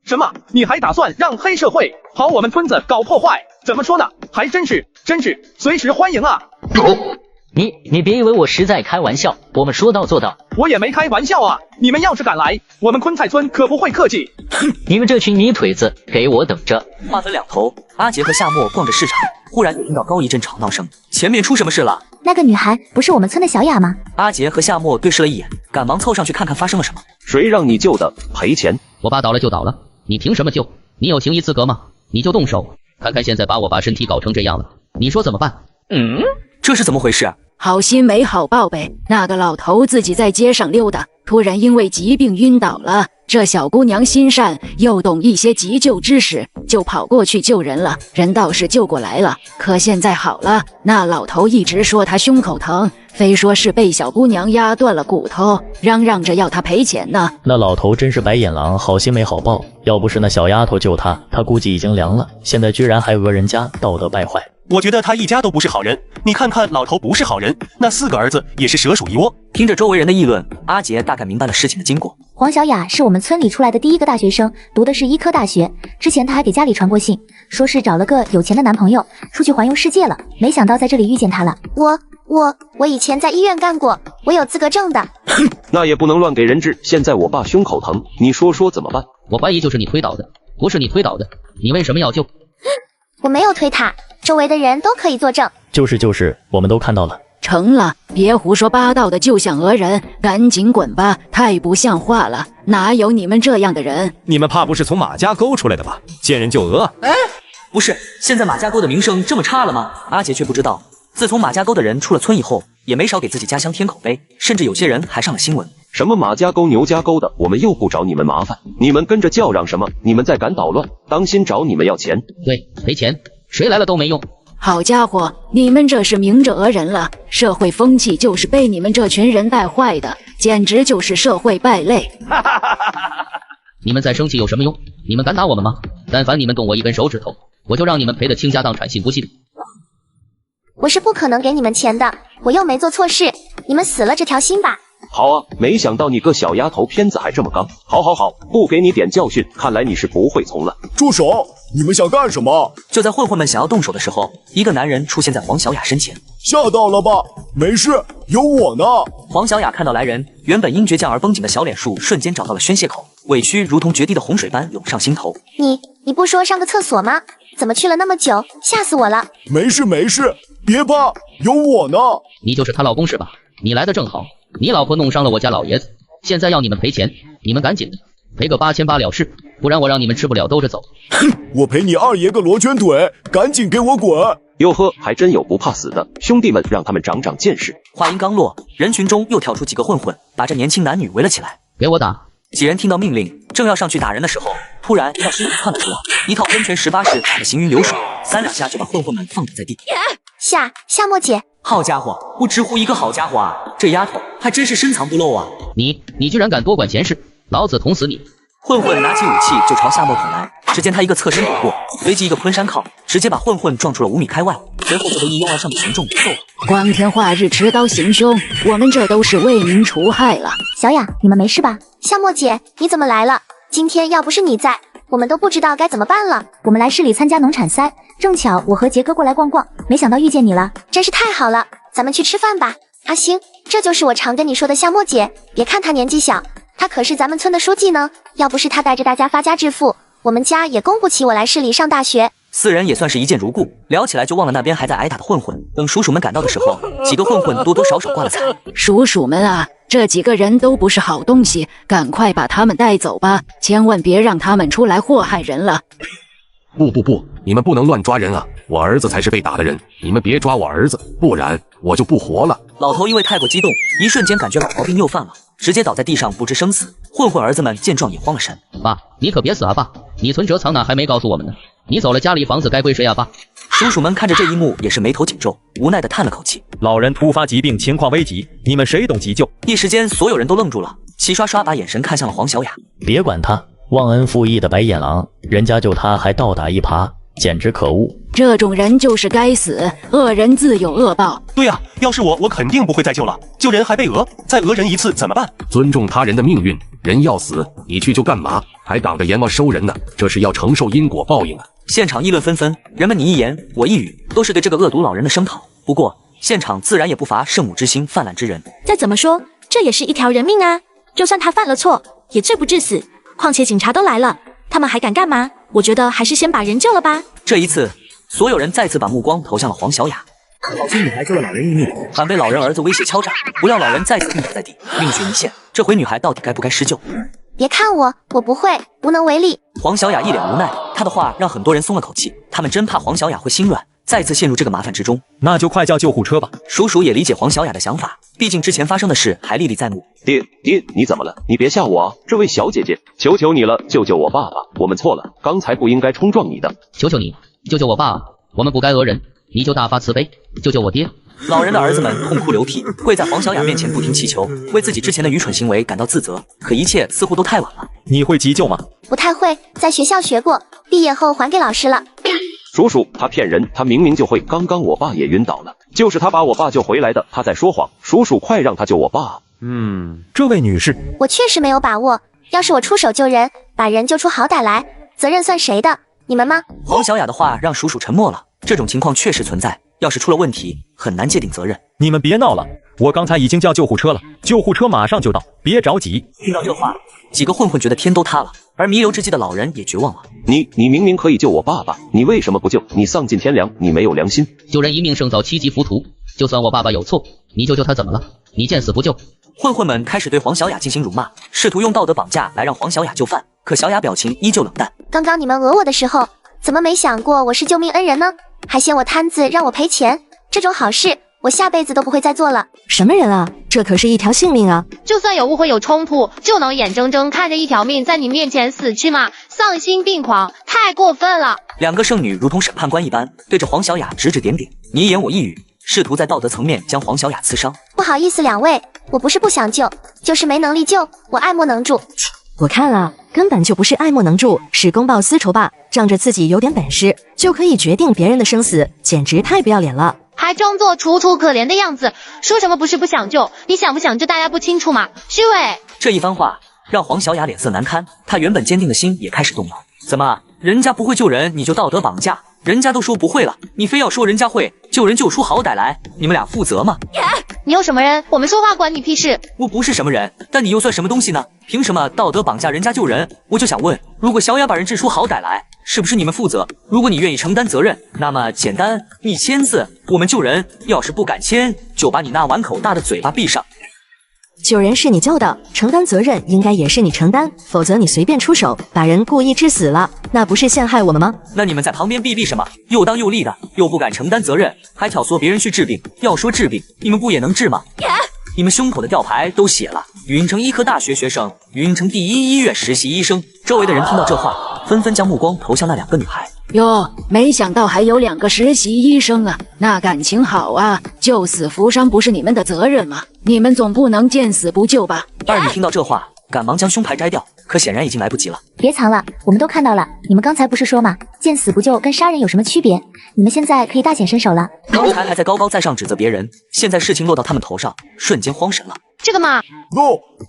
什么？你还打算让黑社会跑我们村子搞破坏？怎么说呢？还真是随时欢迎啊！你别以为我是在开玩笑，我们说到做到。我也没开玩笑啊！你们要是敢来，我们昆菜村可不会客气。你们这群泥腿子，给我等着！话分两头，阿杰和夏沫逛着市场，忽然听到高一阵吵闹声，前面出什么事了？那个女孩不是我们村的小雅吗？阿杰和夏沫对视了一眼，赶忙凑上去看看发生了什么。谁让你救的？赔钱！我爸倒了就倒了，你凭什么救？你有行医资格吗？你就动手，看看现在把我爸身体搞成这样了，你说怎么办？这是怎么回事？好心没好报呗。那个老头自己在街上溜达，突然因为疾病晕倒了。这小姑娘心善，又懂一些急救知识，就跑过去救人了。人倒是救过来了，可现在好了。那老头一直说他胸口疼，非说是被小姑娘压断了骨头，嚷着要他赔钱呢。那老头真是白眼狼，好心没好报。要不是那小丫头救他，他估计已经凉了。现在居然还讹人家，道德败坏。我觉得他一家都不是好人，你看看老头不是好人，那4个儿子也是蛇鼠一窝。听着周围人的议论，阿杰大概明白了事情的经过。黄小雅是我们村里出来的第一个大学生，读的是医科大学。之前她还给家里传过信，说是找了个有钱的男朋友，出去环游世界了。没想到在这里遇见他了。我以前在医院干过，我有资格证的。那也不能乱给人治。现在我爸胸口疼，你说怎么办？我怀疑就是你推倒的，不是你推倒的，你为什么要救？我没有推他，周围的人都可以作证。就是，我们都看到了。成了，别胡说八道的就想讹人，赶紧滚吧，太不像话了，哪有你们这样的人？你们怕不是从马家沟出来的吧？见人就讹。不是，现在马家沟的名声这么差了吗？阿杰却不知道，自从马家沟的人出了村以后，也没少给自己家乡添口碑，甚至有些人还上了新闻。什么马家沟、牛家沟的，我们又不找你们麻烦，你们跟着叫嚷什么？你们再敢捣乱，当心找你们要钱。对，赔钱，谁来了都没用。好家伙，你们这是明着讹人了，社会风气就是被你们这群人带坏的，简直就是社会败类。你们再生气有什么用？你们敢打我们吗？但凡你们动我一根手指头，我就让你们赔得倾家荡产，信不信？我是不可能给你们钱的，我又没做错事，你们死了这条心吧。好啊，没想到你个小丫头片子还这么刚。好，不给你点教训，看来你是不会从了。住手！你们想干什么？就在混混们想要动手的时候，一个男人出现在黄小雅身前。吓到了吧？没事，有我呢。黄小雅看到来人，原本因倔强而绷紧的小脸树瞬间找到了宣泄口，委屈如同决堤的洪水般涌上心头。你不说上个厕所吗？怎么去了那么久？吓死我了！没事，别怕，有我呢。你就是她老公是吧？你来的正好，你老婆弄伤了我家老爷子，现在要你们赔钱，你们赶紧的，赔个8800了事，不然我让你们吃不了兜着走。我赔你二爷个罗圈腿，赶紧给我滚！哟呵，还真有不怕死的，兄弟们，让他们长长见识。话音刚落，人群中又跳出几个混混，把这年轻男女围了起来。给我打！几人听到命令，正要上去打人的时候，突然跳身体窜了出来，一套温泉18式打得行云流水，3-2下就把混混们放倒在地。夏沫姐，好家伙，不直呼一个好家伙啊！这丫头还真是深藏不露啊！你居然敢多管闲事，老子捅死你！混混拿起武器就朝夏沫捅来，只见他一个侧身躲过，随即一个昆山靠，直接把混混撞出了5米开外，随后就被一拥而上的群众揍了。光天化日持刀行凶，我们这都是为民除害了。小雅，你们没事吧？夏沫姐，你怎么来了？今天要不是你在，我们都不知道该怎么办了。我们来市里参加农产赛，正巧我和杰哥过来逛逛，没想到遇见你了，真是太好了。咱们去吃饭吧。阿星，这就是我常跟你说的夏沫姐，别看她年纪小，她可是咱们村的书记呢。要不是她带着大家发家致富，我们家也供不起我来市里上大学。4人也算是一见如故，聊起来就忘了那边还在挨打的混混。等叔叔们赶到的时候，几个混混多多少少挂了彩。叔叔们啊，这几个人都不是好东西，赶快把他们带走吧，千万别让他们出来祸害人了。不，你们不能乱抓人啊！我儿子才是被打的人，你们别抓我儿子，不然我就不活了。老头因为太过激动，一瞬间感觉老毛病又犯了，直接倒在地上不知生死。混混儿子们见状也慌了神。爸，你可别死啊！爸，你存折藏哪还没告诉我们呢？你走了，家里房子该归谁啊？爸。叔叔们看着这一幕也是眉头紧皱，无奈的叹了口气。老人突发疾病，情况危急，你们谁懂急救？一时间所有人都愣住了，齐刷刷把眼神看向了黄小雅。别管他，忘恩负义的白眼狼，人家救他还倒打一耙，简直可恶！这种人就是该死，恶人自有恶报。对啊，要是我肯定不会再救了。救人还被讹，再讹人一次怎么办？尊重他人的命运，人要死，你去就干嘛？还挡着阎王收人呢？这是要承受因果报应啊！现场议论纷纷，人们你一言我一语，都是对这个恶毒老人的声讨。不过现场自然也不乏圣母之心泛滥之人。再怎么说，这也是一条人命啊！就算他犯了错，也治不治死。况且警察都来了，他们还敢干嘛？我觉得还是先把人救了吧。这一次，所有人再次把目光投向了黄小雅。好心女孩救了老人一命，反被老人儿子威胁敲诈，不料老人再次病倒在地，命悬一线。这回女孩到底该不该施救？别看我，我不会，无能为力。黄小雅一脸无奈，她的话让很多人松了口气，他们真怕黄小雅会心软，再次陷入这个麻烦之中。那就快叫救护车吧。叔叔也理解黄小雅的想法，毕竟之前发生的事还历历在目。爹，你怎么了？你别吓我啊！这位小姐姐，求求你了，救救我爸爸，我们错了，刚才不应该冲撞你的。求求你，救救我爸，我们不该讹人，你就大发慈悲，救救我爹。老人的儿子们痛哭流涕，跪在黄小雅面前不停祈求，为自己之前的愚蠢行为感到自责。可一切似乎都太晚了。你会急救吗？不太会，在学校学过，毕业后还给老师了。叔叔，他骗人，他明明就会。刚刚我爸也晕倒了，就是他把我爸救回来的，他在说谎。叔叔，快让他救我爸。这位女士，我确实没有把握。要是我出手救人，把人救出好歹来，责任算谁的？你们吗？黄小雅的话让叔叔沉默了。这种情况确实存在，要是出了问题，很难界定责任。你们别闹了，我刚才已经叫救护车了，救护车马上就到，别着急。听到这话，几个混混觉得天都塌了，而弥留之际的老人也绝望了。你明明可以救我爸爸，你为什么不救？你丧尽天良，你没有良心。救人一命胜造七级浮屠，就算我爸爸有错，你救救他怎么了？你见死不救。混混们开始对黄小雅进行辱骂，试图用道德绑架来让黄小雅就范，可小雅表情依旧冷淡。刚刚你们讹我的时候，怎么没想过我是救命恩人呢？还嫌我摊子让我赔钱，这种好事我下辈子都不会再做了。什么人啊？这可是一条性命啊！就算有误会有冲突，就能眼睁睁看着一条命在你面前死去吗？丧心病狂，太过分了！两个圣女如同审判官一般，对着黄小雅指指点点，你一言我一语，试图在道德层面将黄小雅刺伤。不好意思，两位，我不是不想救，就是没能力救，我爱莫能助。我看啊，根本就不是爱莫能助，是公报私仇吧？仗着自己有点本事，就可以决定别人的生死，简直太不要脸了！还装作楚楚可怜的样子，说什么不是不想救？你想不想救大家不清楚吗？虚伪！这一番话让黄小雅脸色难堪，她原本坚定的心也开始动摇。怎么，人家不会救人，你就道德绑架？人家都说不会了，你非要说人家会救人救出好歹来，你们俩负责吗？你有什么人？我们说话管你屁事！我不是什么人，但你又算什么东西呢？凭什么道德绑架人家救人？我就想问，如果小雅把人治出好歹来，是不是你们负责？如果你愿意承担责任，那么简单，你签字，我们救人；要是不敢签，就把你那碗口大的嘴巴闭上。救人是你救的，承担责任应该也是你承担，否则你随便出手把人故意致死了，那不是陷害我们吗？那你们在旁边避什么？又当又立的，又不敢承担责任，还挑唆别人去治病。要说治病，你们不也能治吗？你们胸口的吊牌都写了云城医科大学学生，云城第一医院实习医生。周围的人听到这话，纷纷将目光投向那两个女孩。哟，没想到还有2个实习医生啊，那感情好啊！救死扶伤不是你们的责任吗？你们总不能见死不救吧？二女听到这话，赶忙将胸牌摘掉，可显然已经来不及了。别藏了，我们都看到了。你们刚才不是说吗？见死不救跟杀人有什么区别？你们现在可以大显身手了。刚才还在高高在上指责别人，现在事情落到他们头上，瞬间慌神了。这个嘛，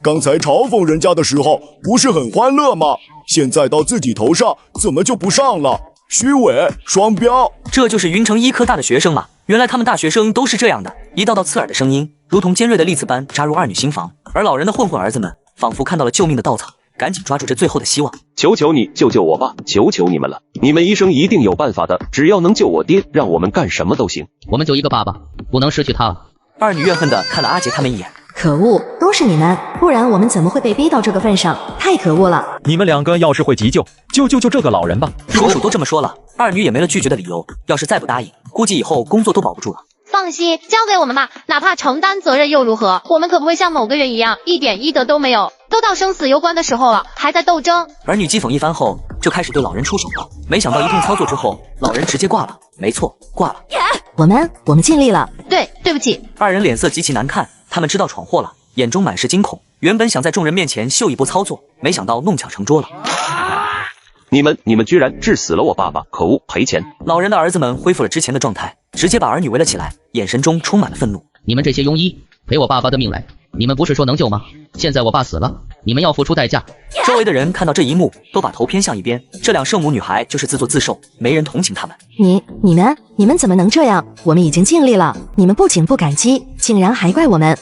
刚才嘲讽人家的时候不是很欢乐吗？现在到自己头上，怎么就不上了？虚伪，双标！这就是云城医科大的学生吗？原来他们大学生都是这样的。一道道刺耳的声音，如同尖锐的利刺般扎入二女心房，而老人的混混儿子们仿佛看到了救命的稻草，赶紧抓住这最后的希望。求求你，救救我爸！求求你们了！你们医生一定有办法的，只要能救我爹，让我们干什么都行。我们就一个爸爸，不能失去他了。二女怨恨地看了阿杰他们一眼。可恶，都是你们，不然我们怎么会被逼到这个份上？太可恶了！你们2个要是会急救，就救这个老人吧。叔叔都这么说了，二女也没了拒绝的理由。要是再不答应，估计以后工作都保不住了。放心，交给我们吧，哪怕承担责任又如何？我们可不会像某个人一样，一点医德都没有。都到生死攸关的时候了，还在斗争。儿女讥讽一番后，就开始对老人出手了。没想到一通操作之后，老人直接挂了。没错，挂了。我们尽力了。对不起。二人脸色极其难看，他们知道闯祸了，眼中满是惊恐。原本想在众人面前秀一波操作，没想到弄巧成拙了。你们居然治死了我爸爸！可恶，赔钱！老人的儿子们恢复了之前的状态，直接把儿女围了起来，眼神中充满了愤怒。你们这些庸医，赔我爸爸的命来！你们不是说能救吗？现在我爸死了，你们要付出代价。周围的人看到这一幕，都把头偏向一边。这两圣母女孩就是自作自受，没人同情他们。你们怎么能这样？我们已经尽力了，你们不仅不感激，竟然还怪我们。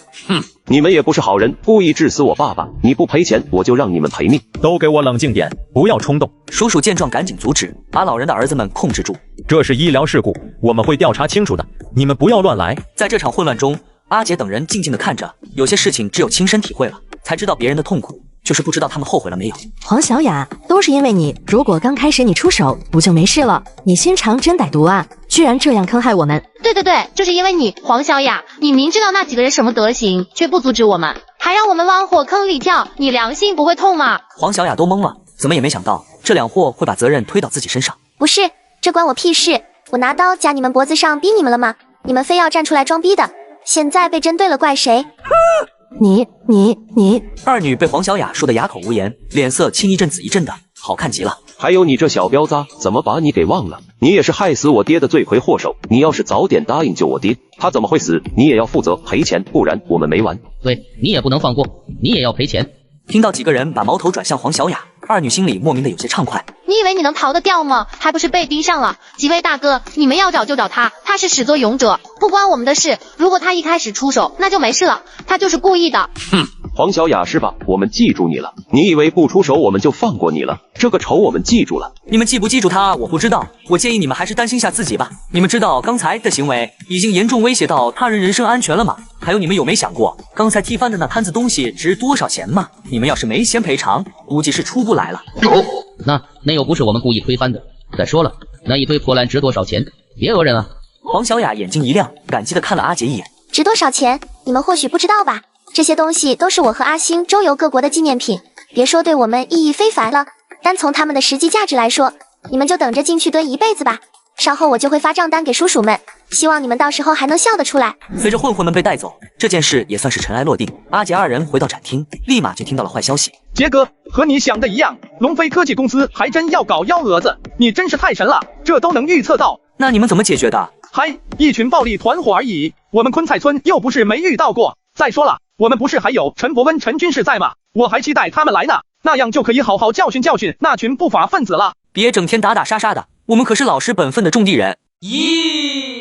你们也不是好人，故意致死我爸爸。你不赔钱，我就让你们赔命。都给我冷静点，不要冲动。叔叔见状赶紧阻止，把老人的儿子们控制住。这是医疗事故，我们会调查清楚的，你们不要乱来。在这场混乱中，阿杰等人静静地看着，有些事情只有亲身体会了，才知道别人的痛苦，就是不知道他们后悔了没有。黄小雅，都是因为你，如果刚开始你出手，不就没事了？你心肠真歹毒啊，居然这样坑害我们。对，就是因为你，黄小雅，你明知道那几个人什么德行，却不阻止我们，还让我们往火坑里跳，你良心不会痛吗？黄小雅都懵了，怎么也没想到这两货会把责任推到自己身上。不是，这关我屁事，我拿刀架你们脖子上逼你们了吗？你们非要站出来装逼的，现在被针对了怪谁？你！二女被黄小雅说得哑口无言，脸色青一阵紫一阵的，好看极了。还有你这小彪子，怎么把你给忘了？你也是害死我爹的罪魁祸首。你要是早点答应救我爹，他怎么会死？你也要负责赔钱，不然我们没完。对，你也不能放过，你也要赔钱。听到几个人把矛头转向黄小雅，二女心里莫名的有些畅快。你以为你能逃得掉吗？还不是被逼上了。几位大哥，你们要找就找他，他是始作俑者，不关我们的事。如果他一开始出手，那就没事了，他就是故意的。黄小雅是吧？我们记住你了。你以为不出手我们就放过你了？这个仇我们记住了。你们记不记住他我不知道，我建议你们还是担心下自己吧。你们知道刚才的行为已经严重威胁到他人人身安全了吗？还有你们有没想过，刚才踢翻的那摊子东西值多少钱吗？你们要是没钱赔偿，估计是出不来了。那又不是我们故意推翻的。再说了，那一堆破烂值多少钱？别讹人啊！黄小雅眼睛一亮，感激地看了阿杰一眼。值多少钱？你们或许不知道吧？这些东西都是我和阿星周游各国的纪念品，别说对我们意义非凡了，单从他们的实际价值来说，你们就等着进去蹲一辈子吧。稍后我就会发账单给叔叔们，希望你们到时候还能笑得出来。随着混混们被带走，这件事也算是尘埃落定。阿杰二人回到展厅，立马就听到了坏消息。杰哥，和你想的一样，龙飞科技公司还真要搞幺蛾子，你真是太神了，这都能预测到。那你们怎么解决的？嗨，一群暴力团伙而已，我们昆彩村又不是没遇到过。再说了，我们不是还有陈伯温、陈军士在吗？我还期待他们来呢，那样就可以好好教训教训那群不法分子了。别整天打打杀杀的，我们可是老实本分的种地人。咦。